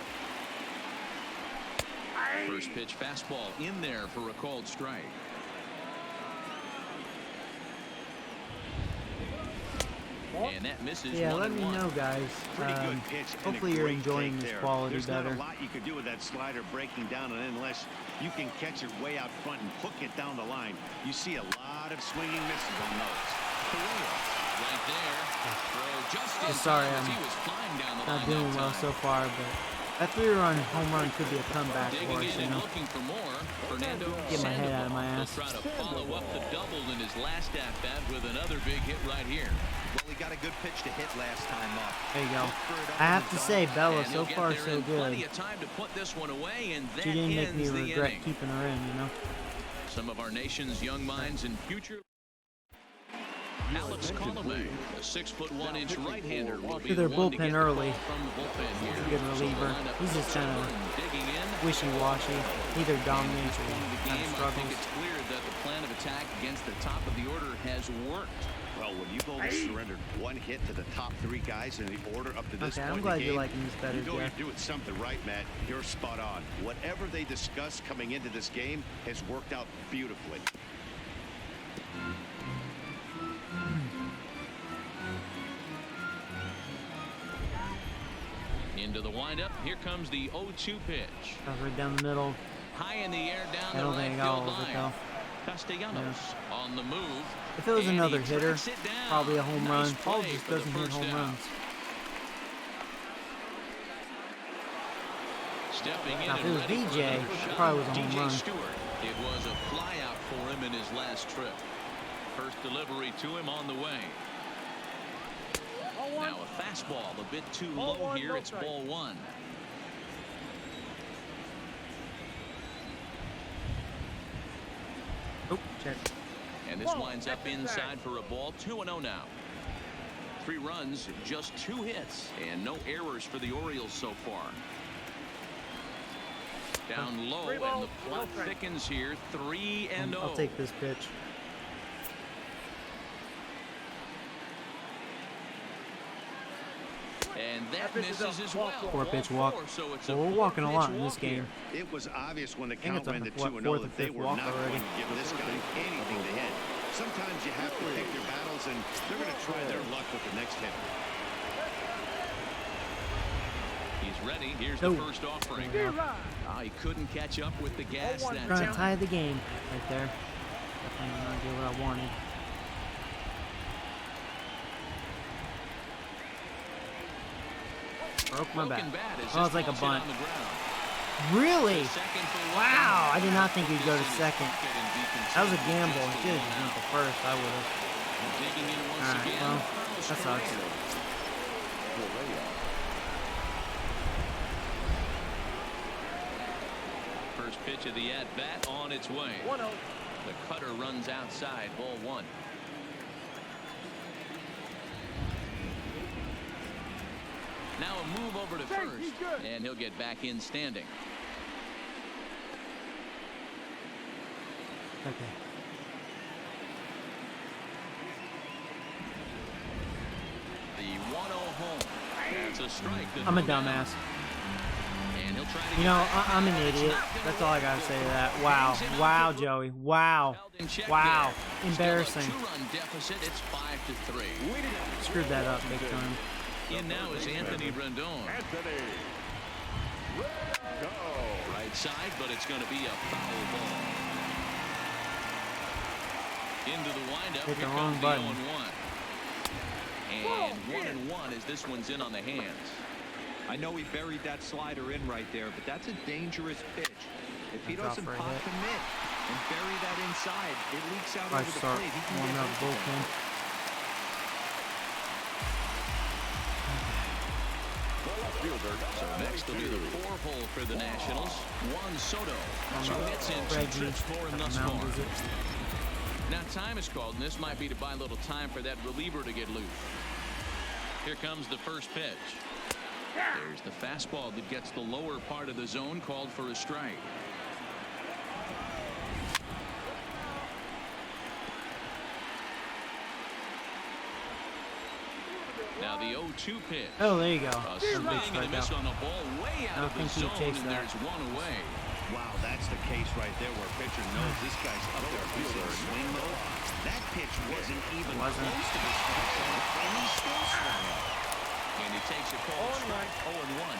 First pitch fastball in there for a called strike. And that misses. Yeah, let me know, guys. Pretty good pitch. Hopefully you're enjoying this quality There's better. There's not a lot you could do with that slider breaking down, and unless you can catch it way out front and hook it down the line, you see a lot of swinging misses on those. Right there. Throw just in Sorry, time as I'm he was flying down the not line doing that well time. so far, but that 3-run home run could be a comeback Digging for us, in you and know. looking for more. Fernando Get my head out of my Sandoval will ass. try to follow up the double in his last at-bat with another big hit right here. Well, he got a good pitch to hit last time up. There you go. Look for it up I in have the to zone. say, Bella, And so he'll get far there so in good. Plenty of time to put this one away, and that She didn't make me ends the regret inning. keeping her in, you know. Some of our nation's young minds and future. Alex Colomé, a 6'1" right-hander, will be To their the one to bullpen get the early. call from the bullpen here. Good So the reliever. lineup He's just sober kinda and digging in. Wishy-washy. Either dominates or Point of the kind game, of I struggles. think it's clear that the plan of attack against the top of the order has worked. Well, when you've only surrendered one hit to the top 3 guys in the order up to this Okay, point I'm glad in the you're game, liking this better, you know Jeff. you're doing something right, Matt. You're spot on. Whatever they discussed coming into this game has worked out beautifully. Into the windup. Here comes the 0-2 pitch. Right down the middle. High in the air down I the don't right think I got field all of it, line. though. Castellanos on the move. If it was and another he hitter, tracks it down. probably a home Nice run. Paul play just for the doesn't hit first home down. runs. Stepping in Now, if it and was ready for DJ, another it shot. probably was a home DJ run. Stewart. It was a flyout for him in his last trip. First delivery to him on the way. Now a fastball a bit too low here. It's ball 1. Oh, check. And this winds up inside for a ball. 2-0 now. 3 runs, just 2 hits, and no errors for the Orioles so far. Down low, and the plot thickens here. 3-0. I'll take this pitch. And that misses as well. 4-pitch walk. So it's Well, a we're walking a 4-pitch lot in this walk here. game. It was obvious when the think count it's ran on to the 2-0 fourth or that they fifth were walk not already. going to give this guy anything to hit. Sometimes you have to pick your battles, and they're going to try their luck with the next hit. He's ready. Here's No. the first offering. He couldn't catch up with the gas that Trying to time. tie the game right there. Definitely not get what I wanted. Broke my back. Broken bat as Oh, this it's like a ball's hit bunt. on the ground. Really? Second for one. Wow, I did not think he'd go to second. And be That was a considered gamble. just He the should have one just went out. to first. I would have. Digging in once Alright, again. well, Carlos that sucks. Correa. First pitch of the at-bat on its way. 1-0. The cutter runs outside, ball 1. Now a move over to first, and he'll get back in standing. Okay. The 1-0 home. That's a strike. I'm a dumbass. And he'll try to You get know, back. I'm an idiot. That's all I gotta say to that. Wow. Wow, Joey. Wow. Held in check Wow. there. Embarrassing. Still a 2-run deficit. It's 5-3. Screwed that up big time. In now is Anthony Rendon. Anthony. Go. Right side, but it's going to be a foul ball. Into the windup. Hit the Here wrong comes button. the 0-1. And 1-1 as this one's in on the hands. I know he buried that slider in right there, but that's a dangerous pitch. If he Drop doesn't for a pop hit. the mitt, and bury that inside. It leaks out I over the start plate. He can warming get up both of them. bullpen. So next will be the 4-hole for the Nationals. Juan Soto. 2 hits and 2 trips for him thus far. Now time is called, and this might be to buy a little time for that reliever to get loose. Here comes the first pitch. There's the fastball that gets the lower part of the zone, called for a strike. Now the 0-2 pitch. Oh, there you go. A swing and a miss on the ball way out of the zone, and there's one away. Wow, that's the case right there where a pitcher knows this guy's up there. If he's in swing mode, that pitch wasn't even close to the strike zone, and he's still swinging. And he takes a cold strike, 0-1.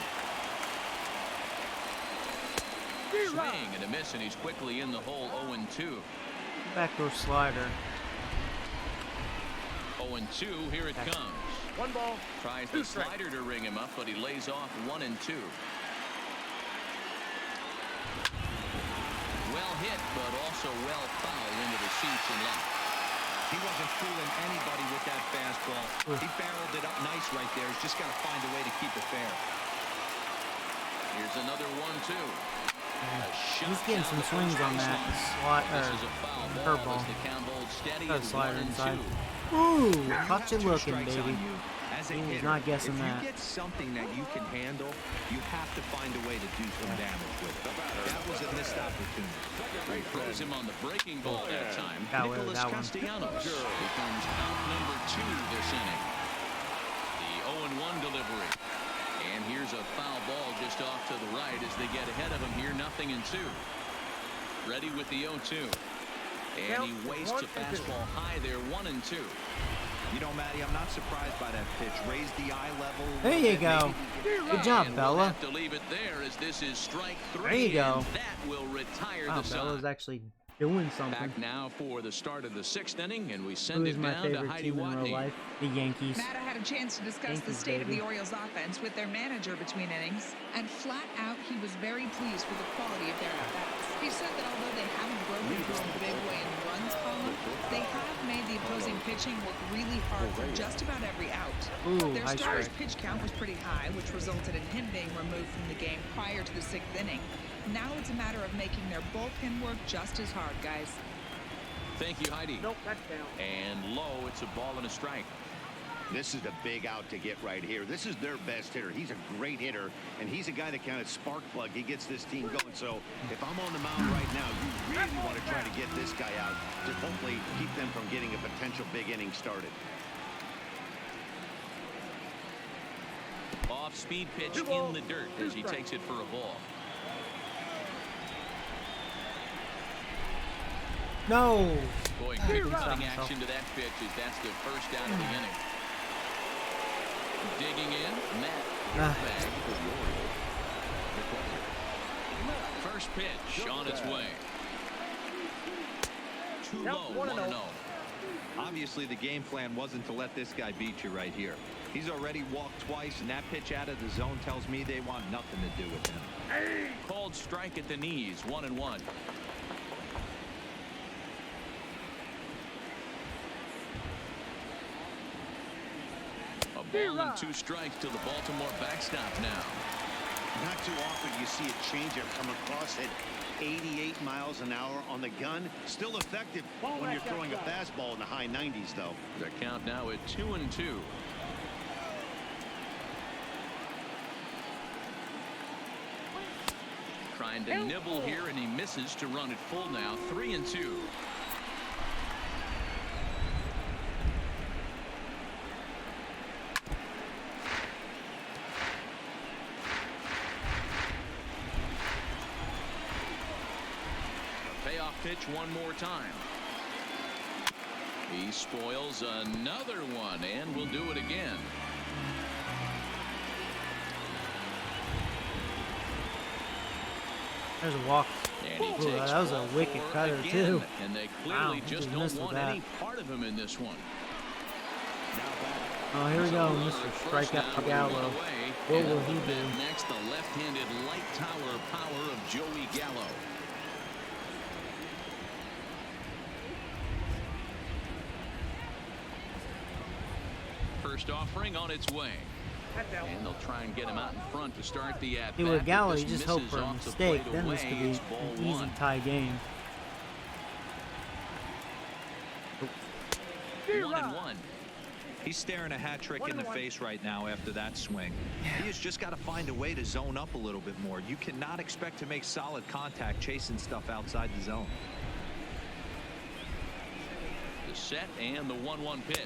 Swing and a miss, and he's quickly in the hole, 0-2. Backdoor slider. 0-2, here it comes. 1 ball. Tries the slider to ring him up, but he lays off 1-2. Well hit, but also well fouled into the seats and left. He wasn't fooling anybody with that fastball. He barreled it up nice right there. He's just got to find a way to keep it fair. Here's another 1-2. He's getting some swings on that slot curveball. Got a slider inside. Ooh, caught you looking, baby. He was not guessing that. If you get something that you can handle, you have to find a way to do some damage with it. That was a missed opportunity. He throws him on the breaking ball that time. Nicholas Castellanos becomes out number 2 this inning. The 0-1 delivery. And here's a foul ball just off to the right as they get ahead of him here, 0-2. Ready with the 0-2. And he wastes a fastball high there, 1-2. You know, Matty, I'm not surprised by that pitch. Raise the eye level. There you go. Good job, Bella. We'll have to leave it there as this is strike 3. There you go. That will retire Wow, the side. Bella's actually doing something. Back now for the start of the 6th inning, and we send it down to Heidi Watney. The Yankees. Matt had a chance to discuss the state of the Orioles offense with their manager between innings, and flat out he was very pleased with the quality of their at-bats. He said that although they haven't broken through in a big way in the runs column, they have made the opposing pitching work really hard for just about every out. Ooh, Their starter's pitch count was pretty high, which resulted in him being removed from the game prior to the 6th inning. Now it's a matter of making their bullpen work just as hard, guys. Thank you, Heidi. Nope, that's down. And low, it's a ball and a strike. This is a big out to get right here. This is their best hitter. He's a great hitter, and he's a guy that kind of spark plug. He gets this team going. So if I'm on the mound right now, you really want to try to get this guy out to hopefully keep them from getting a potential big inning started. Off-speed pitch in the dirt as he takes it for a ball. No. Boy, quick cutting action to that pitch as that's the first down of the inning. Digging in, Matt. First pitch on its way. Too low, 1-0. Obviously, the game plan wasn't to let this guy beat you right here. He's already walked twice, and that pitch out of the zone tells me they want nothing to do with him. Called strike at the knees, 1-1. Ball and 2 strikes to the Baltimore backstop now. Not too often you see a changeup come across at 88 miles an hour on the gun. Still effective when you're throwing a fastball in the high 90s, though. The count now at 2-2. Trying to nibble here, and he misses to run it full now, 3-2. Pitch one more time. He spoils another one, and will do it again. There's a walk. And he Ooh, that was a wicked cutter again, too. And they clearly just don't want any part of him in this one. Oh, here we go, Mr. Strikeout Gallo. What will he do? Next, the left-handed light tower power of Joey Gallo. first offering on its way. And they'll try and get him out in front to start the at-bat. See, with Gallo, you just hope for a mistake. Then this could be an easy tie game. 1-1. He's staring a hat trick in the face right now after that swing. He has just got to find a way to zone up a little bit more. You cannot expect to make solid contact chasing stuff outside the zone. The set and the 1-1 pitch.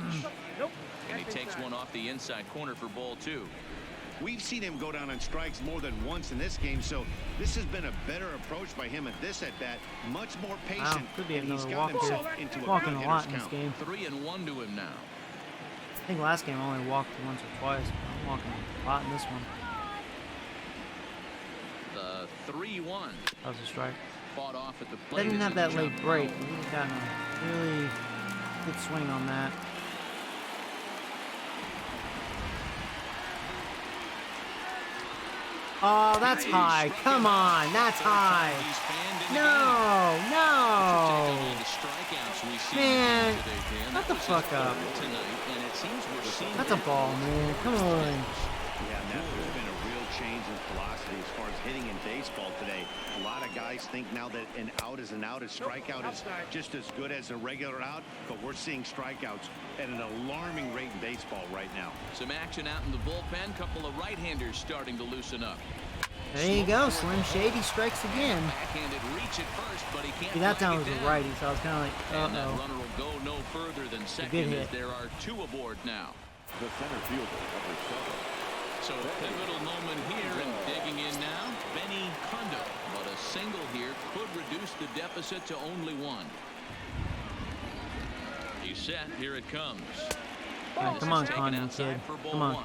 And he takes one off the inside corner for ball 2. We've seen him go down on strikes more than once in this game, so this has been a better approach by him at this at-bat. Much more patient. Wow, could be another walk here. Walking a lot in this game. 3-1 to him now. I think last game I only walked once or twice, but I'm walking a lot in this one. The 3-1. That was a strike. Fought off at the plate. They didn't have that late break. We would have gotten a really good swing on that. Oh, that's high. Come on, that's high. No, no. Man, shut the fuck up. That's a ball, man. Come on. Yeah, Matt, there's been a real change in philosophy as far as hitting in baseball today. A lot of guys think now that an out is an out, a strikeout is just as good as a regular out, but we're seeing strikeouts at an alarming rate in baseball right now. Some action out in the bullpen. Couple of right-handers starting to loosen up. There you go, Slim Shady strikes again. Reach at first, but he can't. See, that time was a righty, so I was kind of like, and that runner will go no further than second as there are 2 aboard now. The center fielder, number 7. So a pivotal moment here, and digging in now, Benny Kondo. But a single here could reduce the deficit to only 1. He's set. Here it comes. Right, come on, Kondo, kid. Come on.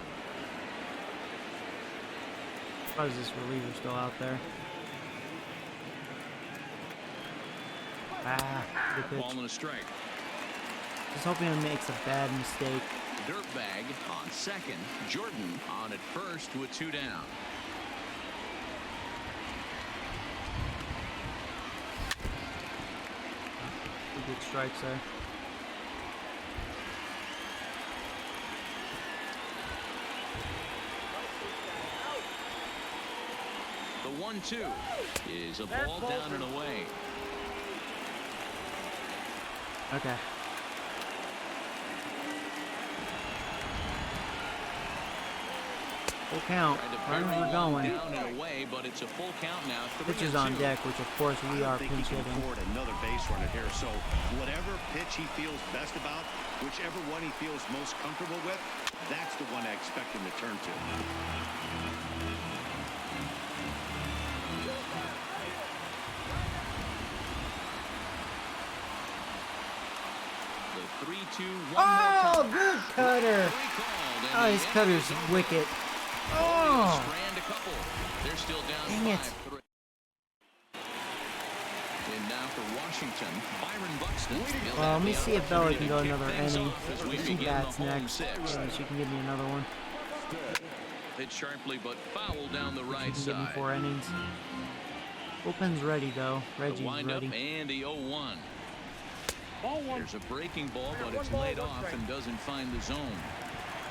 How is this reliever still out there? Ah, good pitch. Ball and a strike. Just hoping he makes a bad mistake. Dirtbag on second. Jordan on at first with 2 down. Good strikes there. The 1-2 is a ball down and away. Okay. Full count. Runners are going. Down and away, but it's a full count now. Pitches on deck, which of course we are pinch hitting. Another base runner here. So whatever pitch he feels best about, whichever one he feels most comfortable with, that's the one I expect him to turn to. The 3-2-1. Oh, good cutter. Oh, his cutter's wicked. Oh. They're still down. Dang it. 5-3. And now for Washington, Byron Buxton. Well, let me see if Bella can go another inning. She bats next, so she can give me another one. Hit sharply, but foul down the right she can side. give me 4 innings. Bullpen's ready though. Reggie's ready. And the 0-1. There's a breaking ball, but it's laid off and doesn't find the zone.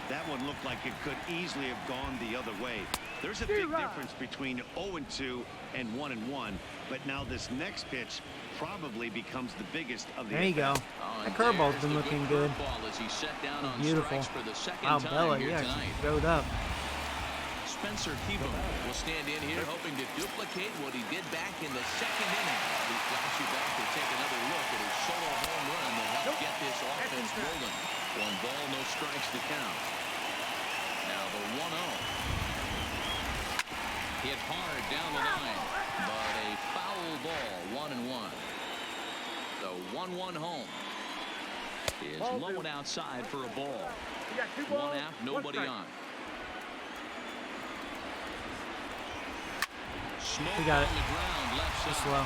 That one looked like it could easily have gone the other way. There's a big difference between 0-2 and 1-1, but now this next pitch probably becomes the biggest of the. There you go. That curveball's been looking good. Beautiful. Wow, Bella, yeah, she showed up. Spencer Keebum will stand in here hoping to duplicate what he did back in the second inning. We flash you back to take another look at his solo home run that helped get this offense rolling. 1 ball, no strikes to count. Now the 1-0. Hit hard down the line, but a foul ball, 1-1. The 1-1 home is low and outside for a ball. 1 out, nobody on. We got it. Just slow.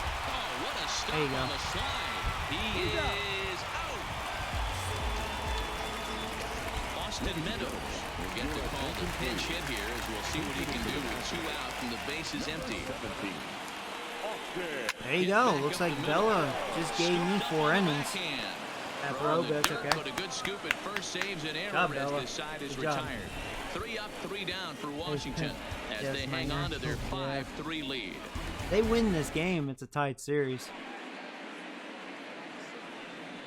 There you go. He is out. Austin Meadows will get the call to pinch hit here as we'll see what he can do with 2 out and the base is empty. There you go. Looks like Bella just gave me 4 innings. That Throw throw, but that's okay. But a good scoop at first, saves an error Job, as Bella. this side is Good job. retired. 3 up, 3 down for Washington as they hang on to their 5-3 lead. They win this game, it's a tied series.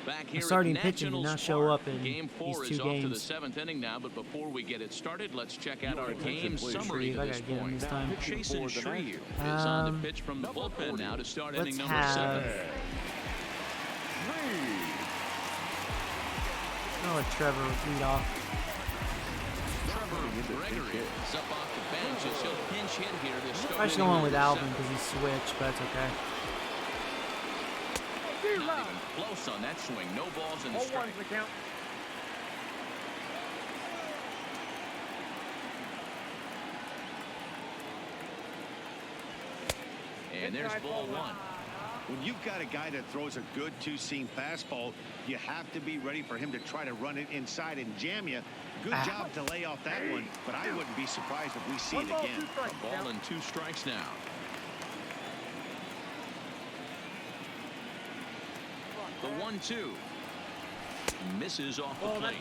Back here The starting at pitching did not show up in Game 4 these is two off to the games. 7th inning now, but before we get it started, let's check out our game please. summary to I this gotta get him point. this time. Jason Shreve is on the pitch from the bullpen now to start inning number 7. I'll let Trevor lead off. Trevor Gregory is up off the bench as he'll pinch hit here to start. I should go on with Alvin because he switched, but it's okay. Not even close on that swing. No balls in the strike. And there's ball 1. When you've got a guy that throws a good two-seam fastball, you have to be ready for him to try to run it inside and jam you. Good job to lay off that one, but I wouldn't be surprised if we see it again. A ball and 2 strikes now. The 1-2 misses off the plate.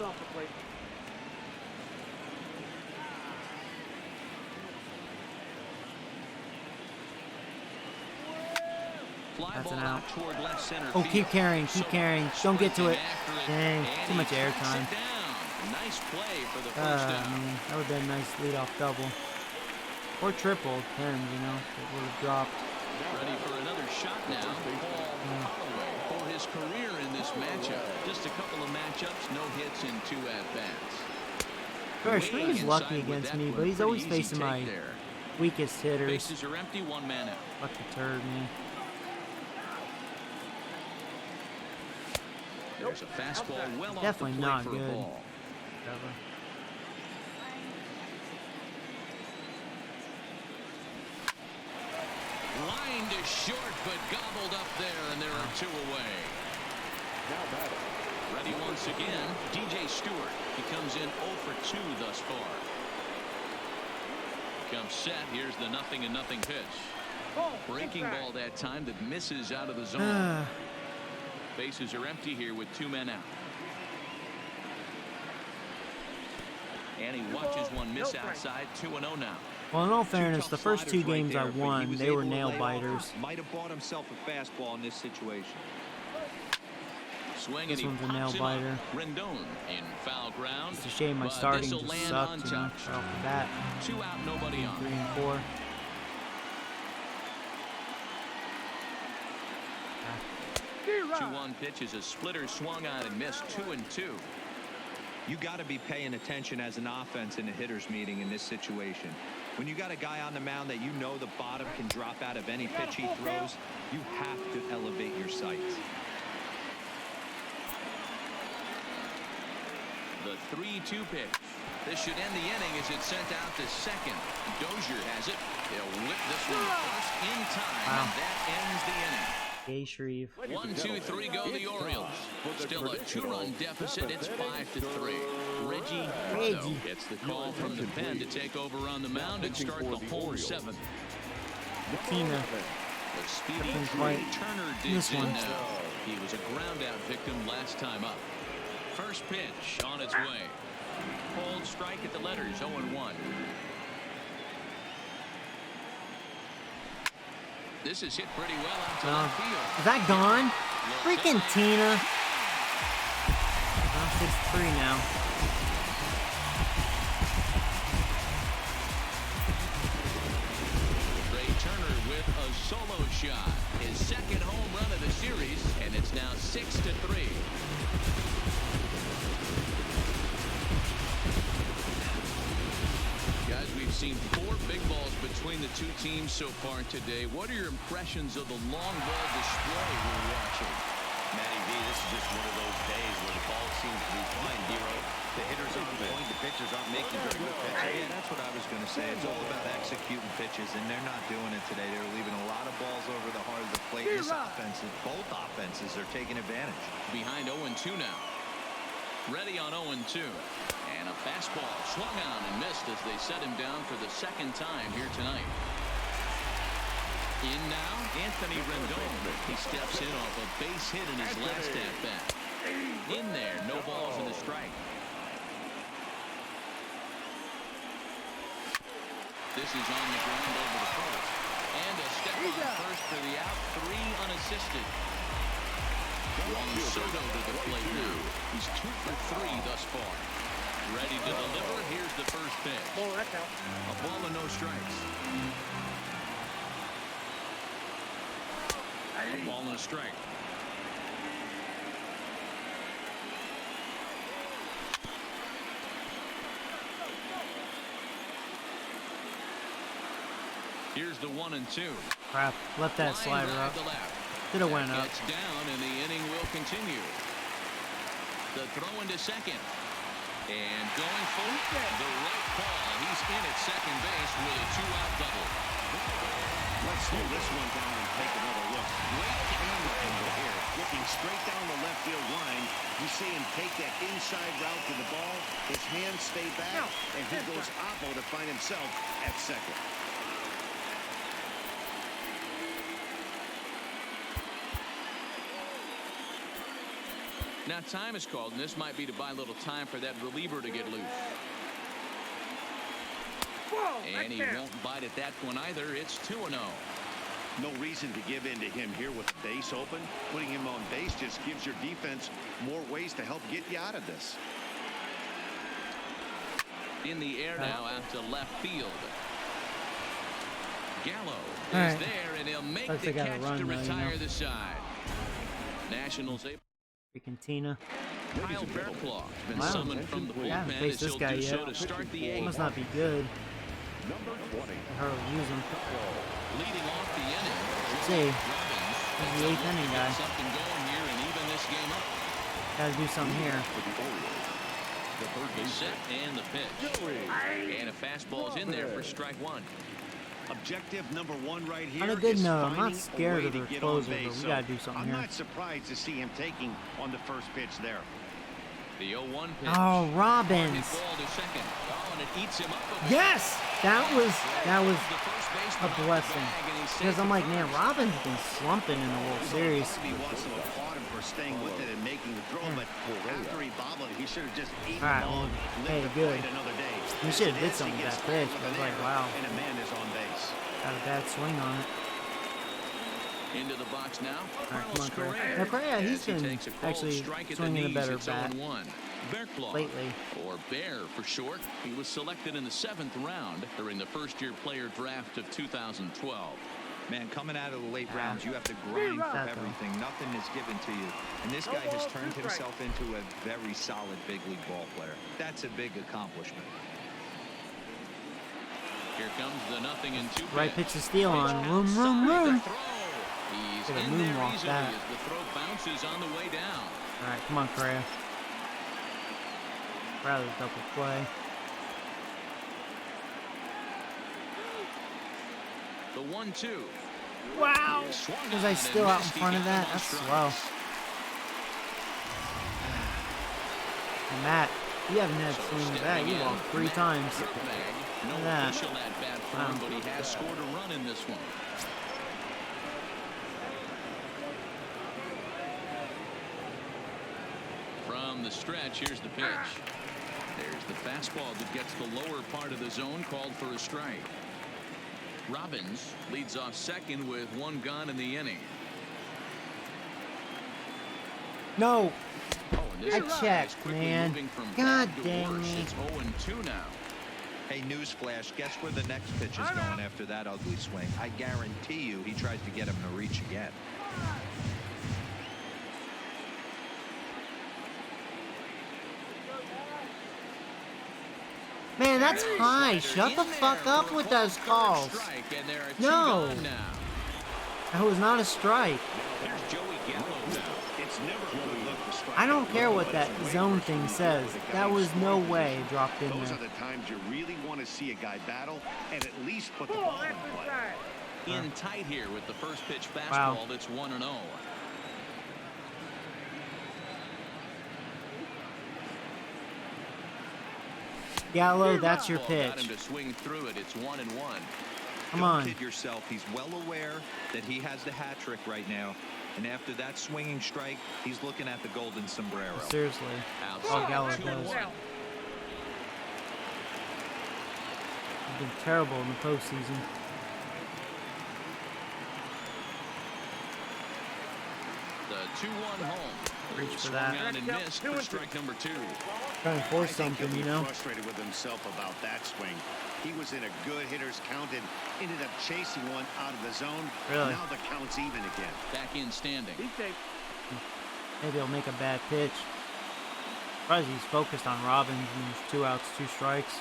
That's an out. Toward left center Oh, field. keep carrying, keep carrying. Don't get to it. Dang, too much air time. Nice play for the first down. Man, that would have been a nice leadoff double. Or triple, depends, you know. It would have dropped. Ready for another shot now. Paul Holloway for his career in this matchup. Just a couple of matchups, no hits in 2 at-bats. Gosh, he's lucky against me, but he's always facing my weakest hitters. Bases are empty, 1 man out. Lucky turd, man. There's a fastball well Definitely off the plate not for good. a ball. Line to short, but gobbled up there, and there are 2 away. Ready once again, DJ Stewart. He comes in 0 for 2 thus far. Comes set. Here's the 0-0 pitch. Breaking ball that time that misses out of the zone. Bases are empty here with 2 men out. And he watches one miss outside. 2-0 now. Well, in all fairness, the first 2 games I won, they were nail biters. Might have bought himself a fastball in this situation. Swing This and one's a he nail pops him biter. up. Rendon in foul ground. It's a shame my but starting this'll just land sucked, you know, untouched. right off the bat. 2 out, nobody on. 3 and 4. 2-1 pitch is a splitter swung on and missed. 2-2. You got to be paying attention as an offense in a hitter's meeting in this situation. When you got a guy on the mound that you know the bottom can drop out of any pitch he throws, you have to elevate your sights. The 3-2 pitch. This should end the inning as it's sent out to second. Dozier has it. He'll whip this one first in time, and that ends the inning. Gay Shreve. 1-2-3 go the Orioles. Still a 2-run deficit. It's 5-3. Reggie gets the call from the pen to take over on the mound and start the home 7th. Tina. The speedy White. Turner digs in now. He was a ground out victim last time up. First pitch on its way. Cold strike at the letters. 0-1. This is hit pretty well out to left field. Is that gone? Freaking Tina. 6-3 now. Trey Turner with a solo shot. His second home run of the series, and it's now 6-3. Guys, we've seen 4 big balls between the 2 teams so far today. What are your impressions of the long ball display we're watching? Matty V, this is just one of those days where the ball seems to be flying, Hero. The hitters aren't going, the pitchers aren't making very good pitches. Yeah, that's what I was going to say. It's all about executing pitches, and they're not doing it today. They're leaving a lot of balls over the heart of the plate. This offense, both offenses are taking advantage. Behind 0-2 now. Ready on 0-2. And a fastball swung on and missed as they set him down for the second time here tonight. In now, Anthony Rendon. He steps in off a base hit in his last at-bat. In there, no balls and a strike. This is on the ground over the first. And a step on first for the out. 3 unassisted. Juan Soto to the plate now. He's 2 for 3 thus far. Ready to deliver. Here's the first pitch. A ball and no strikes. A ball and a strike. Here's the 1-2. Crap, left that slider up. Should have went up. Gets down, and the inning will continue. The throw into second. And going for the right ball. He's in at second base with a 2-out double. Let's slow this one down and take another look. Great camera angle here. Looking straight down the left field line. You see him take that inside route to the ball. His hands stay back, and he goes oppo to find himself at second. Now time is called, and this might be to buy a little time for that reliever to get loose. And he won't bite at that one either. It's 2-0. No reason to give in to him here with the base open. Putting him on base just gives your defense more ways to help get you out of this. In the air now out to left field. Gallo is there, and he'll make the catch to retire the side. Nationals able. Freaking Tina. Kyle Bearclaw has been summoned from the bullpen as he'll do so to start the 8th. Must not be good. Number 20. Her use him. Leading off the inning. Let's see. He's the 8th inning guy. Something going here and even this game up. Gotta do something here. The set and the pitch. And a fastball's in there for strike 1. Objective number 1 right here. On a good note, I'm not scared of their closer, but we gotta do something I'm here. not surprised to see him taking on the first pitch there. The 0-1 pitch. Oh, Robbins. Ball to second. Oh, and it eats him up. Yes, that was a blessing. Because I'm like, man, Robbins has been slumping in the World Series. He wants to applaud him for staying with it and making the throw, but after he bobbled it, he should have just eaten the ball. Hey, good. Another day. He should have did something with that pitch, but I was like, wow. And a man is on base. Got a bad swing on it. Into the box now. All right, come on, Correa. Now, Correa, he's been actually swinging a better bat lately. Or Bear for short. He was selected in the 7th round during the first-year player draft of 2012. Man, coming out of the late rounds, you have to grind for everything. Nothing is given to you. And this guy has turned himself into a very solid big league ball player. That's a big accomplishment. Here comes the 0-2. Right pitch to steal on. Room. He's Gonna in there moonwalk easily that. as the throw bounces on the way down. All right, come on, Correa. Rather double play. The 1-2. Wow! Was I still out in front of that? That's slow. And Matt, you haven't had swing the bat. You walked 3 times. No that. official at bat for him, but he has scored a run in this one. From the stretch, here's the pitch. There's the fastball that gets the lower part of the zone, called for a strike. Robbins leads off second with 1 gone in the inning. No! Oh, I checked, man. God dang me. It's 0-2 now. Hey, newsflash, guess where the next pitch is going after that ugly swing? I guarantee you he tries to get him to reach again. Man, that's high. Shut the fuck up with those calls. No. That was not a strike. I don't care what that zone thing says. That was no way dropped in Those there. are the times you really want to see a guy battle and at least put the ball in play. In tight here with the first pitch fastball. That's 1-0. Gallo, that's your pitch. Got him to swing through it. It's 1-1. don't kid yourself. He's well aware that he has the hat trick right now. And after that swinging strike, he's looking at the golden sombrero. Seriously. All Gallo does. He's been terrible in the postseason. The 2-1 home. Reach for that. Out and missed for strike number 2. Trying to force something, you know. Frustrated with himself about that swing. He was in a good hitter's count and ended up chasing one out of the zone. Really? Now the count's even again. Back in standing. Maybe he'll make a bad pitch. Surprised he's focused on Robbins and there's 2 outs, 2 strikes.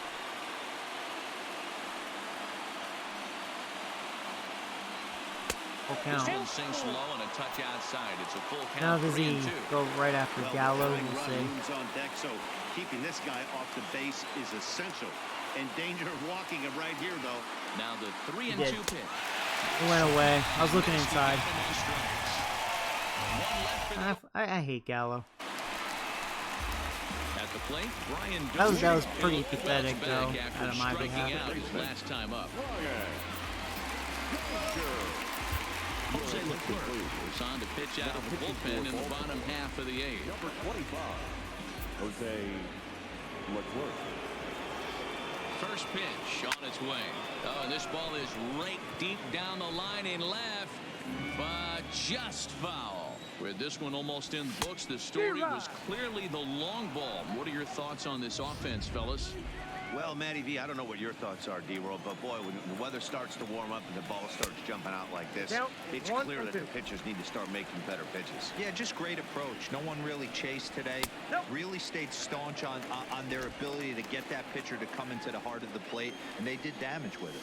Full count. This one sinks low and a touch outside. It's a full count. Now does he go right after Gallo? We'll see. On deck, so keeping this guy off the base is essential. In danger of walking him right here, though. Now the 3-2 pitch. He went away. I was looking inside. I hate Gallo. At the plate, Brian that was pretty pathetic, though, out of my behalf. Last time up. Jose Leclerc is on to pitch out of the bullpen in the bottom half of the 8th. Number 25, Jose Leclerc. First pitch on its way. Oh, and this ball is raked deep down the line in left, but just foul. With this one almost in the books, the story was clearly the long ball. What are your thoughts on this offense, fellas? Well, Matty V, I don't know what your thoughts are, D-World, but boy, when the weather starts to warm up and the ball starts jumping out like this, it's clear that the pitchers need to start making better pitches. Yeah, just great approach. No one really chased today. Really stayed staunch on their ability to get that pitcher to come into the heart of the plate, and they did damage with it.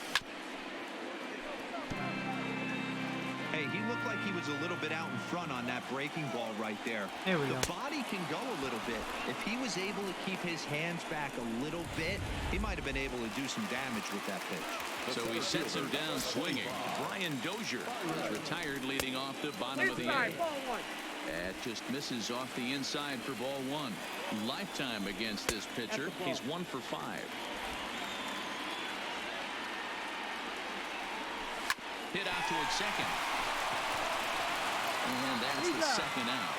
Hey, he looked like he was a little bit out in front on that breaking ball right there. There we go. The body can go a little bit. If he was able to keep his hands back a little bit, he might have been able to do some damage with that pitch. So he sets him down swinging. Brian Dozier is retired leading off the bottom of the 8th. That just misses off the inside for ball 1. Lifetime against this pitcher. He's 1 for 5. Hit out towards second. And that's the second out.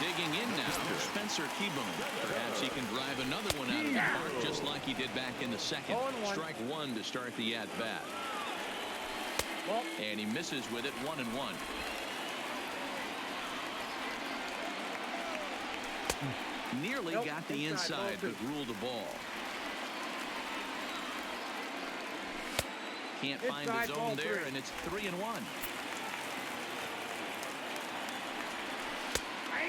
Digging in now, Spencer Keybone. Perhaps he can drive another one out of the park just like he did back in the second. Strike 1 to start the at-bat. And he misses with it 1-1. Nearly got the inside, but ruled the ball. Can't find the zone there, and it's 3-1.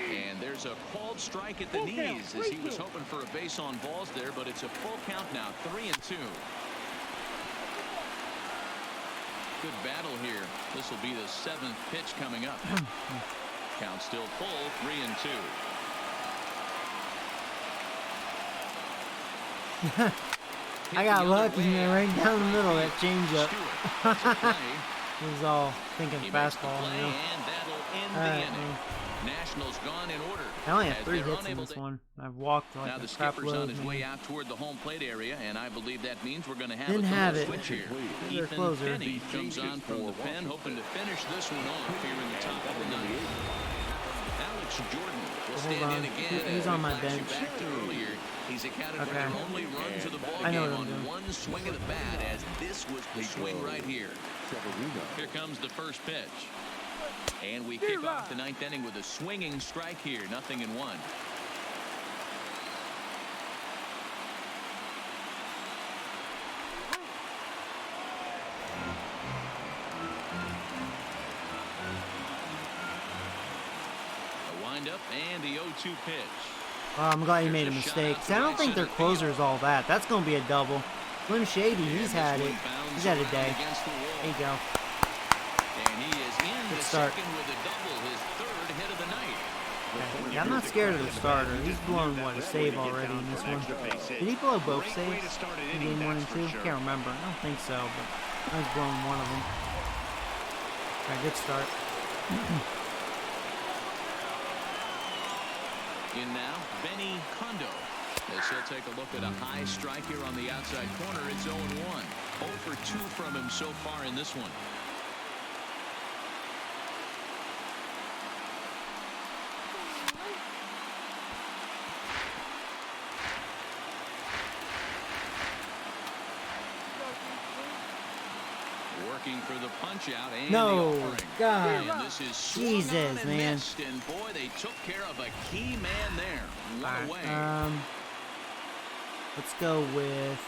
And there's a called strike at the knees as he was hoping for a base on balls there, but it's a full count now, 3-2. Good battle here. This will be the 7th pitch coming up. Count still full, 3-2. I got lucky, man, right down the middle of that changeup. He was all thinking fastball, you know. All right, man. Nationals gone in order. I only have 3 hits in this one. I've walked like now the a crap skipper's load. on his way out toward the home plate area, and I believe that means we're going to have Didn't a have it. switch here. Their Ethan closer. Penny comes on from the pen, hoping to finish this one off here in the top of the 9th. Alex Jordan will stand in again. He's on my flash you bench. back to earlier. He's accounted for their only runs of the ball I know game what on I'm doing. one swing of the bat, as this was the swing right here. Here comes the first pitch. And we kick off the 9th inning with a swinging strike here, 0-1. A windup and the 0-2 pitch. Oh, I'm glad he made a mistake. See, I don't think their closer's all that. That's going to be a double. Slim Shady, he's had it. He's had a day. There you go. And he is in the second with a double, his 3rd hit of the night. Okay. Yeah, I'm not scared of the starter. He's blown, what, a save already in this one. Did he blow both saves in game 1 and 2? Can't remember. I don't think so, but he's blown one of them. Okay, good start. In now, Benny Kondo. The he'll take a look at a high strike here on the outside corner. It's 0-1. 0 for 2 from him so far in this one. Working for the punch out and no, the offering. God, and this is Jesus, man. Missed, and boy, they took care of a key man there. One away. Let's go with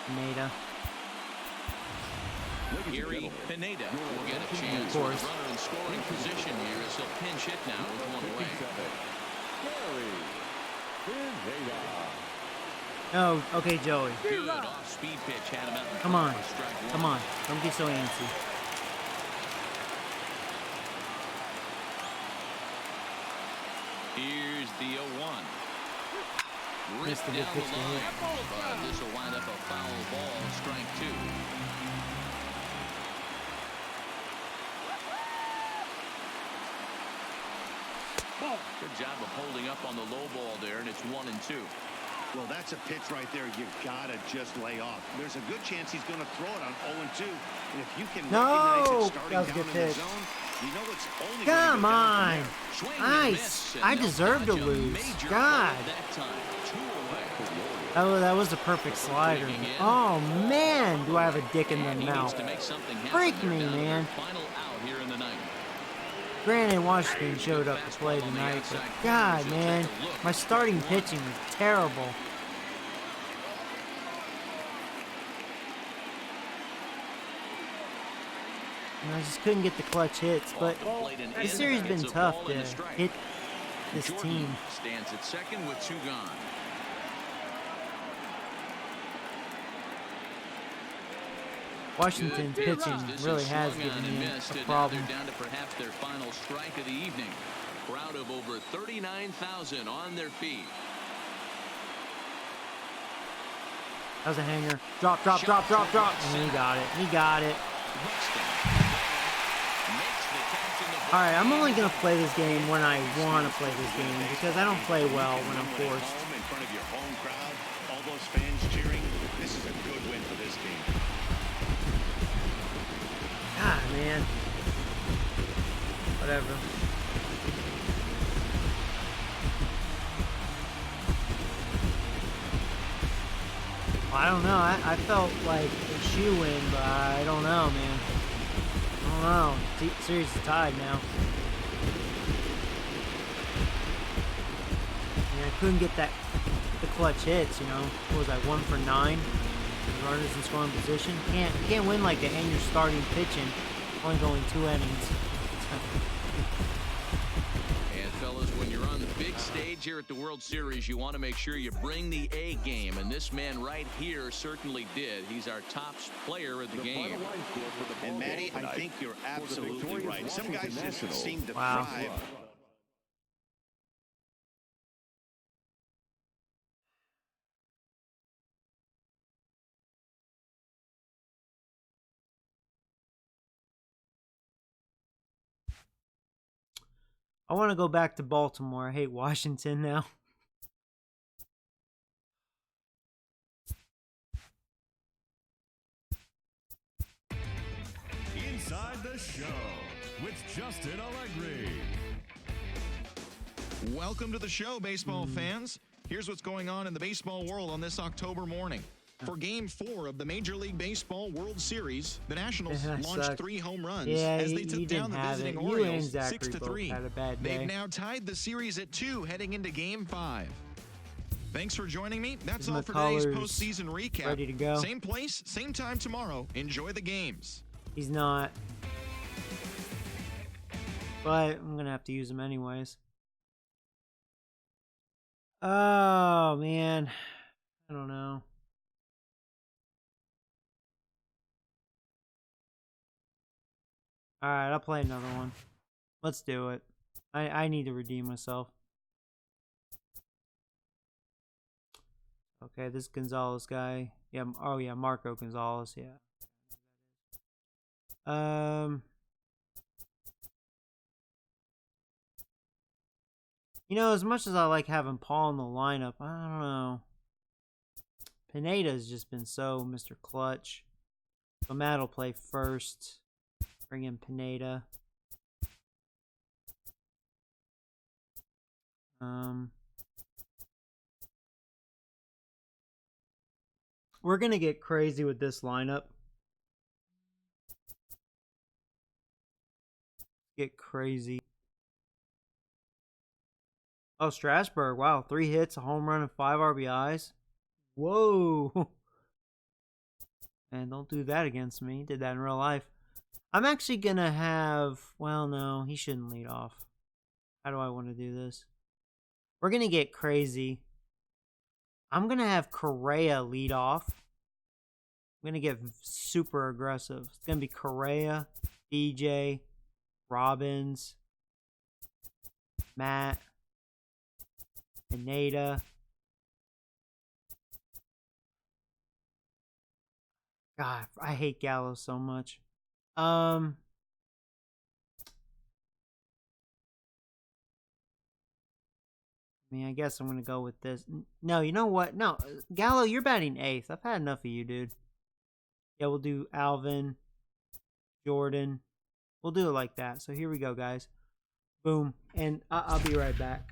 Pineda. Gary Pineda will get a chance. Of course. With a runner in scoring position here as he'll pinch hit now with one away. Oh, okay, Joey. Good off-speed pitch had him out. Come on. Come on. Don't be so antsy. Here's the 0-1. Missed a good pitch to hit. But this will wind up a foul ball, strike 2. Good job of holding up on the low ball there, and it's 1-2. Well, that's a pitch right there you've got to just lay off. There's a good chance he's going to throw it on 0-2. And if you can recognize it starting down in the zone, you know it's only Come on. Nice. I deserve to lose. God. Oh, that was a perfect slider. Oh, man. Do I have a dick in the mouth. Freak me, man. Granted, Washington showed up to play tonight, but God, man, my starting pitching was terrible. And I just couldn't get the clutch hits, but this series has been tough to hit this team. Stands at second with 2 gone. Washington's pitching really has given me a problem. Down to perhaps their final strike of the evening. Crowd of over 39,000 on their feet. That was a hanger. Drop, drop, drop, drop, drop. And he got it. He got it. All right, I'm only going to play this game when I want to play this game because I don't play well when I'm forced. In front of your home crowd, all those fans cheering. This is a good win for this team. God, man. Whatever. Well, I don't know. I felt like a shoe-in, but I don't know, man. I don't know. Series is tied now. I couldn't get the clutch hits, you know. What was I, 1 for 9? Runners in scoring position. You can't win like that, and you're starting pitching, only going 2 innings. And fellas, when you're on the big stage here at the World Series, you want to make sure you bring the A game, and this man right here certainly did. He's our top player of the game. And Matty, I think you're absolutely right. Some guys just seem to thrive. I want to go back to Baltimore. I hate Washington now. Inside the Show with Justin Allegri. Welcome to the show, baseball fans. Here's what's going on in the baseball world on this October morning. For Game 4 of the Major League Baseball World Series, the Nationals launched 3 home runs as they took down the visiting Orioles 6-3. They've now tied the series at 2 heading into Game 5. Thanks for joining me. That's all for today's postseason recap. Ready to go. Same place, same time tomorrow. Enjoy the games. He's not. But I'm going to have to use him anyways. Oh, man. I don't know. Alright, I'll play another one. Let's do it. I need to redeem myself. Okay, this Gonzalez guy. Yeah, oh yeah, Marco Gonzalez, yeah. You know, as much as I like having Paul in the lineup, I don't know. Pineda's just been so Mr. Clutch. So Matt will play first. Bring in Pineda. We're going to get crazy with this lineup. Get crazy. Oh, Strasburg. Wow. 3 hits, a home run, and 5 RBIs. Whoa. Man, don't do that against me. Did that in real life. I'm actually going to have... Well, no. He shouldn't lead off. How do I want to do this? We're going to get crazy. I'm going to have Correa lead off. I'm going to get super aggressive. It's going to be Correa, DJ, Robbins, Matt, Pineda. God, I hate Gallo so much. I mean, I guess I'm going to go with this. No, you know what? No, Gallo, you're batting 8th. I've had enough of you, dude. Yeah, we'll do Alvin, Jordan. We'll do it like that. So here we go, guys. Boom. And I'll be right back.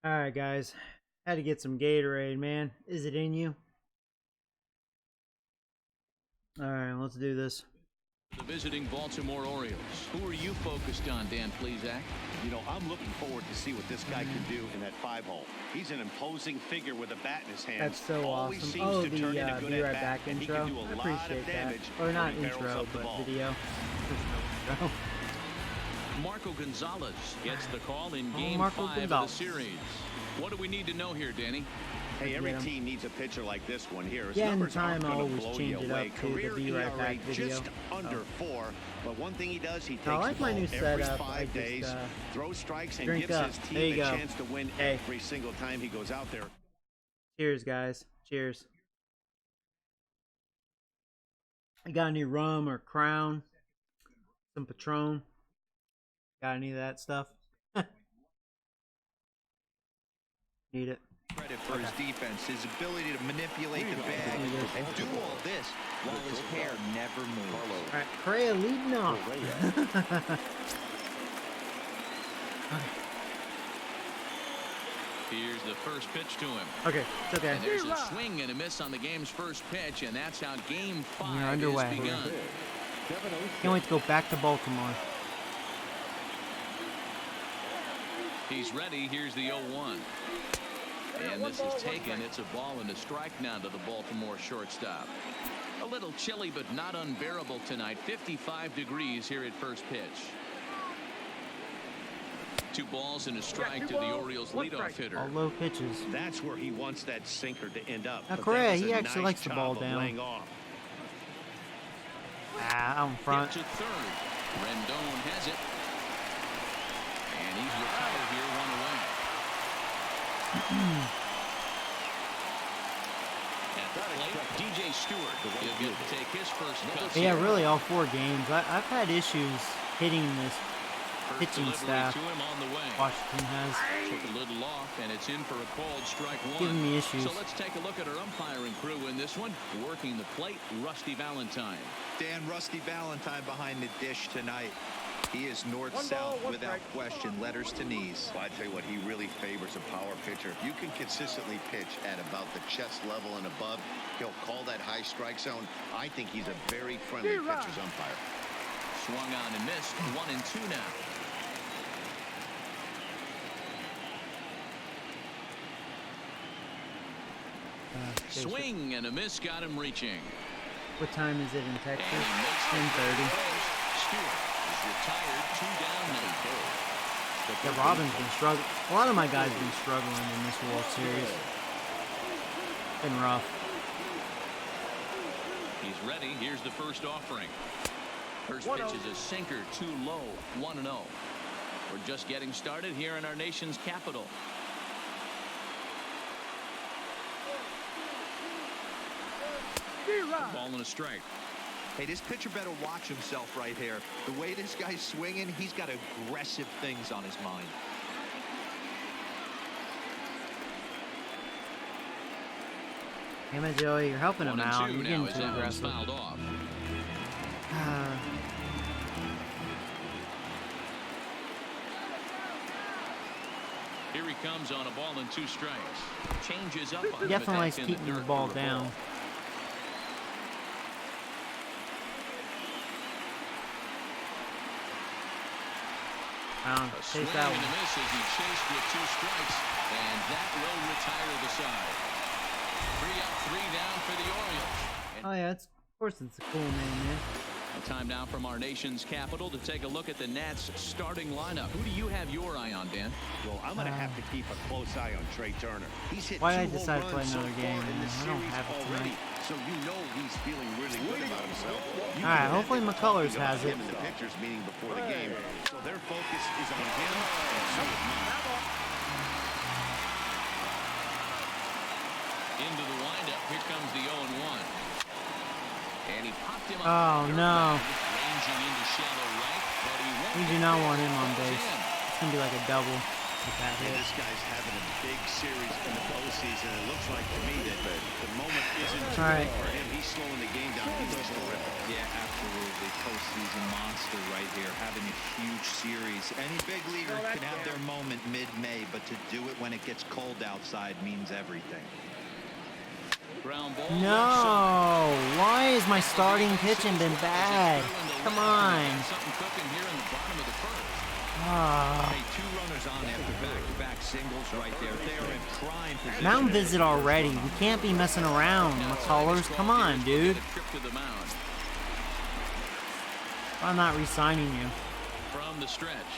Alright, guys. Had to get some Gatorade, man. Is it in you? Alright, let's do this. The visiting Baltimore Orioles. Who are you focused on, Dan Plesac? You know, I'm looking forward to see what this guy can do in that 5-hole. He's an imposing figure with a bat in his hand. That's so awesome. Oh, the Be Right Back intro. I appreciate that. Or not intro, but video. Marco Gonzalez gets the call in Game 5 of the series. What do we need to know here, Danny? Hey, every team needs a pitcher like this one here. His yeah, in numbers time aren't I going always to blow change you it away. up to the Career Be Right Back ERA video. just under 4. But one thing he does, he takes I like the my ball new every setup. 5 days, throws strikes, and gives up. his team a chance to win every single time he goes out there. Cheers, guys. Cheers. You got any rum or Crown? Some Patron? Got any of that stuff? Need it. Credit for his defense, his ability to manipulate the bag and do all this while his hair never moves. All right, Correa leading off. Here's the first pitch to him. Okay, it's okay. And there's a swing and a miss on the game's first pitch, and that's how Game 5 You're underway. is begun. Can't wait to go back to Baltimore. He's ready. Here's the 0-1. And this is taken. It's a ball and a strike now to the Baltimore shortstop. A little chilly, but not unbearable tonight. 55 degrees here at first pitch. 2 balls and a strike to the Orioles leadoff hitter. All low pitches. That's where he wants that sinker to end up. Now, Correa, he actually likes the ball down. Out in front. Hit to third. Rendon has it. And he's retired here, 1 away. At the plate, DJ Stewart. He'll get to take his first cut. Yeah, really, all 4 games. I've had issues hitting this pitching staff. Washington has. Took a little off, and it's in for a called strike 1. Giving me issues. So let's take a look at our umpiring crew in this one. Working the plate, Rusty Valentine. Dan, Rusty Valentine behind the dish tonight. He is north-south without question. Letters to knees. Well, I tell you what, he really favors a power pitcher. If you can consistently pitch at about the chest level and above, he'll call that high strike zone. I think he's a very friendly pitcher's umpire. Swung on and missed. 1-2 now. Swing and a miss, got him reaching. What time is it in Texas? 10:30. Stewart is retired, 2 down now. Yeah, Robbins been struggling. A lot of my guys have been struggling in this World Series. Been rough. He's ready. Here's the first offering. First pitch is a sinker, too low. 1-0. We're just getting started here in our nation's capital. Ball and a strike. Hey, this pitcher better watch himself right here. The way this guy's swinging, he's got aggressive things on his mind. Damn it, Joey, you're helping him out. You're getting too aggressive. Fouled off. Here he comes on a ball and 2 strikes. Changes up on definitely likes keeping the ball down. Swing and a miss as he chased with 2 strikes, and that will retire the side. 3 up, 3 down for the Orioles. Oh yeah, of course it's a cool name, man. Time now from our nation's capital to take a look at the Nats starting lineup. Who do you have your eye on, Dan? Well, I'm going to have to keep a close eye on Trey Turner. He's hit Why 2 did I decide to home play runs another so game? far in this I don't series have it already. tonight. So you know he's feeling really good about himself. Alright, hopefully McCullers has it. In the pitchers meeting before the game, so their focus is on him, and so is mine. Into the windup. Here comes the 0-1. And he popped him up. Oh no. Ranging into shallow right, but he won't. We do not want him on base. It's gonna be like a double with that hit. This guy's having a big series in the postseason. It looks like to me that the moment isn't too late for him. He's slowing the game down. He looks terrific. Yeah, absolutely. Postseason monster right here, having a huge series. Any big leaguer can have their moment mid-May, but to do it when it gets cold outside means everything. Ground ball. No! Why has my starting pitching been bad? Come on. Something cooking here in the bottom of the first. Hey, 2 runners on after back-to-back singles right there. They're in prime position. Mound visit already. We can't be messing around, McCullers. Come on, dude. I'm not re-signing you. From the stretch.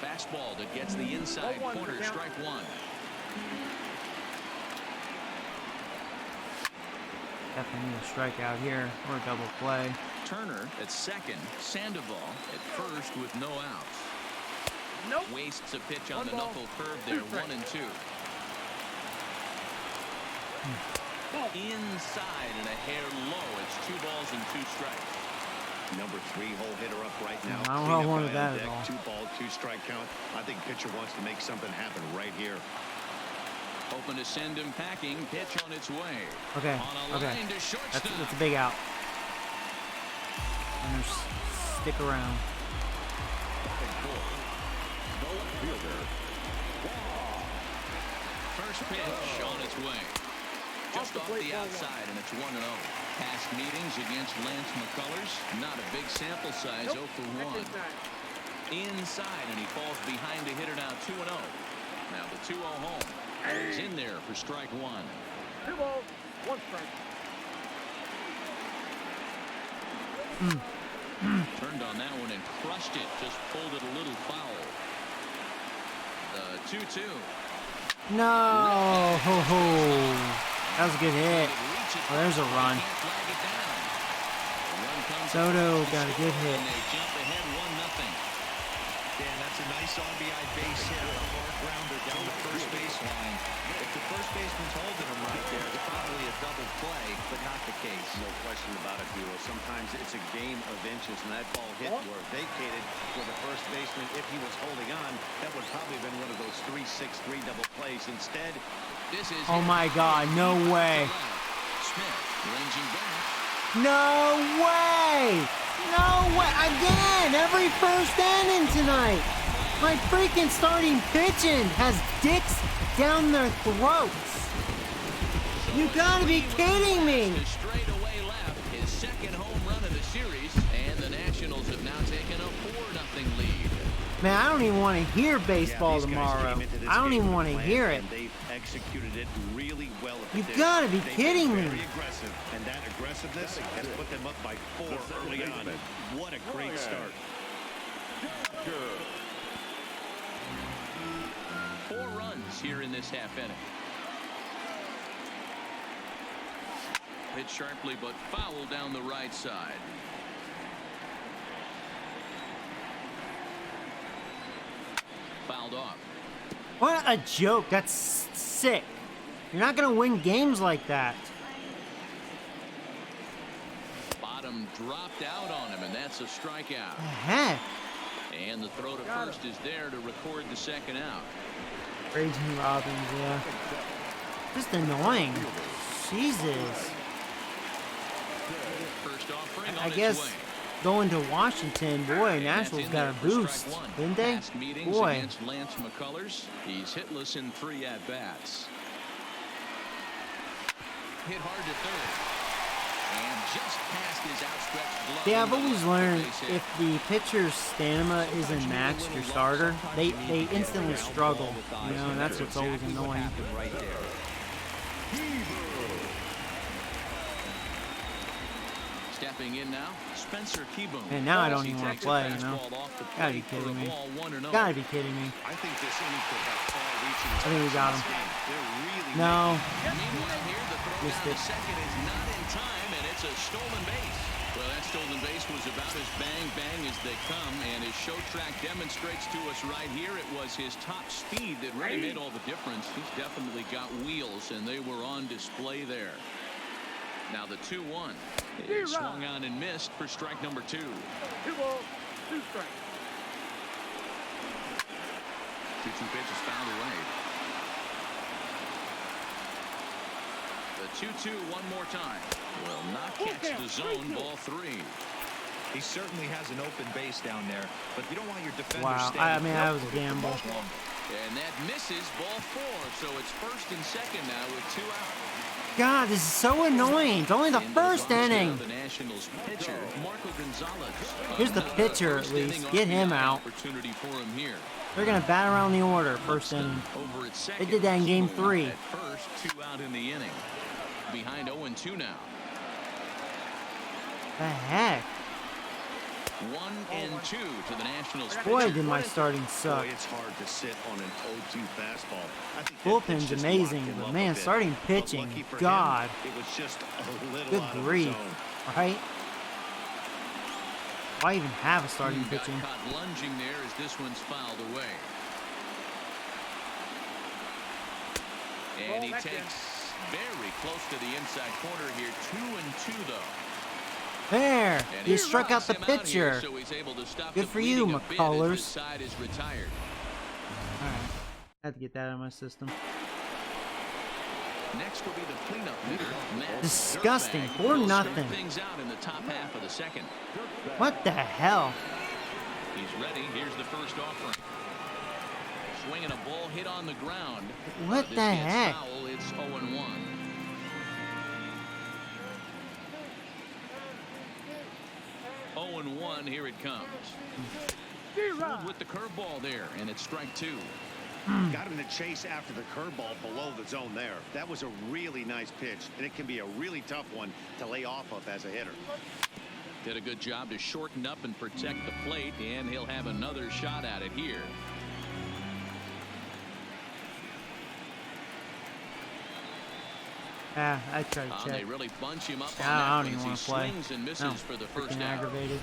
Fastball that gets the inside corner. Strike 1. Definitely need a strikeout here or a double play. Turner at second. Sandoval at first with no outs. Wastes a pitch on the knuckle curve there. 1-2. Inside and a hair low. It's 2 balls and 2 strikes. Number 3 hole hitter up right now. I don't know one of that at all. 2 ball, 2 strike count. I think pitcher wants to make something happen right here. Hoping to send him packing. Pitch on its way. Okay. Okay. That's a big out. And stick around. First pitch on its way. Just off the outside, and it's 1-0. Past meetings against Lance McCullers. Not a big sample size. 0 for 1. inside, and he falls behind the hitter now 2-0. Now the 2-0 home. He's in there for strike one. 2 balls, 1 strike. Turned on that one and crushed it. Just pulled it a little foul. The 2-2. No. That was a good hit. Oh, there's a run. Soto got a good hit. Dan, that's a nice RBI base hit on a hard grounder down the first baseline. If the first baseman's holding him right there, it's probably a double play, but not the case. No question about it, Duo. Sometimes it's a game of inches, and that ball hit or vacated for the first baseman. If he was holding on, that would probably have been one of those 3-6-3 double plays. Instead, this is oh my God, no way. Smith ranging back. No way! No way! Again! Every first inning tonight! My freaking starting pitching has dicks down their throats! You gotta be kidding me! Straightaway left, his second home run of the series, and the Nationals have now taken a 4-0 lead. Man, I don't even want to hear baseball tomorrow. I don't even want to hear it. They've executed it really well. You gotta be kidding me! Very aggressive, and that aggressiveness has put them up by 4 early on. What a great start! 4 runs here in this half inning. Hit sharply, but foul down the right side. Fouled off. What a joke. That's sick. You're not going to win games like that. Bottom dropped out on him, and that's a strikeout. The heck? And the throw to first is there to record the second out. Raging Robbins, yeah. Just annoying. Jesus. First offering on I its guess way. going to Washington, boy, Nationals got a boost, didn't they? Past meetings Boy. against Lance McCullers. He's hitless in 3 at-bats. Hit hard to third. And just past his outstretched glove. Yeah, I've always learned if the pitcher's stamina isn't matched your starter, they instantly struggle. You know, and that's what's always annoying. Right there. Stepping in now, Spencer Keyboom. And now I don't even want to play, you know. Gotta be kidding me. Gotta be kidding me. I think this inning could have all reaching. I think we got him. No. Meanwhile, here the throw Missed down it. to second is not in time, and it's a stolen base. Well, that stolen base was about as bang as they come, and his show track demonstrates to us right here it was his top speed that really made all the difference. He's definitely got wheels, and they were on display there. Now the 2-1. It swung on and missed for strike number 2. 2 balls, 2 strikes. 2-2 pitch is fouled away. The 2-2 one more time. Will not catch the zone. Ball 3. He certainly has an open base down there, but you don't want your defender Wow. standing. I mean, that was a gamble. And that misses. Ball 4. So it's first and second now with 2 out. God, this is so annoying. It's only the first inning. The Nationals pitcher, Marco Gonzalez. Here's the pitcher, at least. Get him out. Opportunity for him here. They're going to bat around the order, first inning. Over at They second. did that in game 3. At first, 2 out in the inning. Behind 0-2 now. The heck? 1-2 to the Nationals. Boy, did my starting suck. Boy, it's hard to sit on an 0-2 fastball. I think that Bullpen's pitch just amazing, locked him but up man, a bit. starting But pitching, lucky for God. him, it was just a little Good out of the grief. zone. Right? Why even have a starting Got pitching? caught lunging there as this one's fouled away. And he takes very close to the inside corner here. 2-2 though. There! And You he struck out runs the him out here, pitcher. so he's able to stop Good the for you, bleeding a bit as McCullers. this side is retired. Alright. I had to get that out of my system. Next will be the cleanup hitter, Matt Disgusting. Dirtbag. 4-0. He'll start things out in the top half of the second. What the hell? He's ready. Here's the first offering. Swinging a ball hit on the ground. What This the gets heck? Foul. It's 0-1. 0-1. Here it comes. Fooled with the curveball there, and it's strike 2. Got him to chase after the curveball below the zone there. That was a really nice pitch, and it can be a really tough one to lay off of as a hitter. Did a good job to shorten up and protect the plate, and he'll have another shot at it here. Yeah, I try to check. They really bunch him up I on don't that even want he to play. swings and misses for the first out. Aggravated.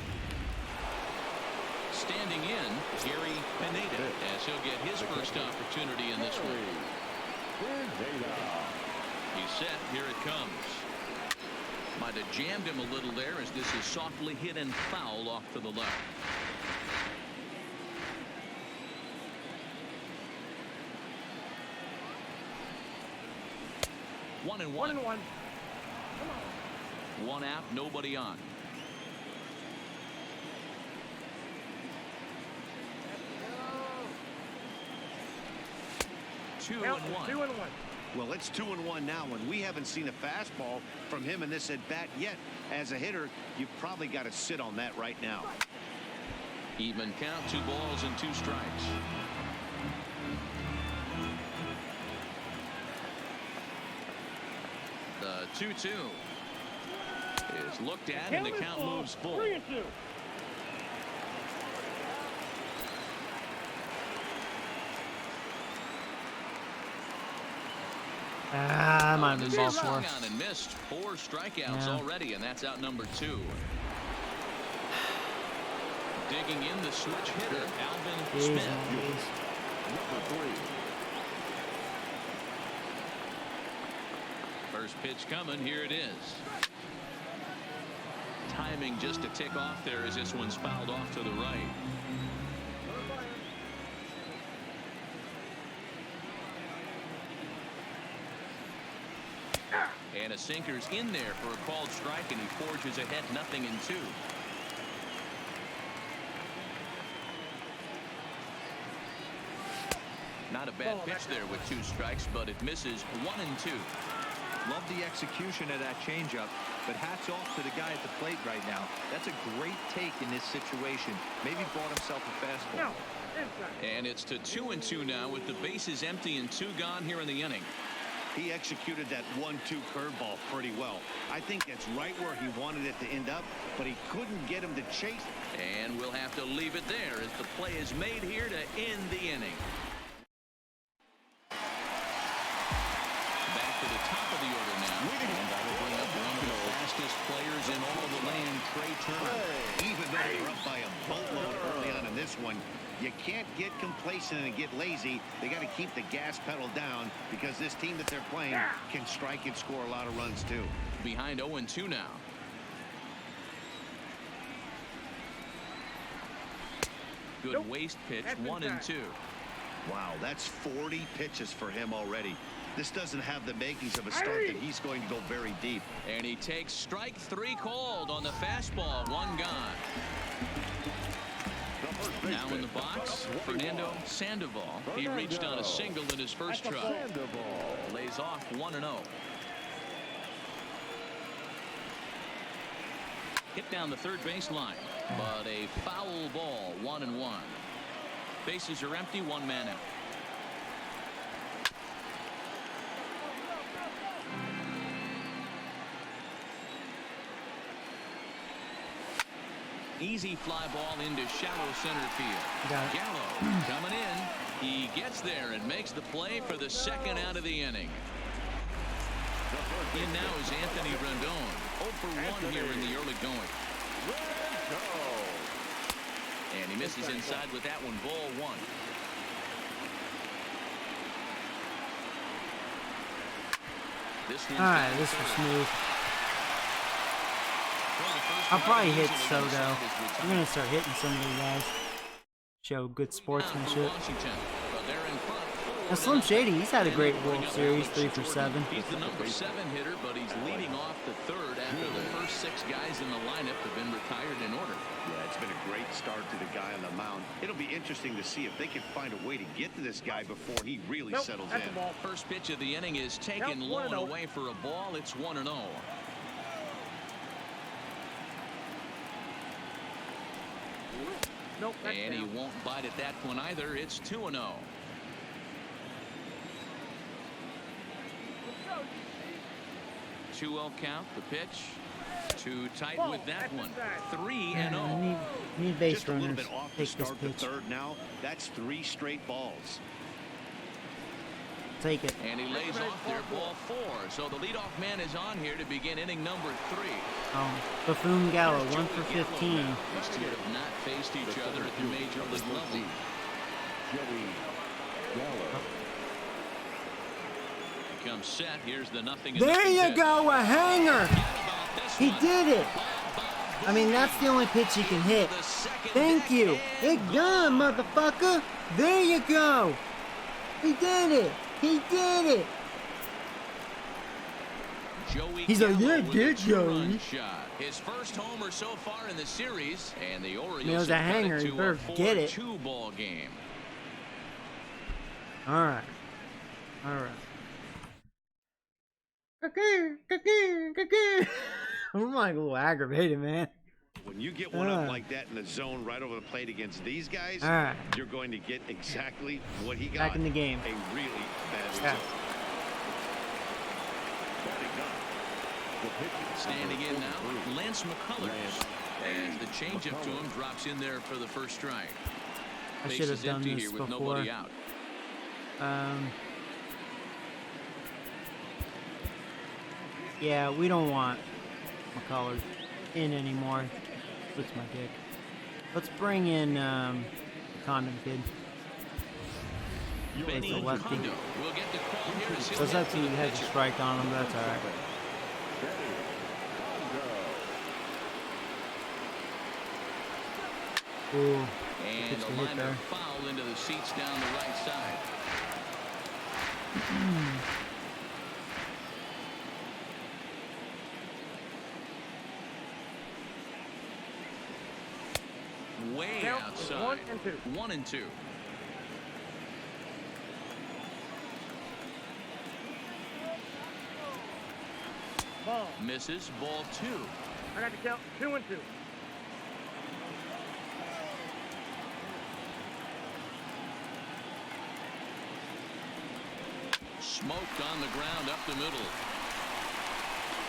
Standing in, Gary Pineda, as he'll get his first opportunity in this one. He's set. Here it comes. Might have jammed him a little there as this is softly hit and foul off to the left. One and one. Come on. One out, nobody on. Two and one. Well, it's 2-1 now, and we haven't seen a fastball from him in this at bat yet. As a hitter, you've probably got to sit on that right now. Even count, 2 balls and 2 strikes. The 2-2 is looked at, and the count moves full. 3-2. I'm on the ball four. And missed 4 strikeouts already, and that's out number 2. Digging in the switch hitter, Alvin Smith. Number 3. First pitch coming. Here it is. Timing just to tick off there as this one's fouled off to the right. And a sinker's in there for a called strike, and he forges ahead 0-2. Not a bad pitch there with 2 strikes, but it misses 1-2. Love the execution of that changeup, but hats off to the guy at the plate right now. That's a great take in this situation. Maybe bought himself a fastball. And it's to 2-2 now with the bases empty and 2 gone here in the inning. He executed that 1-2 curveball pretty well. I think that's right where he wanted it to end up, but he couldn't get him to chase. And we'll have to leave it there as the play is made here to end the inning. Back to the top of the order now. And that'll bring up one of the fastest players in all the land, Trey Turner. Even though they're up by a boatload early on in this one, you can't get complacent and get lazy. They got to keep the gas pedal down because this team that they're playing can strike and score a lot of runs too. Behind 0-2 now. Good waist pitch, 1-2. Wow, that's 40 pitches for him already. This doesn't have the makings of a start that he's going to go very deep. And he takes strike 3 called on the fastball, 1 gone. Now in the box, Fernando Sandoval. He reached on a single in his first try. Lays off 1-0. Hit down the third baseline, but a foul ball, 1-1. Bases are empty, 1 man out. Easy fly ball into shallow center field. Gallo coming in. He gets there and makes the play for the 2nd out of the inning. In now is Anthony Rendon. 0 for 1 here in the early going. And he misses inside with that one. Ball 1. All right, this was smooth. I'll probably hit Soto. I'm going to start hitting some of these guys. Show good sportsmanship. Now, Slim Shady, he's had a great World Series, 3 for 7. He's the number 7 hitter, but he's leading off the 3rd after the first 6 guys in the lineup have been retired in order. Yeah, it's been a great start to the guy on the mound. It'll be interesting to see if they can find a way to get to this guy before he really settles in. First pitch of the inning is taken low and away for a ball. It's 1-0. Nope, And he won't bite at that one either. It's 2-0. Two 2-0 count. The pitch. Too tight with that one. 3-0. Need base Just a little runners. bit off to Take this start the pitch. third now. That's 3 straight balls. Take it. And he lays off there, ball 4. So the leadoff man is on here to begin inning number 3. Buffoon Gallo, 1 for 15. These two have not faced each other at the major league level. Comes set. Here's the nothing. There you go, a hanger. He did it. I mean, that's the only pitch he can hit. Thank you. It done, motherfucker. There you go. He did it. He did it. He's like, yeah, good, Joey. His first homer so far in the series, and the Orioles It was a hanger. You better get it. 4-2 game. All right. All right. I'm like a little aggravated, man. When you get one up like that in the zone right over the plate against these guys, you're going to get exactly what he got. Back in the game. A really bad result. Standing in now, Lance McCullers. As the changeup to him drops in there for the first strike. I should have done this with before. nobody out. Yeah, we don't want McCullers in anymore. What's my dick? Let's bring in the Condon kid. Benny the lefty. Kondo will get the call here as Because that's who has a strike on him. That's all right. Ooh, and a liner foul into the seats down the right side. Way outside. 1 and 2. Ball. Misses. Ball 2. I got to count 2 and 2. Smoked on the ground up the middle.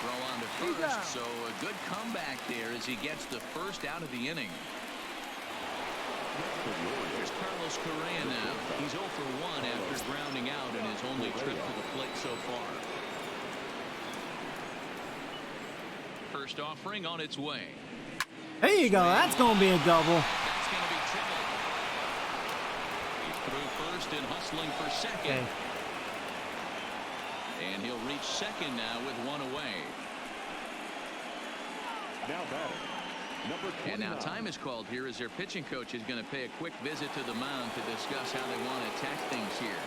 Throw on to first, so a good comeback there as he gets the first out of the inning. Here's Carlos Correa now. He's 0 for 1 after grounding out in his only trip to the plate so far. First offering on its way. There you go. That's going to be a double. That's going to be trouble. He's through first and hustling for second. Okay. And he'll reach second now with 1 away. Now batting, number 29. And now time is called here as their pitching coach is going to pay a quick visit to the mound to discuss how they want to attack things here.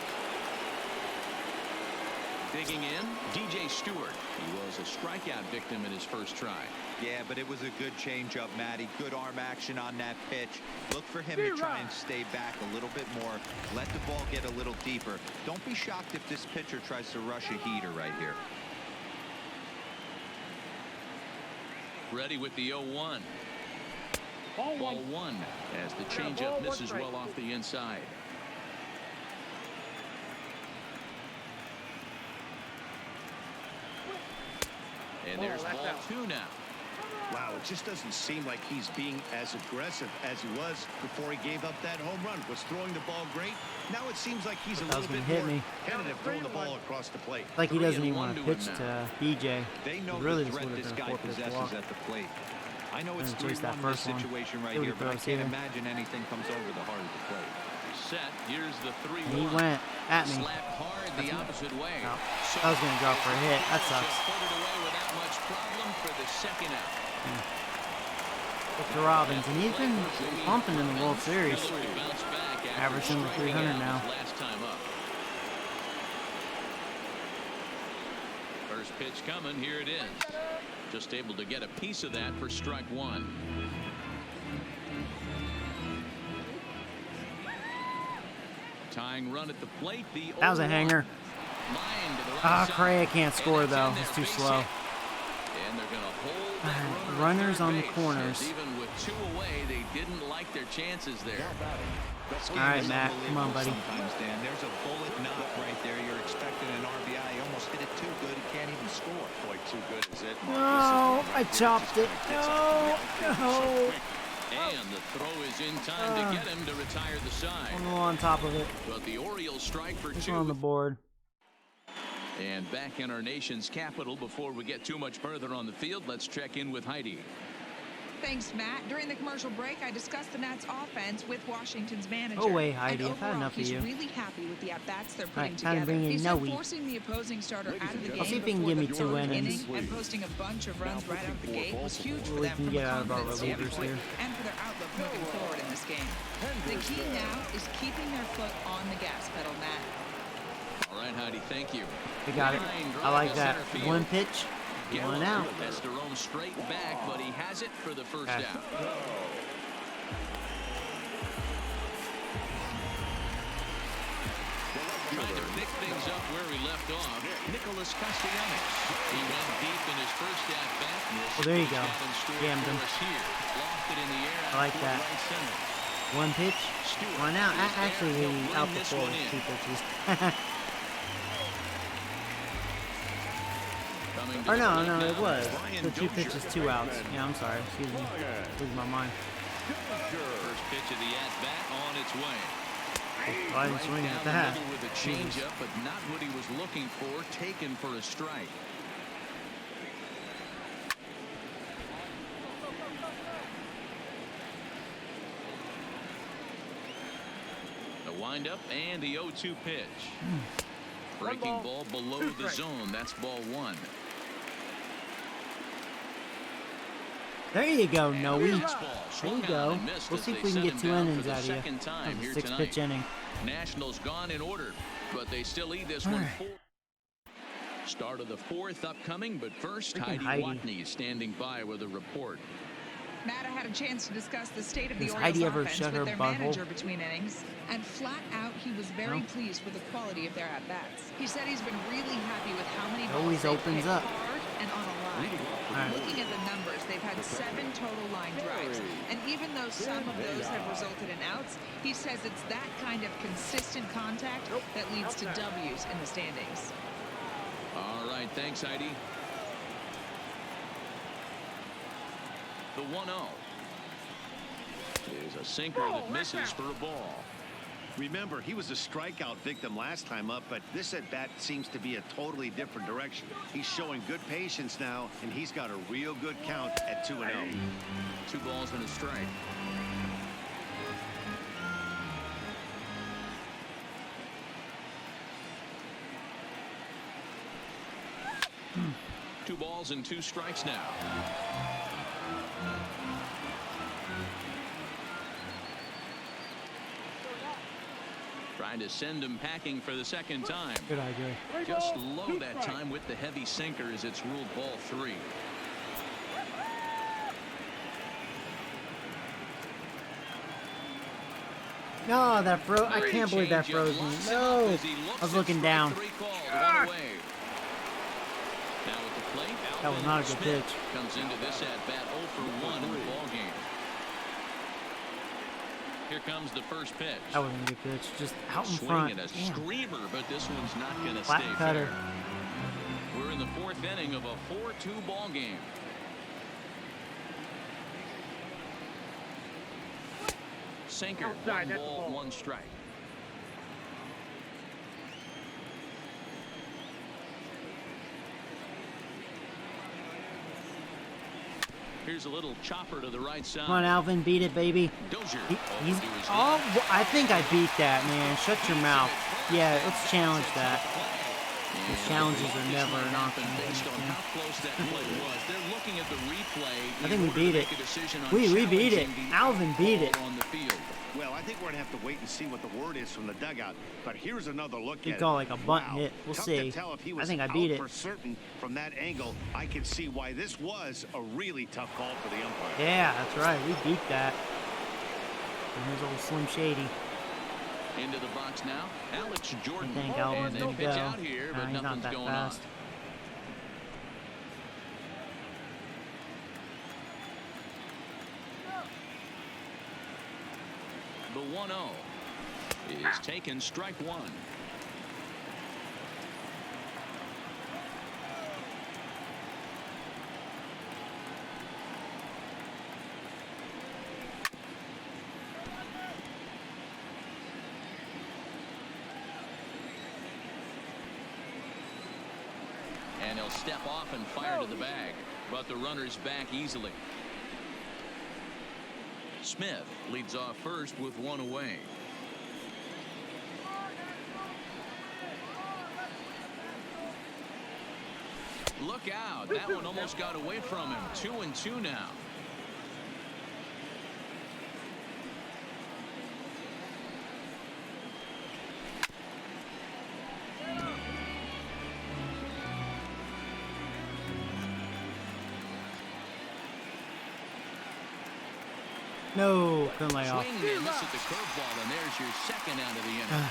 Digging in, DJ Stewart. He was a strikeout victim in his first try. Yeah, but it was a good changeup, Matty. Good arm action on that pitch. Look for him to try and stay back a little bit more. Let the ball get a little deeper. Don't be shocked if this pitcher tries to rush a heater right here. Ready with the 0-1. Ball 1 as the changeup misses well off the inside. And there's ball 2 now. Wow, it just doesn't seem like he's being as aggressive as he was before he gave up that home run. Was throwing the ball great. Now it seems like he's a little bit more tentative throwing the ball across the plate. Like he doesn't even want to pitch to DJ. They know really the threat this guy possesses at the plate. I know it's 3-1 in this situation right here, but I can't imagine anything comes over the heart of the plate. Set. Here's the 3-1. He went at me. Slapped hard the opposite way. No. I was going to drop for a hit. That sucks. Put it away without much problem for the second out. To Robbins, and he's been pumping in the World Series. Averaging over 300 now. Last time up. First pitch coming. Here it is. Just able to get a piece of that for strike 1. Tying run at the plate. That was a hanger. Correa can't score though. It's too slow. And they're going to hold that runners on the base. corners. Even with 2 away, they didn't like their chances there. All right, Matt, come on, buddy. Sometimes, Dan, there's a bullet knock right there. You're expecting an RBI. He almost hit it too good. He can't even score. Boy, too good is it. No, I chopped it. No, no. And the throw is in time to get him to retire the side. I'm on top of it. But the Orioles strike for It's 2. on the board. And back in our nation's capital, before we get too much further on the field, let's check in with Heidi. Thanks, Matt. During the commercial break, I discussed the Nats' offense with Washington's manager. Go away, Heidi. And I've had enough of you. He's really happy with the at-bats they're putting Time to together. bring in He Noe. said forcing the opposing starter out of the game I'll see if he can before give me the 2 third innings. inning and posting a bunch of runs right out of the gate was huge for We them can from get a out of our confidence relievers standpoint here. and for their outlook moving forward in this game. The key now is keeping their foot on the gas pedal, Matt. All right, Heidi, thank you. We got it. I like that. 1 pitch, 1 out. Has to roam straight back, but he has it for the first out. Trying to pick things up where he left off, Nicholas Castellanos. He went deep in his first at-bat. Well, there you go. Jammed him. I like that. 1 pitch, 1 out. Actually, he outperformed 2 pitches. Or no, it was. The 2 pitches, 2 outs. Yeah, I'm sorry. Excuse me. Losing my mind. First pitch of the at-bat on its way. I didn't swing at that. With a changeup, but not what he was looking for. Taken for a strike. The windup and the 0-2 pitch. Breaking ball below the zone. That's ball 1. There you go, Noe. There you go. We'll see if we can get 2 innings out of you. That's a 6-pitch inning. Nationals gone in order, but they still lead this one 4. Start of the 4th upcoming, but first Heidi Watney standing by with a report. Matt, I had a chance to discuss the state of the Does Orioles Heidi ever offense shut her with their butthole? manager between innings, and flat out, he was very pleased with the quality of their at-bats. He said he's been really happy with how many balls Always they've opens hit up. hard and on a line. Right. Looking at the numbers, they've had 7 total line drives, and even though some of those have resulted in outs, he says it's that kind of consistent contact that leads to W's in the standings. All right, thanks, Heidi. The 1-0 is a sinker that misses for a ball. Remember, he was a strikeout victim last time up, but this at-bat seems to be a totally different direction. He's showing good patience now, and he's got a real good count at 2-0. 2 balls and a strike. Two balls and 2 strikes now. Trying to send him packing for the 2nd time. Good idea. Just low that time with the heavy sinker as it's ruled ball 3. No, that froze. I can't believe that froze me. No, I was looking down. That was not a good pitch. Comes into this at bat 0 for 1 in the ball game. Here comes the first pitch. That wasn't a good pitch. Just out in Swing front. and a Damn. screamer, but this one's not going to Flat stay cutter. fair. We're in the 4th inning of a 4-2 ball game. Sinker, Outside, 1 that's a ball, ball. 1 strike. Here's a little chopper to the right side. Come on, Alvin, beat it, baby. Dozier. He's. Oh, I think I beat that, man. Shut your mouth. Yeah, let's challenge that. These challenges are never an option. Based on how close that play was, they're looking at the replay. I think we beat it. We beat it. Alvin beat it. On the field. Well, I think we're going to have to wait and see what the word is from the dugout. But here's another look You at call it. like a bunt hit. We'll Tough see. To tell if he I was think I out beat it. for certain from that angle. I can see why this was a really tough call for the umpire. Yeah, that's right. We beat that. And here's old Slim Shady. Into the box now, Alex Jordan. I think Alvin's and they gonna pitch go. out here, but Nah, he's not nothing's that going fast. on. 1-0 is taken, strike one. And he'll step off and fire to the bag, but the runner's back easily. Smith leads off first with one away. Look out. That one almost got away from him. 2-2 now. No, couldn't lay off. Swing and miss at the curveball, and there's your second out of the inning.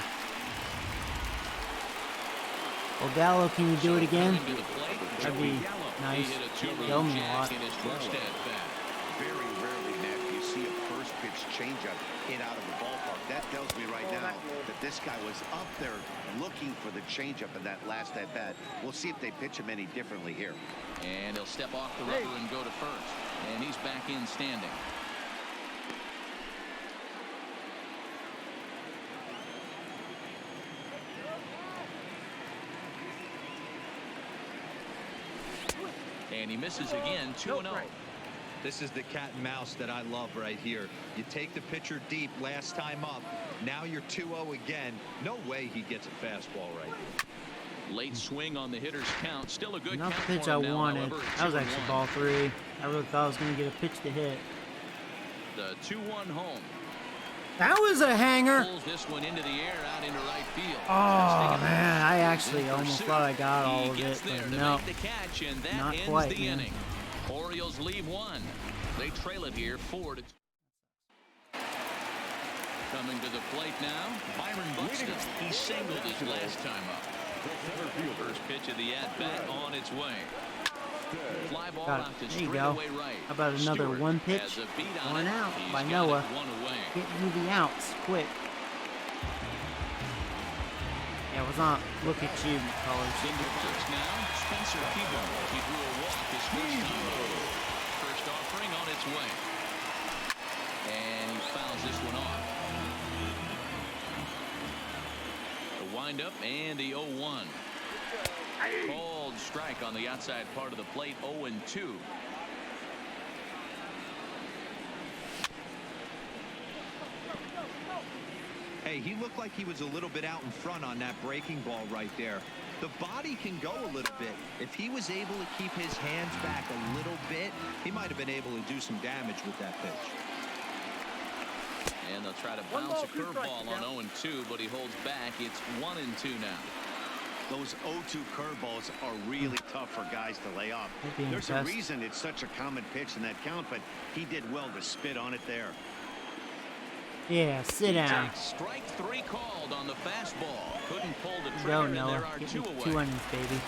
Well, Gallo, can you do it again? That'd be nice. Kill me a lot. Very rarely, Ned, you see a first pitch changeup hit out of the ballpark. That tells me right now that this guy was up there looking for the changeup in that last at bat. We'll see if they pitch him any differently here. And he'll step off the rubber and go to first. And he's back in standing. And he misses again, 2-0. This is the cat and mouse that I love right here. You take the pitcher deep last time up. Now you're 2-0 again. No way he gets a fastball right. Late swing on the hitter's count. Still a good Not count the pitch for I him now, wanted. however, That was actually 2-1. ball 3. I really thought I was going to get a pitch to hit. The 2-1 home. That was a hanger. Pulls this one into the air out into right field. Oh, man. I actually almost thought I got all of it. But no, The catch, and that not ends quite, the man. inning. Orioles leave one. They trail it here 4-2. Coming to the plate now, Byron Buxton. He singled his last time up. First pitch of the at-bat on its way. Fly ball Got it. out to There you go. straightaway right. How about another Stewart one has pitch? a beat on One it. out He's by got Noah. it one away. Get me the outs quick. Yeah, it was not. Look at you, colors. Into first now, Spencer Peeble. He drew a walk his first time. First offering on its way. And he fouls this one off. The windup and the 0-1. Cold strike on the outside part of the plate, 0-2. Hey, he looked like he was a little bit out in front on that breaking ball right there. The body can go a little bit. If he was able to keep his hands back a little bit, he might have been able to do some damage with that pitch. And they'll try to bounce a curveball on 0-2, but he holds back. It's 1-2 now. Those 0-2 curveballs are really tough for guys to lay off. There's a reason it's such a common pitch in that count, but he did well to spit on it there. Yeah, sit down. Strike 3 called on the fastball. Couldn't pull the trigger, Go, and there Noah. are Get 2 me away. 2 innings, baby.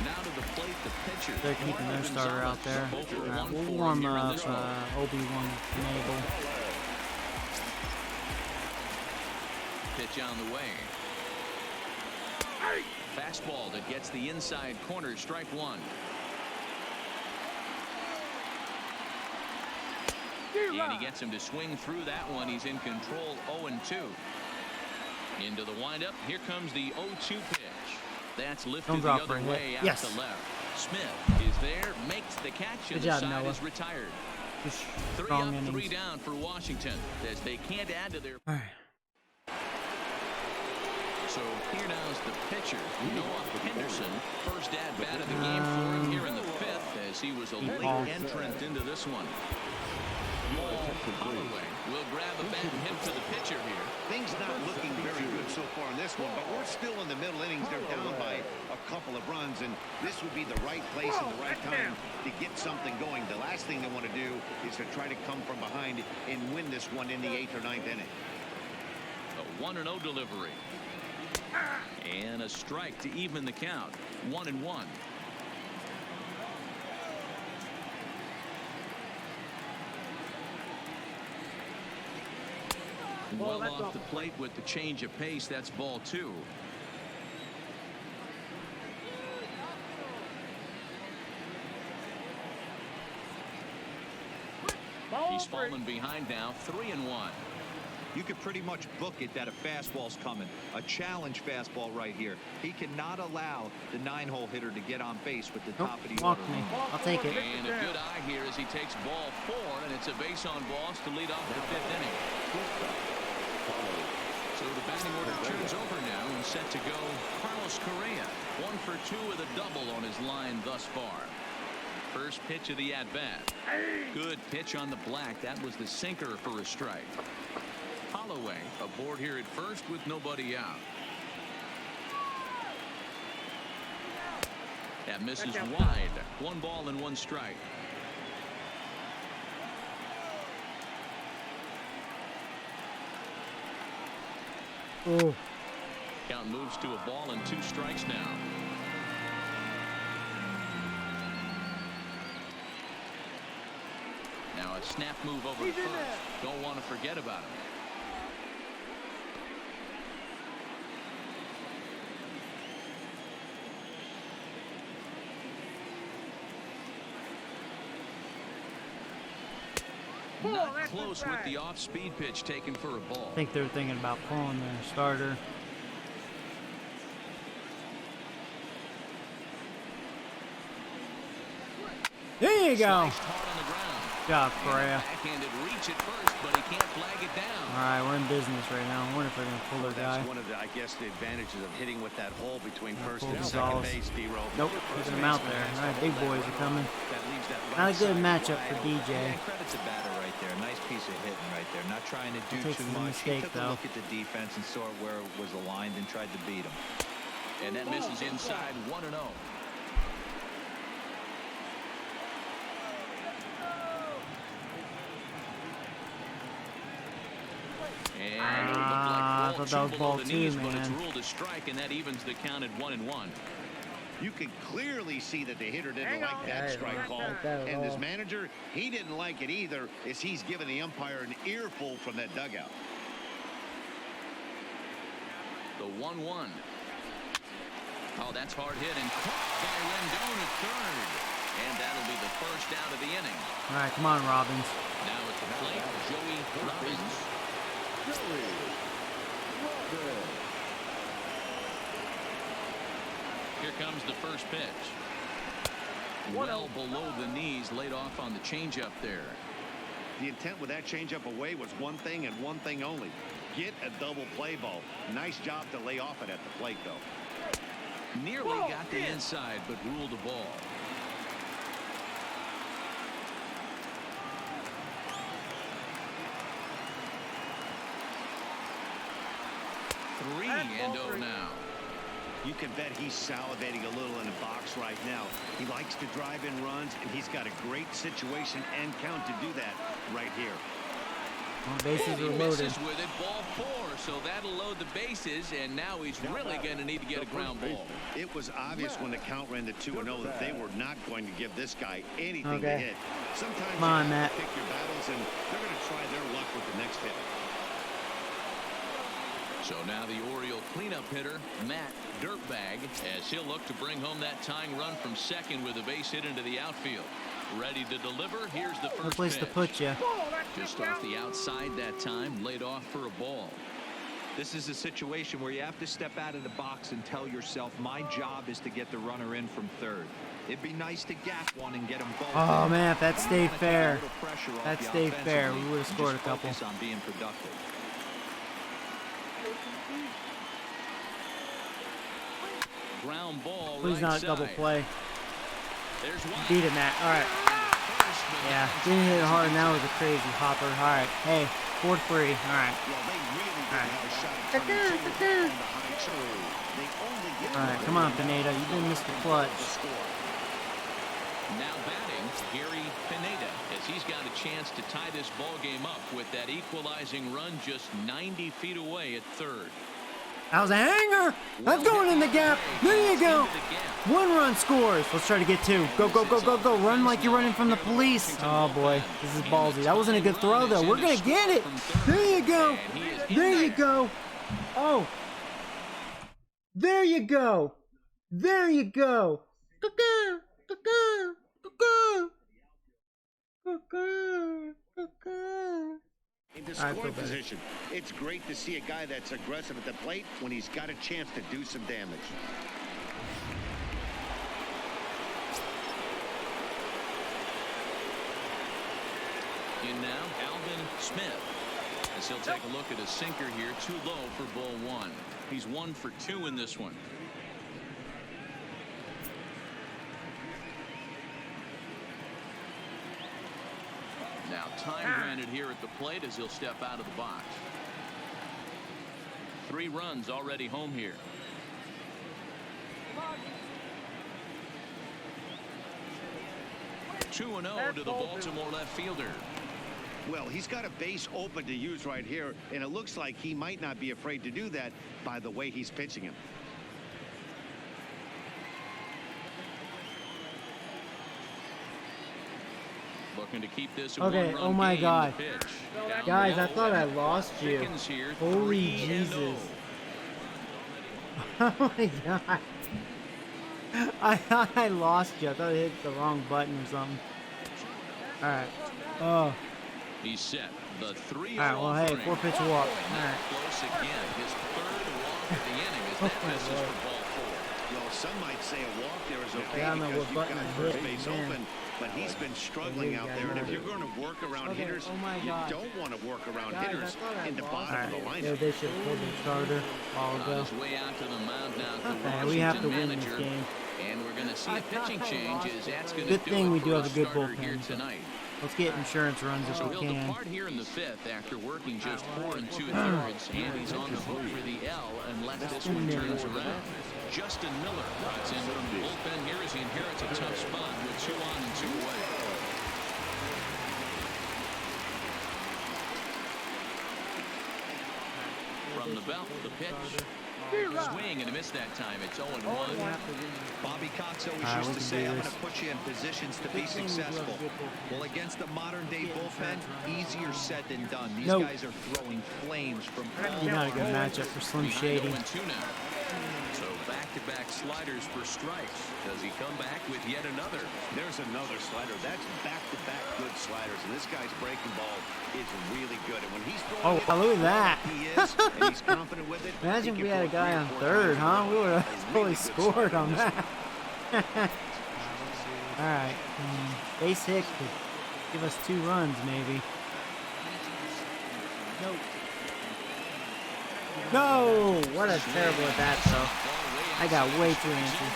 Now to the plate, the pitcher. They're keeping their starter out there. We'll warm up Obi-Wan Nabel. Pitch on the way. Fastball that gets the inside corner, strike 1. And he gets him to swing through that one. He's in control, 0-2. Into the windup. Here comes the 0-2 pitch. That's lifted the other way out to left. Smith is there, makes the catch, and the side is retired. 3 up, 3 down for Washington as they can't add to their... So here now is the pitcher, Noah Henderson. First at-bat of the game for him here in the 5th as he was a late entrant into this one. Holloway will grab a bat and hit for the pitcher here. Things not looking very good so far in this one, but we're still in the middle innings. They're down by a couple of runs, and this would be the right place and the right time to get something going. The last thing they want to do is to try to come from behind and win this one in the 8th or 9th inning. A 1-0 delivery. And a strike to even the count. 1-1. Well off the plate with the change of pace. That's ball 2. He's fallen behind now, 3-1. You could pretty much book it that a fastball's coming. A challenge fastball right here. He cannot allow the 9-hole hitter to get on base with the top of the order. I'll take it. And a good eye here as he takes ball 4, and it's a base on balls to lead off the 5th inning. So the batting order turns over now and set to go Carlos Correa. 1 for 2 with a double on his line thus far. First pitch of the at-bat. Good pitch on the black. That was the sinker for a strike. Holloway aboard here at first with nobody out. That misses wide. 1 ball and 1 strike. Oh. Count moves to a ball and 2 strikes now. Now a snap move over to first. Don't want to forget about him. Not close with the off-speed pitch taken for a ball. I think they're thinking about pulling their starter. There you go. Good job, Correa. Backhanded reach at first, but he can't flag it down. All right, we're in business right now. I wonder if they're going to pull their guy. That's one of the, I guess, the advantages of hitting with that hole between first and second base, D-Row. Nope, keeping them out there. All right, big boys are coming. Not a good matchup for DJ. Yeah, credit to batter right there. Nice piece of hitting right there. Not trying to do too much. He took a look at the defense and saw where it was aligned and tried to beat him. And that misses inside 1-0. I thought that was ball 2, man. But it's ruled a strike, and that evens the count at 1-1. You can clearly see that the hitter didn't like that strike call. And his manager, he didn't like it either, as he's giving the umpire an earful from that dugout. The 1-1. Oh, that's hard hit, and caught by Rendon at third. And that'll be the first out of the inning. All right, come on, Robbins. Now at the plate, Joey Robbins. Here comes the first pitch. Well below the knees, laid off on the changeup there. The intent with that changeup away was one thing and one thing only. Get a double play ball. Nice job to lay off it at the plate, though. Nearly got the inside, but ruled the ball. And 0 now. You can bet he's salivating a little in the box right now. He likes to drive in runs, and he's got a great situation and count to do that right here. Well, bases are loaded. Misses with it, ball 4, so that'll load the bases, and now he's really going to need to get a ground ball. It was obvious when the count ran to 2-0 that they were not going to give this guy anything to hit. Sometimes come on, you Matt. pick your battles, and they're going to try their luck with the next hit. So now the Oriole cleanup hitter, Matt Dirtbag, as he'll look to bring home that tying run from second with a base hit into the outfield. Ready to deliver. Here's the first no place pitch. to put you. Just off the outside that time, laid off for a ball. This is a situation where you have to step out of the box and tell yourself, my job is to get the runner in from third. It'd be nice to gap one and get them both. Oh, man, if that stayed fair. That stayed fair. We would have scored a couple. On being productive. Ground ball. Please right not side. double play. There's one. Beat it, Matt. All right. Yeah, didn't hit it hard. Now was a crazy hopper. All right. Hey, 4-3. All right. All right, come on, Pineda. You've been Mr. Clutch. Now batting, Gary Pineda, as he's got a chance to tie this ball game up with that equalizing run just 90 feet away at third. That was a hanger. That's going in the gap. There you go. 1 run scores. Let's try to get 2. Go, go, go, go, go. Run like you're running from the police. Oh, boy. This is ballsy. That wasn't a good throw, though. We're going to get it. There you go. There you go. Oh. There you go. There you go. Cuckoo. Cuckoo. Cuckoo. Cuckoo. Cuckoo. In the scoring position, it's great to see a guy that's aggressive at the plate when he's got a chance to do some damage. In now, Alvin Smith. As he'll take a look at a sinker here, too low for ball 1. He's 1 for 2 in this one. Now time granted here at the plate as he'll step out of the box. 3 runs already home here. Two 2-0 to the Baltimore left fielder. Well, he's got a base open to use right here, and it looks like he might not be afraid to do that by the way he's pitching him. Looking to keep this okay, oh my God. Guys, I thought I lost you. Holy Jesus. Oh my God. I thought I lost you. I thought I hit the wrong button or something. Alright. Oh. He's set. The 3-0. Alright, well, hey, 4-pitch walk. Alright. Close again. His 3rd walk of the inning as that misses for ball 4. Well, some might say a walk there is okay I don't know because what you've got first base open, but he's been struggling out there. And if you're going to work around hitters, you don't want to work around hitters in the bottom of the lineup. Yeah, they should pull the starter all ago. On his way out to the mound now. Okay, we have to win this game. And we're going to see a pitching change as that's going to good thing we do have a good bullpen here tonight. Let's get insurance runs if So we he'll can. depart here in the 5th after working just 4 2/3, and he's on the hook for the L unless this one turns around. Justin Miller rides in from the bullpen here as he inherits a tough spot with 2 on and 2 away. From the belt, the pitch. Swing and a miss that time. It's 0-1. Bobby Cox always used to say, I'm going to put you in positions to be successful. Well, against the modern-day bullpen, easier said than done. These guys are throwing flames from all not a good matchup for Slim Shady. So back-to-back sliders for strikes. Does he come back with yet another? There's another slider. That's back-to-back good sliders. And this guy's breaking ball is really good. And when he's throwing look at that. He is, and he's confident with it. Imagine if we had a guy on 3rd, huh? We would have totally scored on that. Alright. Base hit could give us 2 runs, maybe. Nope. No! What a terrible at that, though. I got way too antsy.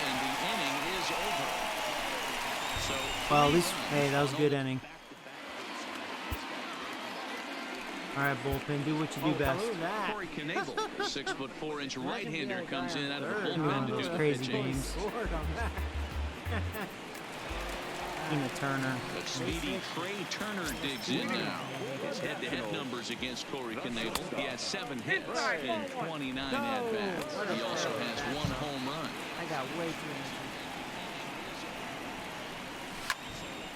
Well, at least, hey, that was a good inning. Alright, bullpen, do what you do best. Corey Knebel, the 6'4" right-hander, comes in out of the bullpen to do the crazy pitching. games. Tina Turner. But speedy Trey Turner digs in now. His head-to-head numbers against Corey Knebel. He has 7 hits and 29 at-bats. He also has 1 home run. I got way too antsy.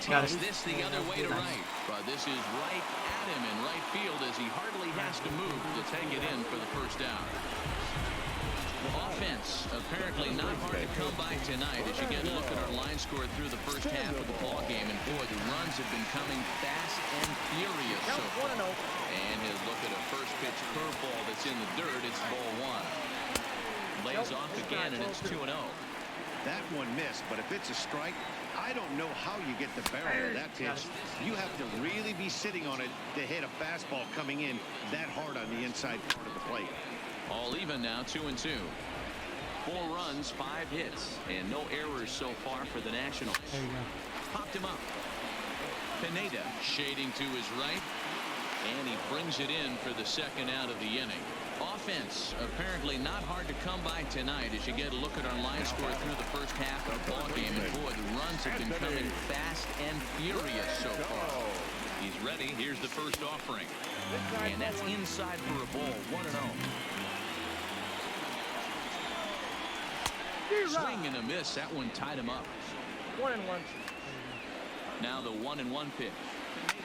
Takes this the other way to right. But this is right at him in right field as he hardly has to move to take it in for the first out. Offense apparently not hard to come by tonight as you get a look at our line score through the first half of the ball game. And boy, the runs have been coming fast and furious so far. And his look at a first pitch curveball that's in the dirt. It's ball 1. Lays off again and it's 2-0. That one missed, but if it's a strike, I don't know how you get the barrel of that pitch. You have to really be sitting on it to hit a fastball coming in that hard on the inside part of the plate. All even now, 2-2. 4 runs, 5 hits, and no errors so far for the Nationals. There you go. Popped him up. Pineda shading to his right, and he brings it in for the second out of the inning. Offense apparently not hard to come by tonight as you get a look at our line score through the first half of the ball game. And boy, the runs have been coming fast and furious so far. He's ready. Here's the first offering. And that's inside for a ball. 1-0. Swing and a miss. That one tied him up. 1-1. Now the 1-1 pitch.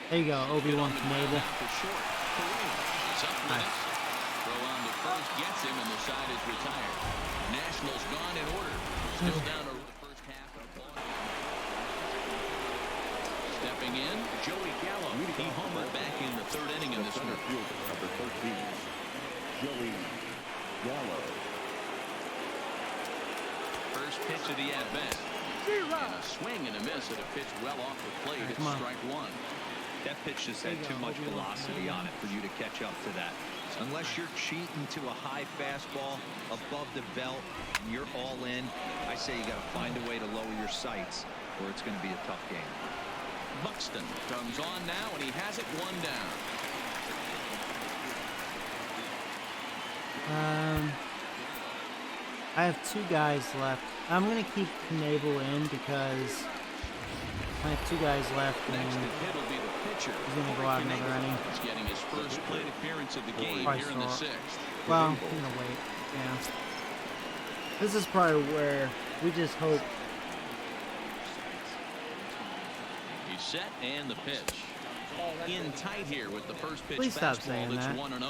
There you go, Obi-Wan Knievel. Nice. Throw on to first gets him, and the side is retired. Nationals gone in order. Still down over the first half of the ball. Stepping in, Joey Gallo. He homered back in the third inning in this one. Number 13, Joey Gallo. First pitch of the at-bat. And a swing and a miss at a pitch well off the plate. It's strike one. That pitch just had too much velocity on it for you to catch up to that. Unless you're cheating to a high fastball above the belt and you're all in, I say you got to find a way to lower your sights or it's going to be a tough game. Buxton comes on now, and he has it one down. I have 2 guys left. I'm going to keep Knievel in because I have 2 guys left. Next to hit will be the pitcher. He's going to go out another inning. He's getting his first plate appearance of the game here in the 6th. Well, I'm going to wait. Yeah. This is probably where we just hope. He's set and the pitch. In tight here with the first pitch. Please stop fastball saying that's that. 1-0.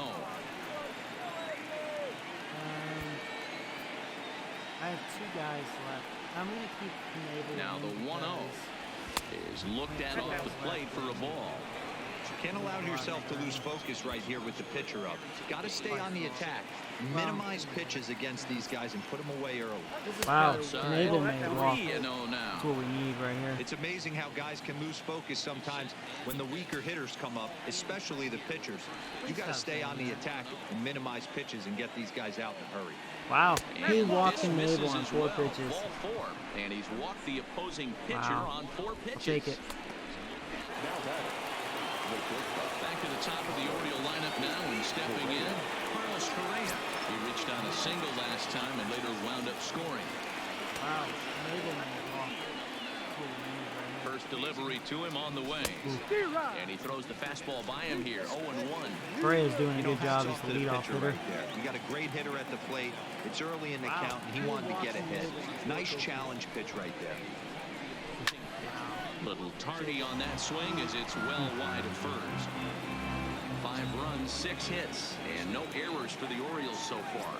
I have 2 guys left. I'm going to keep Knievel. Now the 1-0 is looked at off the plate for a ball. Can't allow yourself to lose focus right here with the pitcher up. Got to stay on the attack. Minimize pitches against these guys and put them away early. Wow, Knievel made a walk. 3-0 now. That's what we need right here. It's amazing how guys can lose focus sometimes when the weaker hitters come up, especially the pitchers. You got to stay on the attack and minimize pitches and get these guys out in a hurry. Wow, he walked Knievel Knievel on 4 pitches. Ball 4, and he's walked the opposing pitcher on 4 pitches. I'll take it. Back to the top of the Oriole lineup now, and stepping in, Carlos Correa. He reached on a single last time and later wound up scoring. Wow, Knievel made a walk. First delivery to him on the way. And he throws the fastball by him here, 0-1. Correa's doing a good job as the leadoff hitter. Right there. You got a great hitter at the plate. It's early in the count, and he wanted to get ahead. Nice challenge pitch right there. Little tardy on that swing as it's well wide of first. 5 runs, 6 hits, and no errors for the Orioles so far.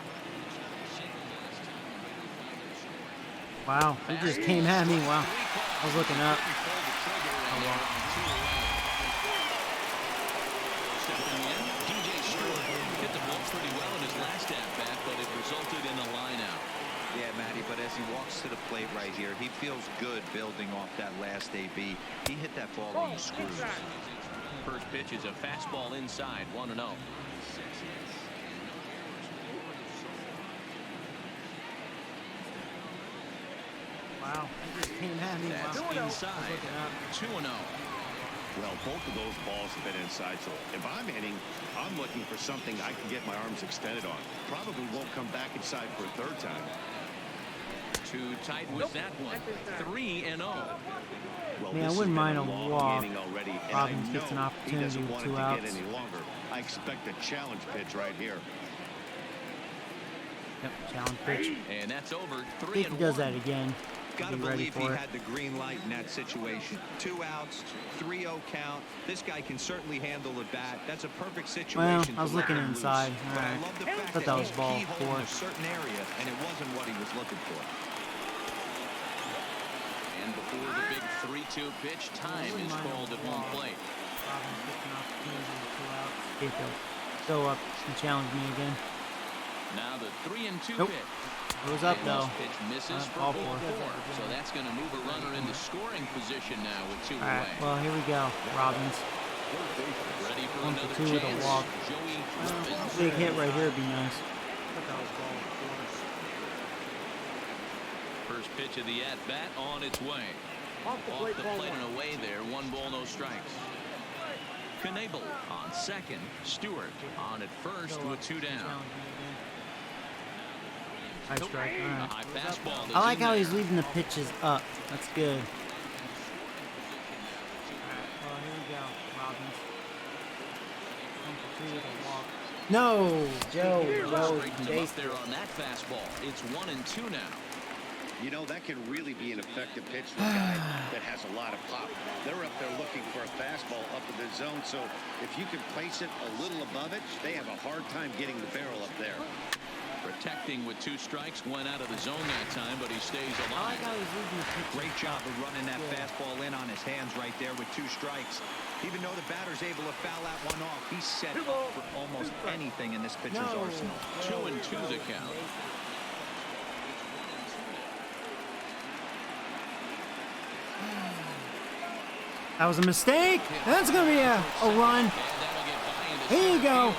Wow, he just came at me. Wow, I was looking up. Stepping in, DJ Stewart hit the ball pretty well in his last at-bat, but it resulted in a line-out. Yeah, Matty, but as he walks to the plate right here, he feels good building off that last AB. He hit that ball on the screws. First pitch is a fastball inside, 1-0. Wow, he just came at me. That's inside, 2-0. Well, both of those balls have been inside, so if I'm hitting, I'm looking for something I can get my arms extended on. Probably won't come back inside for a 3rd time. Too tight with that one. 3-0. Well, Man, I wouldn't mind a walk. Robbins gets an opportunity he doesn't want with 2 it to outs. get any longer. I expect a challenge pitch right here. Yep, challenge pitch. And that's over. 3-1. I think he does that again. Gotta believe he had the green light in that situation. 2 outs, 3-0 count. This guy can certainly handle the bat. That's a perfect situation. Well, I was looking inside. All right. I love the fact Thought that was he's ball keyhole 4. in a certain area, and it wasn't what he was looking for. And before the big 3-2 pitch, time is called at home plate. Robbins gets an opportunity with 2 outs. If he'll go up and challenge me again. Now the 3-2 Nope. pitch. Goes up And though. this pitch misses for Ball 4. 4. So that's going to move a runner into scoring position now with 2 All right, away. well here we go. Robbins. Ready for 1 another for 2 with a chance. walk. Joey Robbins. Big hit right here would be nice. First pitch of the at-bat on its way. Off the plate, ball and away there. 1 ball, no strikes. Knievel on second. Stewart on at first with 2 down. High strike. All A right. high fastball. I like is in how there. he's leaving the pitches up. That's good. Well, here we go, Robbins. 1 for 2 with a walk. No, Joe. Straightened him up there on that fastball. It's 1-2 now. You know, that can really be an effective pitch for a guy that has a lot of pop. They're up there looking for a fastball up in the zone, so if you can place it a little above it, they have a hard time getting the barrel up there. Protecting with 2 strikes, went out of the zone that time, but he stays alive. Great job of running that fastball in on his hands right there with 2 strikes. Even though the batter's able to foul that one off, he's set up for almost anything in this pitcher's arsenal. 2-2 the count. That was a mistake. That's going to be a run. Here you go.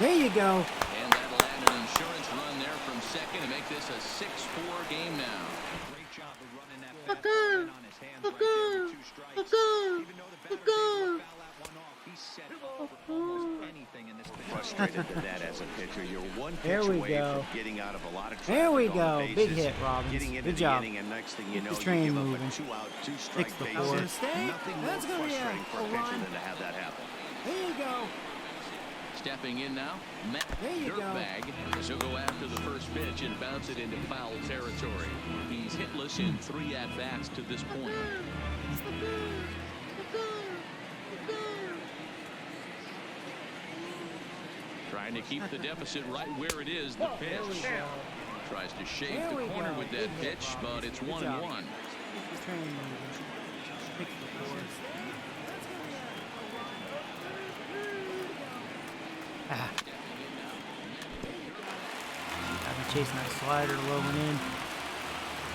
There you go. And that'll add an insurance run there from second to make this a 6-4 game now. Great job of running that fastball in on his hands right there with 2 strikes. Even though the batter's able to foul that one off, he's set up for almost anything in this pitch. Frustrated to that as a pitcher. You're one pitch away from getting out of a lot of traffic. There we go. On the Big bases, hit, Robbins. getting into Good the job. inning, and next thing you know, the train you give moving. up a 2-out, 2-strike 6-4. bases. Nothing more That's gonna be frustrating for a pitcher run. than to have that happen. There you go. Stepping in now, Matt There you go. Dirtbag, as he'll go after the first pitch and bounce it into foul territory. He's hitless in 3 at-bats to this point. Trying to keep the deficit right where it is, the pitch. Tries to shave There the we corner go. with Good that hit, pitch, Robbins. but it's Good 1-1. job. The train moving. 6-4. I've been chasing that slider low and in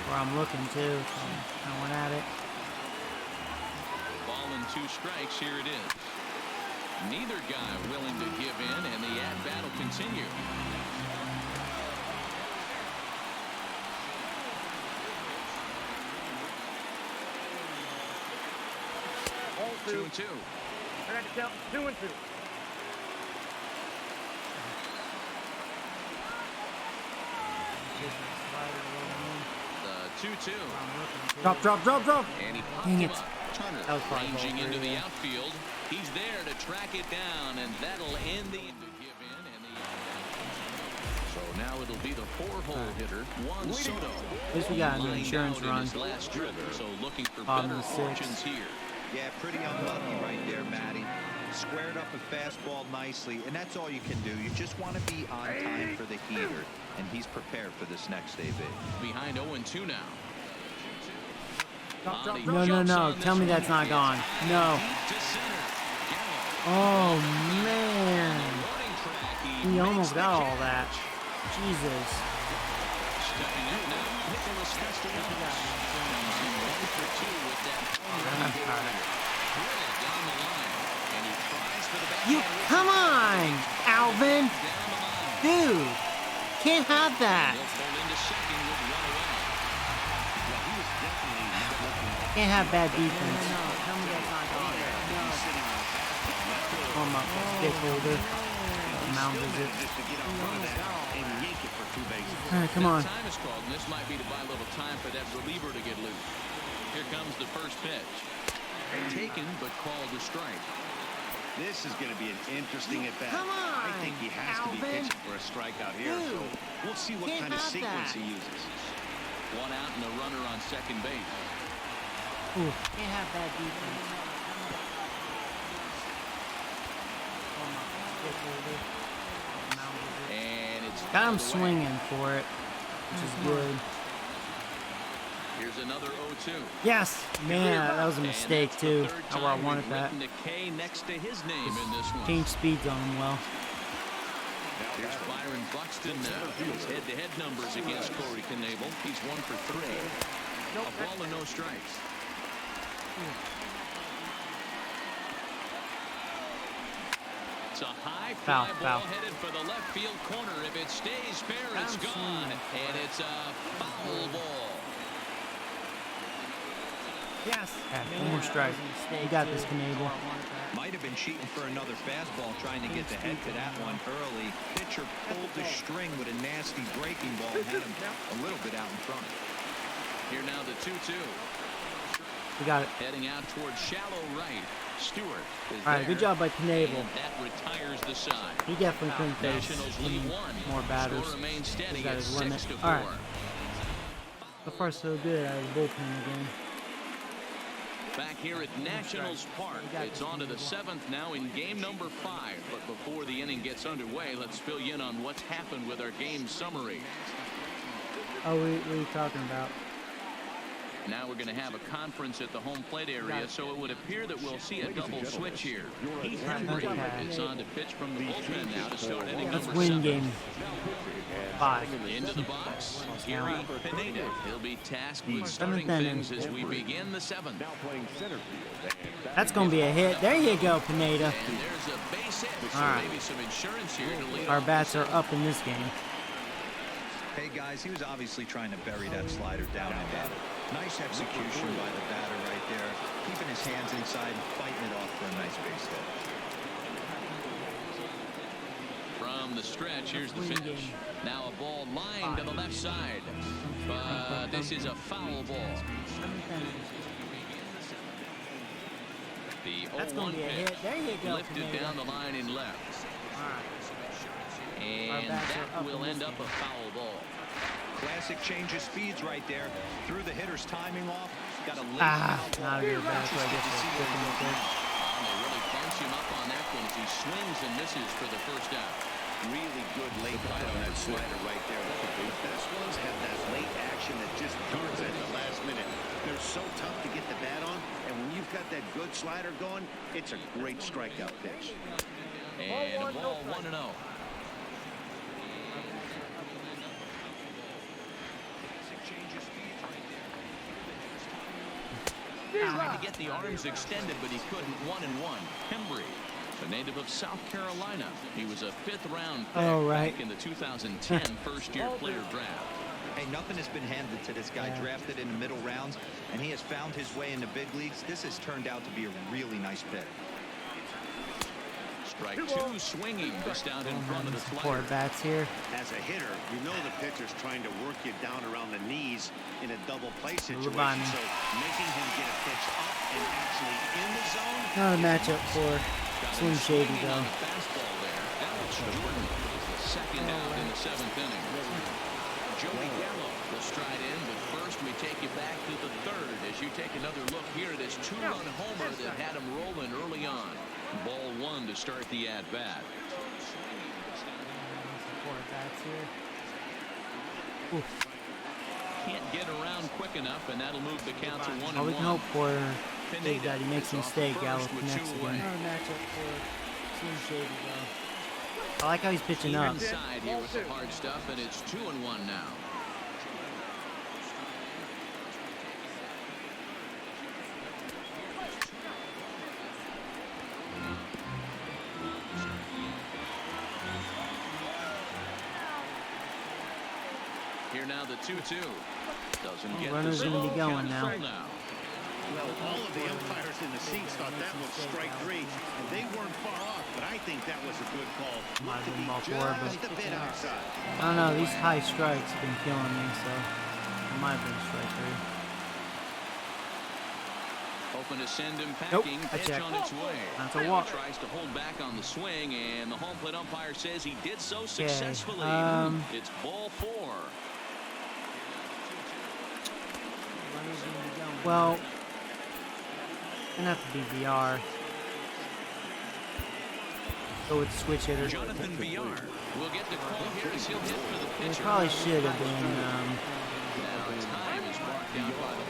where I'm looking too, so I went at it. Ball and 2 strikes, here it is. Neither guy willing to give in, and the at-bat will continue. Ball 2. 2-2. I got to count 2-2. The 2-2. Drop, drop, drop, drop. And he popped Dang him it. up. Turner That was probably ranging ball into three, the yeah. outfield. He's there to track it down, and that'll end the give in. And so now it'll be the 4-hole hitter, Juan Soto. At least we got an Lined insurance out in run. his last trip, so looking for Bottom better of 6. fortunes here. Yeah, pretty unlucky right there, Matty. Squared up a fastball nicely, and that's all you can do. You just want to be on time for the heater, and he's prepared for this next AB. Behind 0-2 now. No, no, no. Tell me that's not gone. No. Oh, man. He almost got all that. Jesus. Stepping up now, Nicholas Castellanos. He's in 1 for 2 with that. I'm tired. Down the line, and he tries for the back. You, come on, Alvin. Dude, can't have that. He'll pull into second with run away. Can't have bad defense. Tell me that's not gone. Oh, my stick holder. Mound visit. All right, come on. Time is called, and this might be to buy a little time for that reliever to get loose. Here comes the first pitch. Taken, but called a strike. This is going to be an interesting at-bat. Come on, I think he has to be Alvin. pitching for a strikeout here, Dude, so we'll see what can't kind of have sequence that. he uses. 1 out and a runner on second base. Ooh, can't have bad defense. And it's Got him fouled away. swinging for it, which is good. Here's another 0-2. Yes, man, that was a And mistake that's the too. third How I time wanted we've that. written a K next to his name in this one. Change speeds on him well. Here's Byron Buxton now. His head-to-head numbers against Corey Knebel. He's 1 for 3. A ball and no strikes. It's a high fly ball headed for the left field corner. If it stays fair, it's gone. And it's a foul ball. Yes. One more strike. You got this, Knebel. Might have been cheating for another fastball, trying to get the head to that one early. Pitcher pulled the string with a nasty breaking ball and had him a little bit out in front. Here now the 2-2. We got it. Heading out towards shallow right. Stewart is All right, good job by Pinable. that retires the side. He definitely couldn't face Nationals lead one. more batters. Score remains steady He's got at his limit. 6-4. All right. So far, so good out of the bullpen again. Back here at Nationals Park, it's on to the 7th now in game number 5. But before the inning gets underway, let's fill you in on what's happened with our game summary. Oh, what are you talking about? Now we're going to have a conference at the home plate area, so it would appear that we'll see a double switch here. Heath Hendry is on to pitch from the bullpen now to start inning Let's number win 7. game 5. Into the box, Gary Pineda. He'll be tasked with starting things as we begin the 7th. That's going to be a hit. There you go, Pineda. And there's a base hit, so right. maybe some insurance here to lead Our off bats the are up in this game. Hey guys, he was obviously trying to bury that slider down and in. Nice execution by the batter right there, keeping his hands inside and fighting it off for a nice base hit. From the stretch, here's the pitch. Now a ball lined to the left side, but this is a foul ball. The That's going 0-1 to be a pitch hit. There you go, lifted Pineda. down the line in left. All right. And that will end up a foul ball. Classic change of speeds right there. Threw the hitter's timing off. Got a late not a good bat, so I guess it's flipping it there. They really bunch him up on that one as he swings and misses for the first out. Really good late bite on that slider right there. The best ones have that late action that just darts at the last minute. They're so tough to get the bat on, and when you've got that good slider going, it's a great strikeout pitch. And a ball 1-0. Trying to get the arms extended, but he couldn't. 1-1. Hembry, a native of South Carolina. He was a 5th-round pick back in the 2010 first-year player draft. Hey, nothing has been handed to this guy. Drafted in the middle rounds, and he has found his way in the big leagues. This has turned out to be a really nice pick. Strike 2 swinging just out in front of the slider. Bats here. As a hitter, you know the pitcher's trying to work you down around the knees in a double play situation. So making him get a pitch up and actually in the zone. Not a matchup for Slim Shady though. Fastball there. Alex Jordan is the second out in the 7th inning. Joey Gallo will stride in, but first we take you back to the 3rd as you take another look here at his 2-run homer that had him rolling early on. Ball 1 to start the at-bat. Can't get around quick enough, and that'll move the count to 1-1. All we can hope for is that he makes a mistake. Gallo connects again. I like how he's pitching up. Inside here with the hard stuff, and it's 2-1 now. Here now the 2-2. Doesn't get Runner's going to be going now. Well, all of the umpires in the seats thought that was strike 3, and they weren't far off, but I think that was a good call. Might have To been be ball 4, but just a bit outside. I don't know. These high strikes have been killing me, so it might have been strike 3. Hoping to send him packing. Nope, I Pitch checked. on its way. That's a walk. He tries to hold back on the swing, and the home plate umpire says he did so successfully. It's ball 4. Well, gonna have to be VR. Go with switch hitter. Jonathan Villar will get the call here as he'll hit for the pitcher. It probably should have been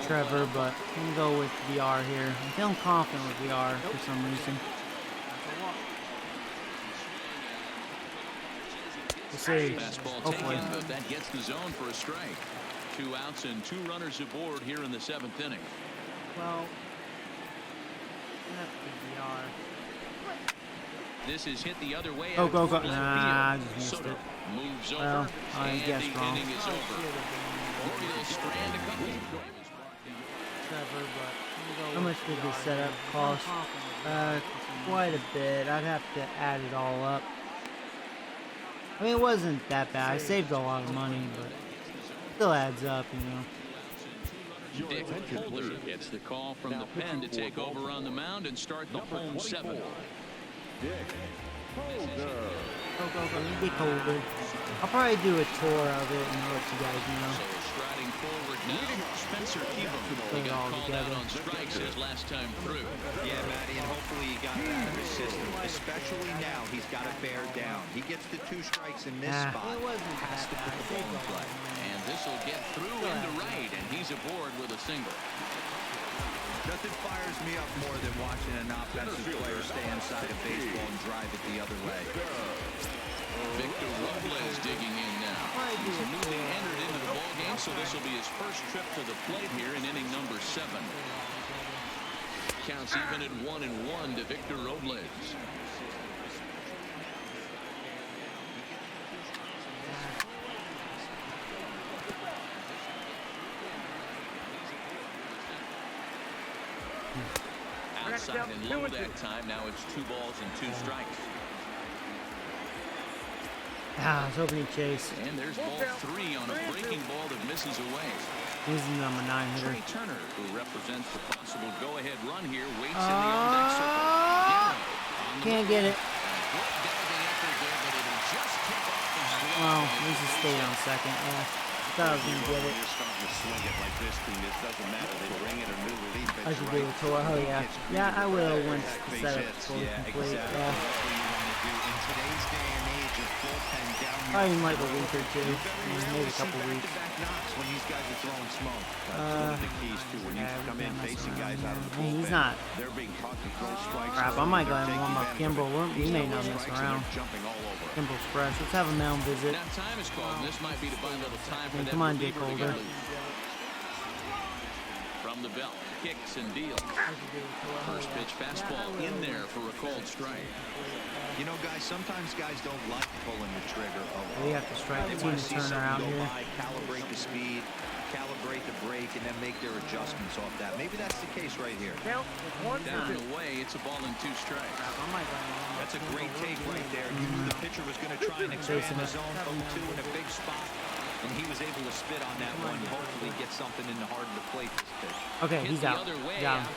Trevor, but I'm gonna go with VR here. I'm feeling confident with VR for some reason. We'll see. Fastball Hopefully. taken, but that gets the zone for a strike. 2 outs and 2 runners aboard here in the 7th inning. Well, have to be VR. This is hit the other way. Go. Nah, I just missed Soto it. moves over, Well, I and guessed the wrong. inning is over. Orioles strand a couple. Trevor, but how much did this setup cost? Quite a bit. I'd have to add it all up. I mean, it wasn't that bad. I saved a lot of money, but it still adds up, you know. Dick Holder gets the call from the pen to take over on the mound and start the home 7. Dick Holder. Go, Dick Holder. I'll probably do a tour of it and let you guys know. So striding forward now, Spencer Keeble. He got called out on strikes his last time through. Yeah, Matty, and hopefully he got it out of his system. Especially now, he's got to bear down. He gets the 2 strikes in this spot. Has to put the ball in play. And this will get through into right, and he's aboard with a single. Nothing fires me up more than watching an offensive player stay inside of baseball and drive it the other way. Victor Robles digging in now. He's newly entered into the ball game, so this will be his first trip to the plate here in inning number 7. Counts even at 1-1 to Victor Robles. Outside and low that time. Now it's 2 balls and 2 strikes. I was hoping he'd chase. And there's ball 3 on a breaking ball that misses away. He's the number 9 hitter. Trey Turner, who represents the possible go-ahead run here, waits in the on-deck circle. Can't get it. Well, at least he stayed on second. Yeah, I thought I was going to get it. I should do a tour. Oh, yeah. Yeah, I will once the setup's fully complete. Yeah. Probably in like a week or 2. Maybe a couple weeks. He's not. Crap, I might go ahead and warm up Kimbrel. He may not mess around. Kimbrel's fresh. Let's have a mound visit. Come on, Dick Holder. From the belt, kicks and deals. First pitch fastball in there for a called strike. You know, guys, sometimes guys don't like pulling the trigger. We have to strike the Tina Turner out here. Calibrate the speed, calibrate the brake, and then make their adjustments off that. Maybe that's the case right here. Down and away, it's a ball and 2 strikes. That's a great take right there. You knew the pitcher was going to try and expand the zone 0-2 in a big spot, and he was able to spit on that one. Hopefully get something in the heart of the plate this pitch. Okay, he's out. Got him.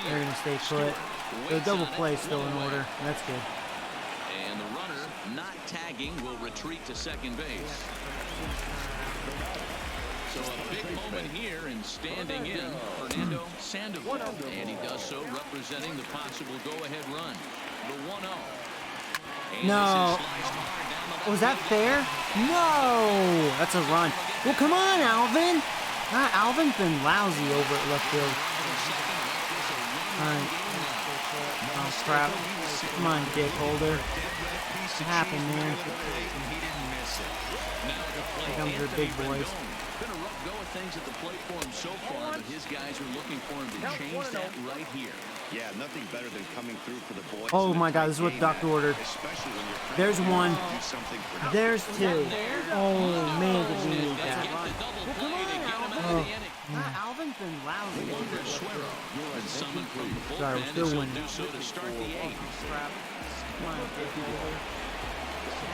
They're going to stay put. The double play still in order. That's good. And the runner, not tagging, will retreat to second base. So a big moment here, and standing in, Fernando Sandoval. And he does so representing the possible go-ahead run. The 1-0. No. Was that fair? No. That's a run. Well, come on, Alvin. Alvin's been lousy over at left field. All right. Oh, crap. Come on, Dick Holder. What happened, man? Here comes your big boys. Been a rough go of things at the plate for him so far, but his guys are looking for him to change that right here. Yeah, nothing better than coming through for the boys. Oh my God, this is what the doctor ordered. There's 1. There's 2. Oh man, did we need that? Well, come on, Alvin. Alvin's been lousy. Sorry, we're still winning. Come on, Dick Holder.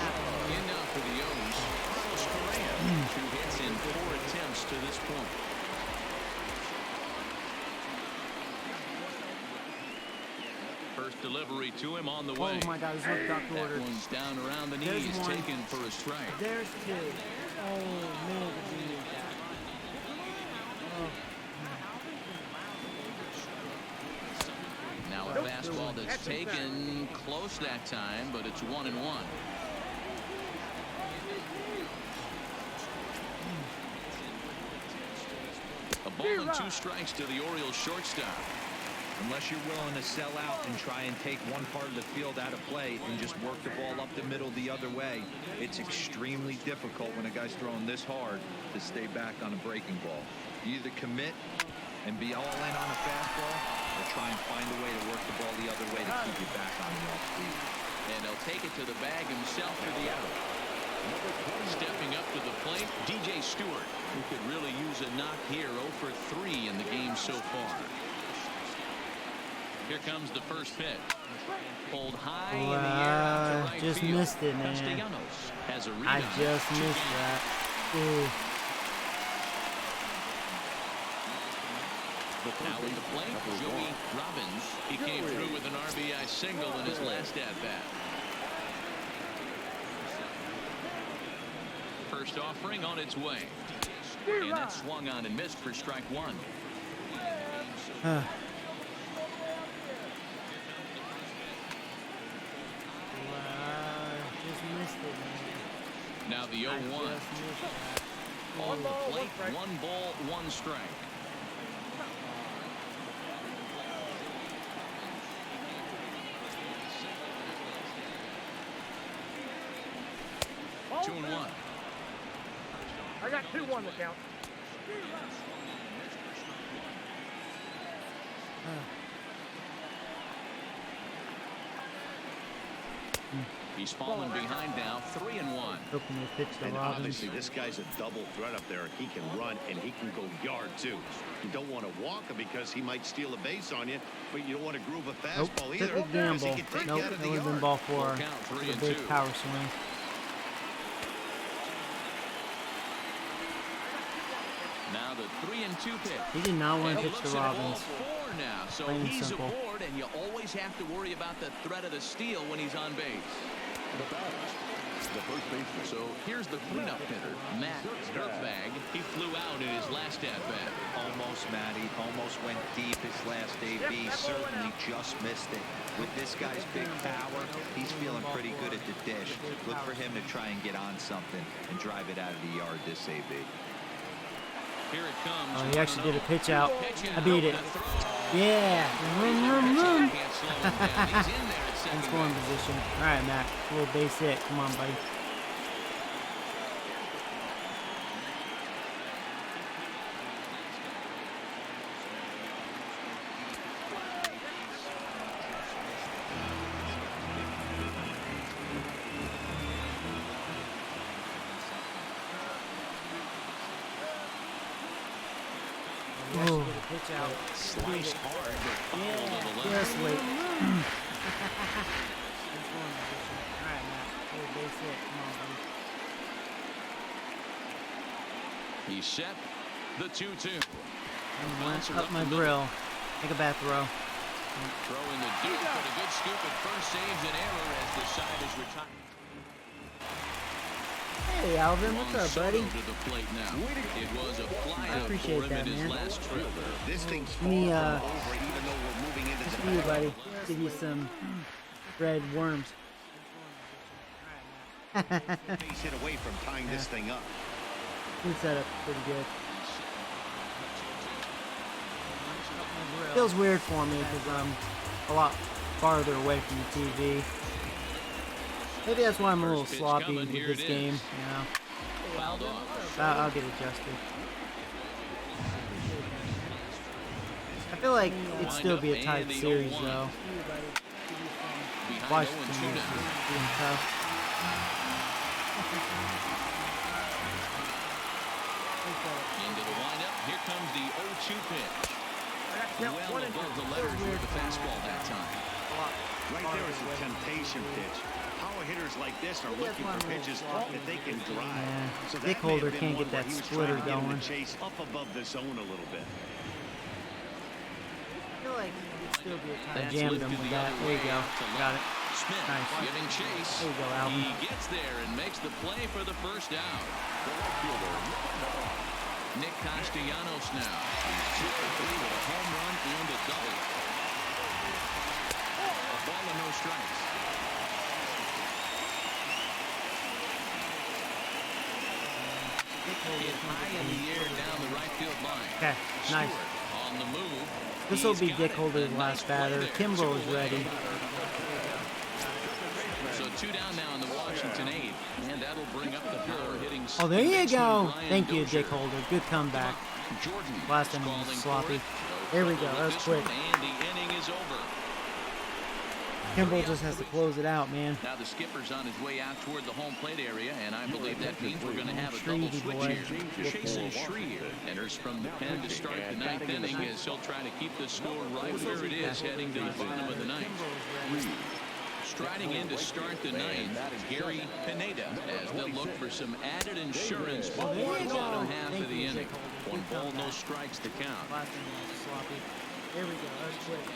In now for the O's, Carlos Correa, 2 hits in 4 attempts to this point. First delivery to him on the way. Oh my God, this is what the doctor ordered. That one's down around the knees, taken for a strike. There's 2. Oh man, did we need that? Now a fastball that's taken close that time, but it's 1-1. A ball and 2 strikes to the Orioles shortstop. Unless you're willing to sell out and try and take one part of the field out of play and just work the ball up the middle the other way, it's extremely difficult when a guy's throwing this hard to stay back on a breaking ball. You either commit and be all in on a fastball or try and find a way to work the ball the other way to keep you back on the off speed. And he'll take it to the bag himself for the out. Stepping up to the plate, DJ Stewart, who could really use a knock here. 0 for 3 in the game so far. Here comes the first pitch. Pulled high in the air out to right just field. Missed it, man. Has a I just missed that. Ooh. Now with the plate, Joey Robbins. He came through with an RBI single in his last at-bat. First offering on its way. And that swung on and missed for strike one. Just missed it, man. Now the 0-1. On the plate, 1 ball, 1 strike. Two and 1. I got 2-1 to count. He's fallen behind now, 3 and 1. Hoping they pitch to And Robbins. obviously this guy's a double threat up there. He can run and he can go yard too. You don't want to walk him because he might steal a base on you, but you don't want to groove a fastball either. Took a gamble. He can take Nope, you out of that the would have been yard. ball 4. Count 3 A and big 2. power swing. Now the 3 and 2 pitch. He did not want to And pitch he to looks at ball Robbins. 4 now, so Plain and he's simple. aboard, and you always have to worry about the threat of the steal when he's on base. The batter, the first baseman. So here's the cleanup hitter, Matt Dirtbag. He flew out in his last at-bat. Almost, Matty. Almost went deep his last AB. Certainly just missed it. With this guy's big power, he's feeling pretty good at the dish. Look for him to try and get on something and drive it out of the yard this AB. Here it comes. Oh, he actually did a pitch out. Pitch I beat it. Yeah. Vroom, vroom, vroom. Can't slow him down. He's in there at In second scoring base. position. All right, Mac. A little base hit. Come on, buddy. Oh, pitch out. Sliced hard, but fouled to the left. Just late. In scoring position. All right, Mac. A little base hit. Come on, buddy. He set the 2-2. And went up my grill. Make a bat throw. Throw in the dirt, but a good scoop at first saves an error as the side is retired. Hey, Alvin. What's Juan up, buddy? Soto to the plate now. It was a fly I out appreciate for him that, in his man. last trip. This thing's far Me, from over, even though we're moving into Just the for you, buddy. Give you some red worms. base hit away from tying this thing up. Good setup. Pretty good. Feels weird for me because I'm a lot farther away from the TV. Maybe that's why I'm a little First pitch sloppy coming. with Here this it game. is. You know, Fouled off. I'll get adjusted. I feel like it'd still be a tight series though. Behind Washington 0-2 is now. being tough. Into the windup. Here comes the 0-2 pitch. Well One and above the letters with the fastball that time. Right there is a temptation pitch. Power hitters like this are looking for pitches that they can drive. Yeah. So that Dick may have Holder been can't one get where that he was splitter trying to get him to going. chase up above the zone a little bit. I feel like it'd still be a tight. I That's jammed lifted him with the that. other There you way go. out to Got left. it. Smith Nice. giving chase. There you go, Alvin. He gets there and makes the play for the first out. Nick Castellanos now. He's 2 for 3 with a home run and a double. A ball and no strikes. Hit high in the air down the right field line. Okay, nice. Stewart on the move. This will He's be got Dick it. Holder's A last nice play batter. there. Kimbrough is 2 away. ready. So 2 down now in the Washington 8th, and that'll bring up the power hitting. Oh, there you go. Ryan Thank you, Dozier. Dick Holder. Good comeback. Jordan Last inning calling was for sloppy. it. There we Trouble go. with That was this quick. one, and the inning is over. Kimbrough just has to close it out, man. Now the skipper's on his way out toward the home plate area, and I believe that means we're going to have a double Shrevey switch boy. here. Jason Schreier enters from the pen to start the 9th inning as he'll try to keep the score right where it is heading to the bottom of the 9th. Striding in to start the 9th, Gary Pineda, as they'll look for some added insurance before the bottom half of the inning. 1 ball, ball, no strikes to count. Last thing was sloppy. There we go. That was quick.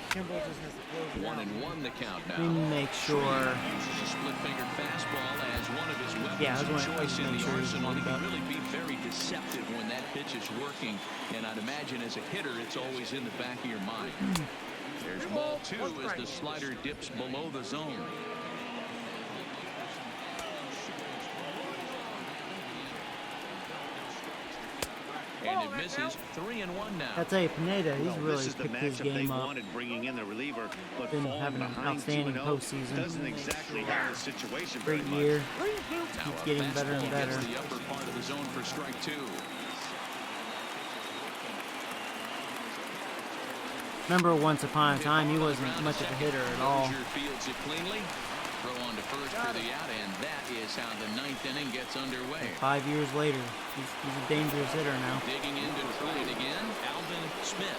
Kimball just has to close it out. 1-1 the count now. We make sure. Uses a split-fingered fastball as one of his weapons of choice in the arsenal. He can really be very deceptive when that pitch is working, and I'd imagine as a hitter, it's always in the back of your mind. There's ball 2 as the slider dips below the zone. And it misses. 3-1 now. I tell you, Pineda, he's really picked his game up. Bringing in the reliever, but been having an outstanding postseason. Doesn't exactly have the situation Great year. Keeps getting better and better. The upper part of the zone for strike 2. Remember, once upon a time, he wasn't much of a hitter at all. Fields it cleanly. Throw on to first for the out, and that is how the 9th inning gets underway. 5 years later, he's a dangerous hitter now. Digging in to try it again, Alvin Smith.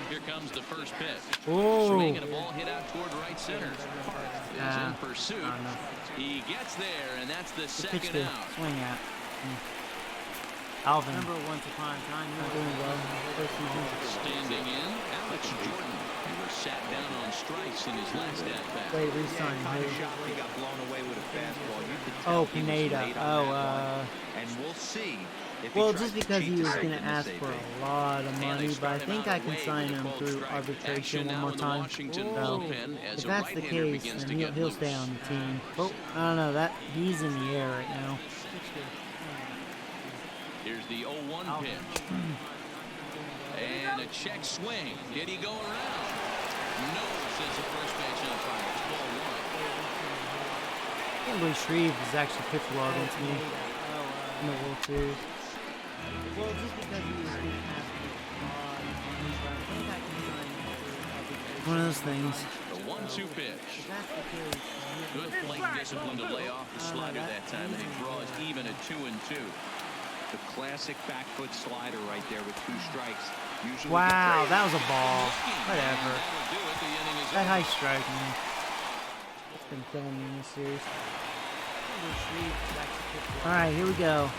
Here comes the first pitch. Oh. Swing and a ball hit out toward right center. Park is in pursuit. He gets there, and that's the second out. Swing at. Alvin. Remember once upon a time, he was doing well. Standing in, Alex Jordan, who was sat down on strikes in his last at-bat. Wait, re-sign. He got blown away with a fastball. You could oh, Pineda. And we'll see. Well, just because he was going to ask for a lot of money, but I think I can sign him through arbitration one more time. So, if that's the case, then he'll stay on the team. Oh, I don't know. That he's in the air right now. Here's the 0-1 pitch. And a check swing. Did he go around? No, says the first base umpire. It's ball 1. I can't believe Shreve has actually pitched well against me in the World Series. Well, just because he was getting one of those things. The 1-2 pitch. Good plate discipline to lay off the slider that time, and he draws even at 2-2. The classic back foot slider right there with 2 strikes. Usually wow, that was a ball. Whatever. That high strike, man. It's been killing me in this series. Alright, here we go.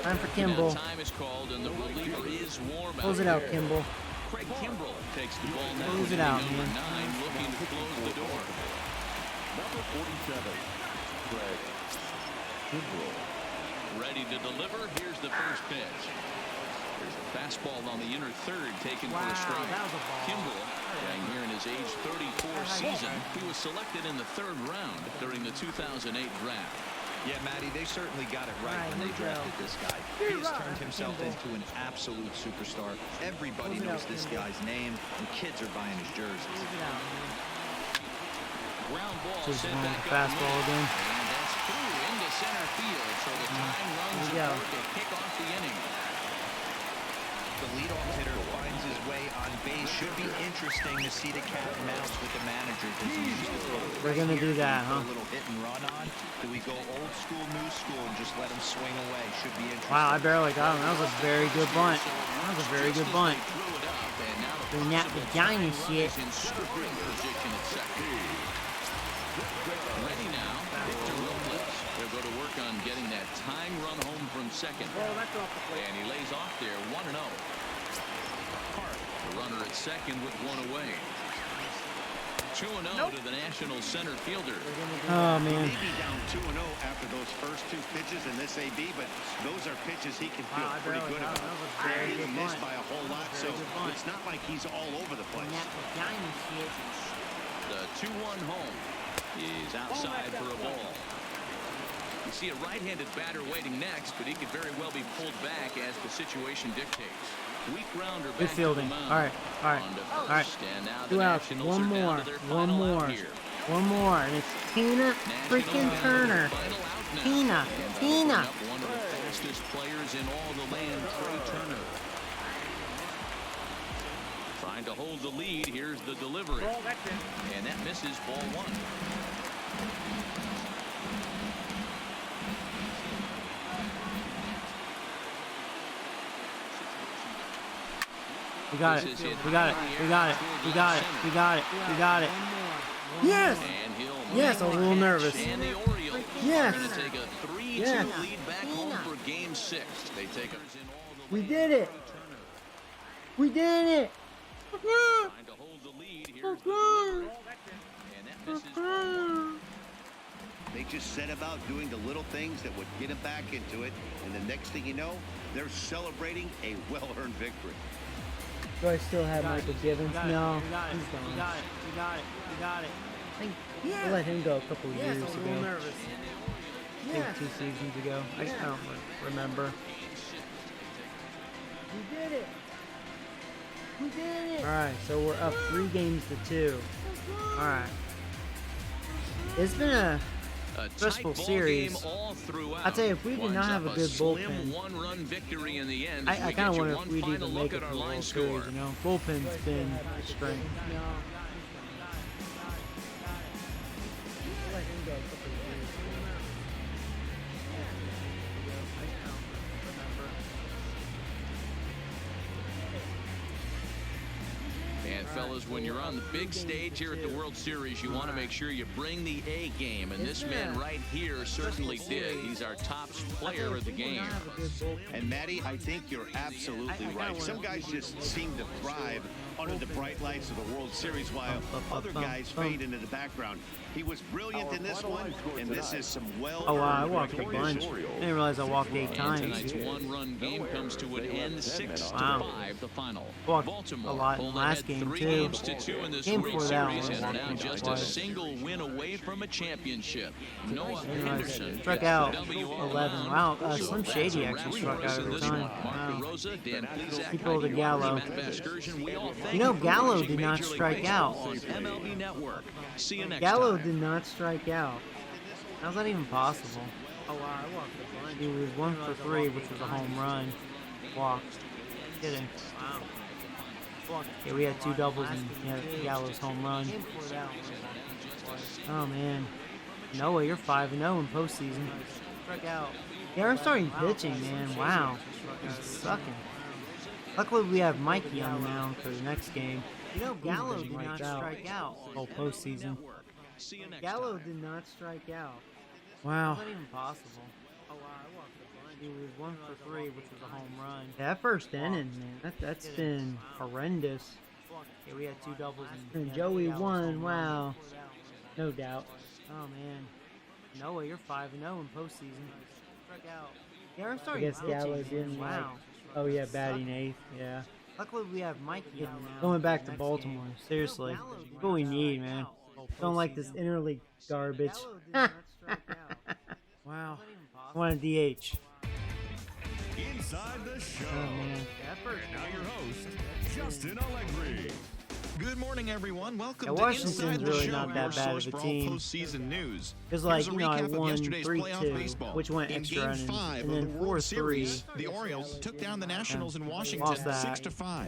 Time for Kimball. Time is called and the reliever is warm. Close it out, Kimball. Craig Kimbrell takes the ball now. Close it out, number man. 9 looking to close the door. Number 47, Craig Kimbrell. Ready to deliver. Here's the first pitch. There's a fastball on the inner third taken for a strike. Kimbrell, playing here in his age 34 season, he was selected in the 3rd round during the 2008 draft. Yeah, Matty, they certainly got it right when they drafted this guy. He has turned himself into an absolute superstar. Everybody knows this guy's name, and kids are buying his jerseys. Ground ball Just sent on back the fastball again. And that's through into center field, so the time runs aboard to kick off the inning. The leadoff hitter finds his way on base. Should be interesting to see the cat and mouse with the managers as he uses the phone. We're going to do that, huh? A little hit and run on. Do we go old school, new school, and just let him swing away? Should be interesting. Wow, I barely got him. That was a very good bunt. That was a very good bunt. Doing that vagina shit. Ready now, Victor Robles. They'll go to work on getting that time run home from second. And he lays off there, 1-0. Park, the runner at second with 1 away. 2-0 to the National center fielder. Oh, man. Maybe down 2-0 after those first 2 pitches in this AB, but those are pitches he can feel pretty good about. He didn't miss by a whole lot, so it's not like he's all over the place. The 2-1 home is outside for a ball. You see a right-handed batter waiting next, but he could very well be pulled back as the situation dictates. Weak grounder back good fielding. All right. Two outs. One more. And it's Tina freaking Turner. Tina. One of the fastest players in all the land, Trey Turner. Trying to hold the lead. Here's the delivery. And that misses, ball 1. We got it. Yes! And he'll Yes, I was a little nervous. And the Orioles Yes. are going to take a 3-2 Yes. lead back home for Game 6. They take us in all the We way. did it. We did it. Trying to hold the lead. Here's the delivery. And that misses. They just set about doing the little things that would get them back into it, and the next thing you know, they're celebrating a well-earned victory. Do I still have Michael Givens? No, You got it. he's gone. You got it. You got it. You got it. I think I let him go a couple Yes, years I was a ago. little nervous. I think 2 seasons ago. I don't remember. We did it. We did it. All right, so we're up 3 games to 2. All right. It's been a A stressful tight ball series. game all throughout. I'll tell you, if we did Winds not have up a good slim bullpen, one-run victory in the end. I as we kind get of you wonder one if we'd final even look make it at to our the line World score. Series. You know, bullpen's been a strength. Let him go a couple years ago. I don't remember. And fellas, when you're on the big stage here at the World Series, you want to make sure you bring the A game. And this man right here certainly did. He's our top player of the game. And Matty, I think you're absolutely right. Some guys just seem to thrive under the bright lights of the World Series, while other guys fade into the background. He was brilliant in this one, and this is some Oh wow, I walked a bunch. I didn't realize I walked 8 And times. tonight's one-run game comes to an end, 6-5, the final. Walked Baltimore a lot in pulled the last ahead game 3 too. games to 2 in this Game World before that Series, one, and are now walked just a twice. single win away from a championship. Noah Henderson Struck gets out the W on the 11. mound. Wow, Slim That's Shady a actually wrap struck for us out in every this time. one. Mark Wow. DeRosa, Dan Plesac, He pulled a Heidi Gallo. Matt Vasgersian, we all thank You know, for Gallo watching did not Major League strike out. Baseball on MLB Network. See you next Gallo time. did not strike out. How's that even possible? Oh wow, I walked a bunch. He was 1 for 3, which was a home run. Walked. Kidding. Wow. Yeah, we had 2 doubles and Gallo's home run. Oh man. Noah, you're 5-0 in postseason. Struck out. Yeah, we're starting pitching, man. Wow. He's sucking. Luckily, we have Mikey on the mound for the next game. You know, Gallo did not strike out the whole postseason. See you next Gallo time. did not strike out. Wow. How's that even possible? Oh wow, I walked a bunch. He was 1 for 3, which was a home run. Yeah, that first inning, man, that's been horrendous. Yeah, we had 2 doubles and Joey won. Wow. No doubt. Oh man. Noah, you're 5-0 in postseason. Struck out. Yeah, we're starting pitching. Gallo didn't wow. Oh yeah, batting 8th. Yeah. Luckily, we have Mikey on the mound. Going back to Baltimore. Seriously, that's what we need, man. Don't like this interleague garbage. Wow. I want a DH. Inside the show. Oh man. And now your host, Justin Allegri. Good morning, everyone. Welcome Yeah, to Washington's Inside the really Show, not that your bad source of a for all team. postseason news. Because, like, Here's a you know, I recap of won yesterday's 3-2, playoff baseball. which went In extra Game innings, 5 and of then the World 4-3. Series, the Orioles took down the Nationals in Washington Lost that. 6-5.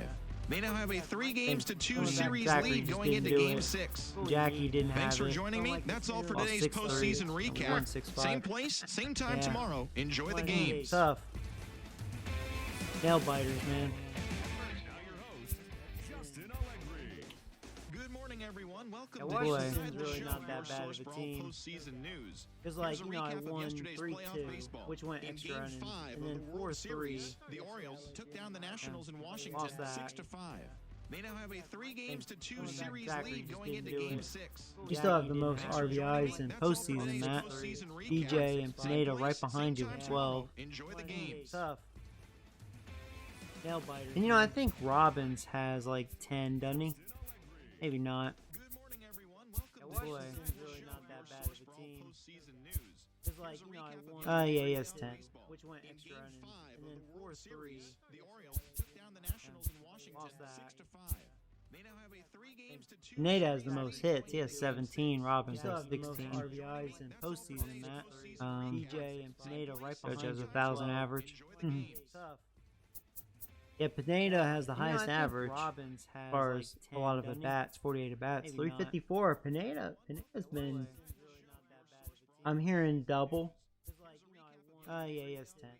They now have a 3 games to 2 Thank- series Zachary lead just going didn't into do Game it. 6. Jackie didn't Thanks have for it. joining me. That's all for Lost today's 6-3. postseason We recap. won 6-5. Same place, same time Yeah. tomorrow. Enjoy the games. Tough. Nail biters, man. Now your host, Justin Allegri. Good morning, everyone. Welcome Yeah, to Washington's Inside the really Show, not that your bad source of a for all team. postseason news. Because, like, Here's a you know, I recap of won yesterday's 3-2, playoff baseball. which went In extra Game innings, 5 and of then the World 4-3. Series, the Orioles took down the Nationals in Washington Lost that. 6-5. They now have a 3 games to 2 Thanks. series Zachary lead just going didn't into do Game it. 6. You still have the most Thanks for joining RBIs me. in That's all for postseason, today's Matt. postseason recap. DJ and Same Pineda place, right behind same you time with tomorrow. 12. Enjoy the games. Tough. Nail biters. And you know, I think Robbins has like 10, doesn't he? Maybe not. Good morning, everyone. Welcome to Washington's Inside the really Show, not that your bad source of a for all team. postseason news. Because, like, Here's a you know, I recap of won. yesterday's Yeah, he has playoff 10. baseball. Which went In extra Game innings, 5 and of then the World 4-3. Series, the Orioles took down the Nationals in Washington Lost that. 6-5. They now have a 3 games to 2. Pineda has the most hits. He has 17. Robbins Still has have the most 16. RBIs in postseason, Matt. DJ and Pineda right Judge behind has you. 1,000 average. Enjoy the games. Yeah, Pineda has the You know, highest I think average Robbins as has far like as 10, a lot of doesn't he? at-bats, 48 at-bats. Maybe 354. Pineda's been... I'm hearing double. Yeah, he has 10.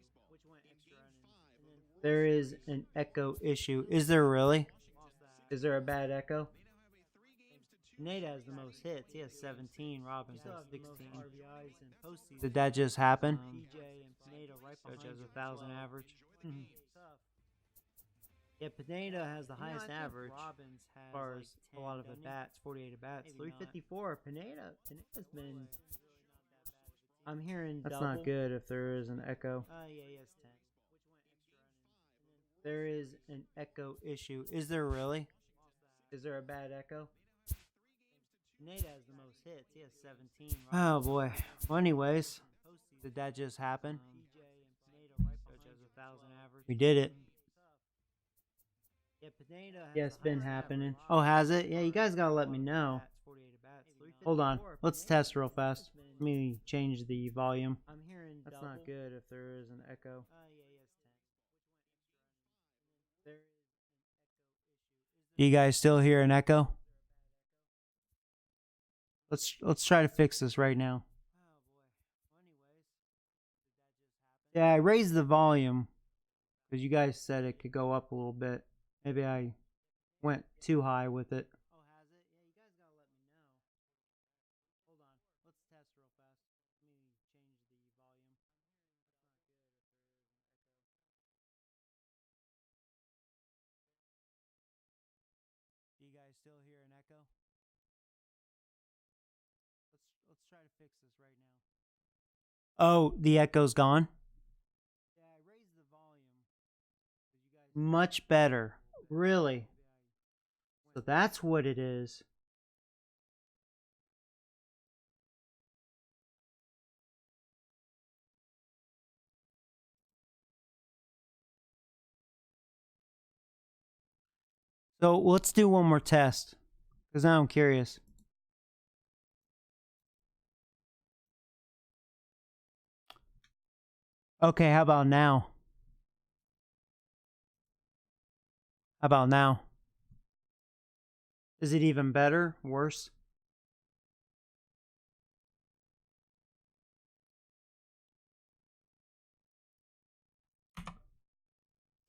There is an echo issue. Is there really? Is there a bad echo? Pineda has the most hits. He has 17. Robbins has 16. RBIs in postseason. Did that just happen? DJ and Pineda right behind has 1,000 average. Yeah, Pineda has the highest average as far as a lot of at-bats, 48 at-bats. 354. Pineda's been... I'm hearing that's double. Not good if there is an echo. Yeah, he has 10. There is an echo issue. Is there really? Is there a bad echo? Pineda has the most hits. He has 17. Oh boy. Well, anyways, did that just happen? We did it. Yeah, it's been happening. Oh, has it? Yeah, you guys gotta let me know. Hold on. Let's test real fast. Let me change the volume. That's not good if there is an echo. Do you guys still hear an echo? Let's try to fix this right now. Yeah, I raised the volume because you guys said it could go up a little bit. Maybe I went too high with it. Oh, has it? Yeah, you guys gotta let me know. Hold on. Let's test real fast. Let me change the volume. Do you guys still hear an echo? Let's try to fix this right now. Oh, the echo's gone? Yeah, I raised the volume. Much better. Really? So that's what it is. So let's do one more test, because now I'm curious. Okay, how about now? How about now? Is it even better? Worse?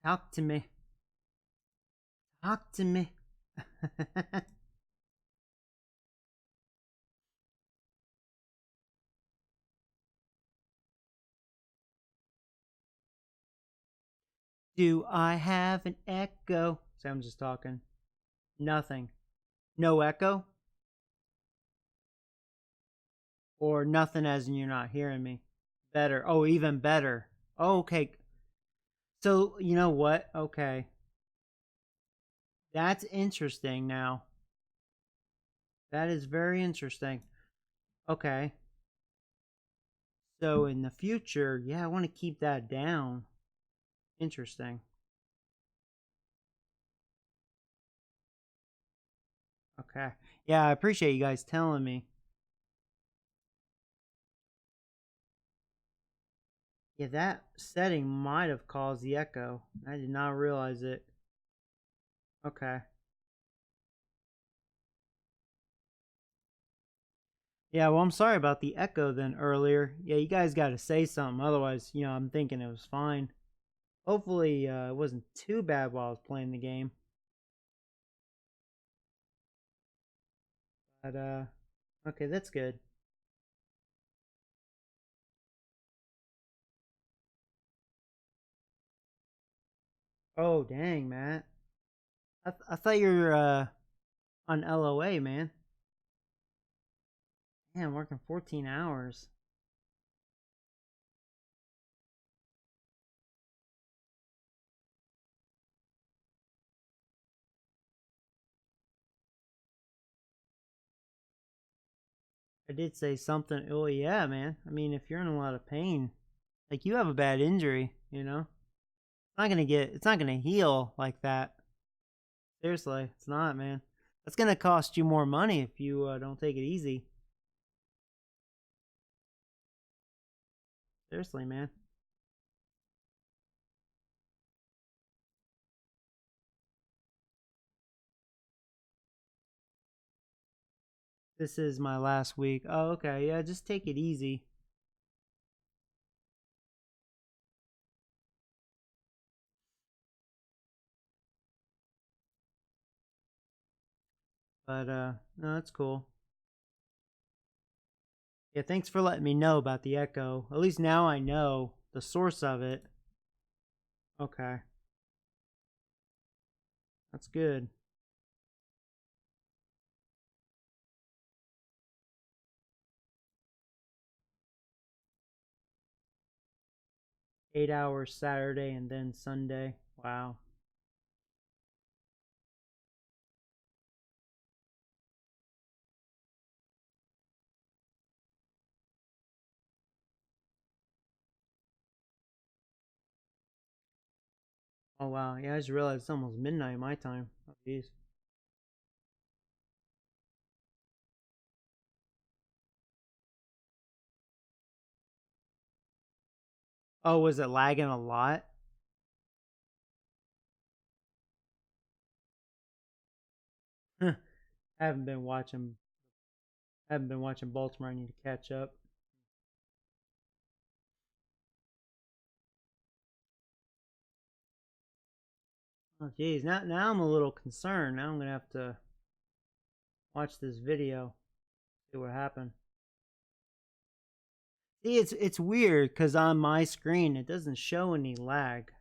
Talk to me. Talk to me. Do I have an echo? So I'm just talking. Nothing. No echo? Or nothing as in you're not hearing me? Better. Oh, even better. Oh, okay. So, you know what? Okay. That's interesting now. That is very interesting. Okay. So in the future, yeah, I want to keep that down. Interesting. Okay. Yeah, I appreciate you guys telling me. Yeah, that setting might have caused the echo. I did not realize it. Okay. Yeah, well, I'm sorry about the echo then earlier. Yeah, you guys got to say something. Otherwise, you know, I'm thinking it was fine. Hopefully, it wasn't too bad while I was playing the game. But, okay, that's good. Oh, dang, Matt. I thought you were, on LOA, man. Yeah, I'm working 14 hours. I did say something. Oh, yeah, man. I mean, if you're in a lot of pain, like you have a bad injury, you know? It's not gonna heal like that. Seriously, it's not, man. That's gonna cost you more money if you don't take it easy. Seriously, man. This is my last week. Oh, okay. Yeah, just take it easy. But no, that's cool. Yeah, thanks for letting me know about the echo. At least now I know the source of it. Okay. That's good. $8 hours Saturday and then Sunday. Wow. Oh wow. Yeah, I just realized it's almost midnight my time. Oh jeez. Oh, was it lagging a lot? I haven't been watching Baltimore. I need to catch up. Oh geez, now I'm a little concerned. Now I'm gonna have to watch this video, see what happened. See, it's weird because on my screen it doesn't show any lag.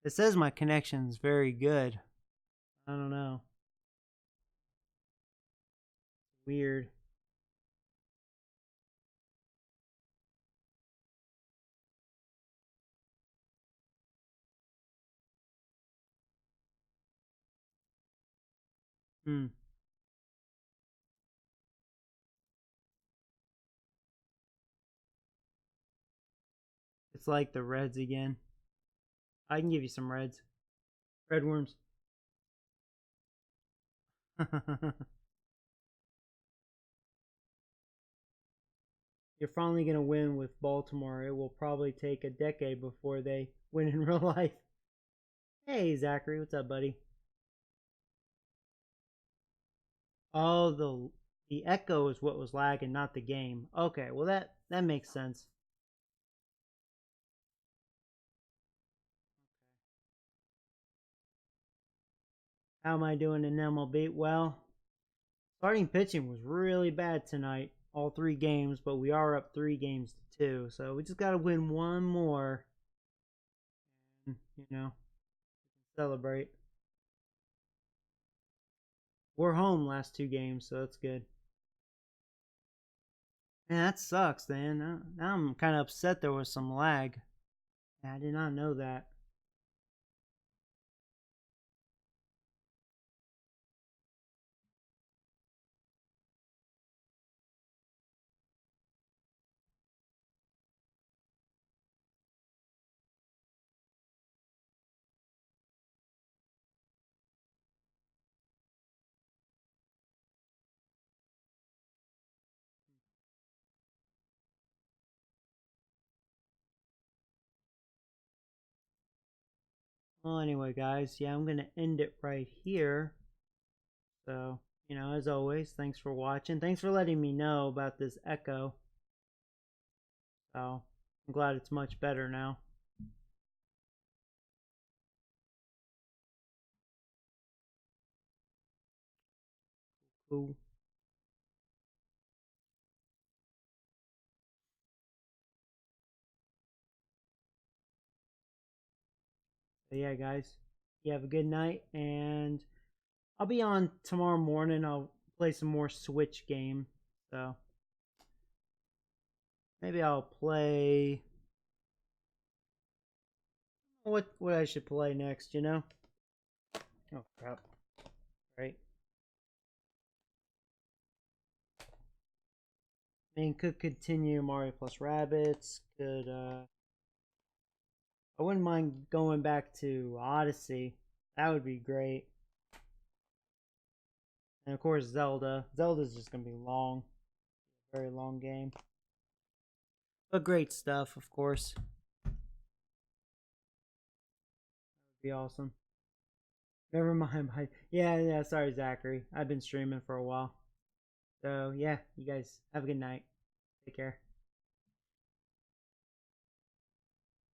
It says my connection's very good. I don't know. Weird. Hmm. It's like the Reds again. I can give you some Reds. Red Worms. You're finally going to win with Baltimore. It will probably take a decade before they win in real life. Hey, Zachary. What's up, buddy? Oh, the echo is what was lagging, not the game. Okay, well that makes sense. How am I doing in MLB? Well, starting pitching was really bad tonight, all 3 games, but we are up 3 games to 2, so we just got to win one more, and, celebrate. We're home last 2 games, so that's good. Man, that sucks, man. Now I'm kind of upset there was some lag. I did not know that. Well, anyway, guys, yeah, I'm going to end it right here. So, as always, thanks for watching. Thanks for letting me know about this echo. So, I'm glad it's much better now. Cool. So, yeah, guys, you have a good night, and I'll be on tomorrow morning. I'll play some more Switch game. So, maybe I'll play what I should play next, Oh crap. Right. I mean, could continue Mario plus Rabbids. Could I wouldn't mind going back to Odyssey. That would be great. And of course Zelda. Zelda's just gonna be long. Very long game. But great stuff, of course. That would be awesome. Never mind. Yeah, sorry, Zachary. I've been streaming for a while. So, yeah, you guys have a good night. Take care.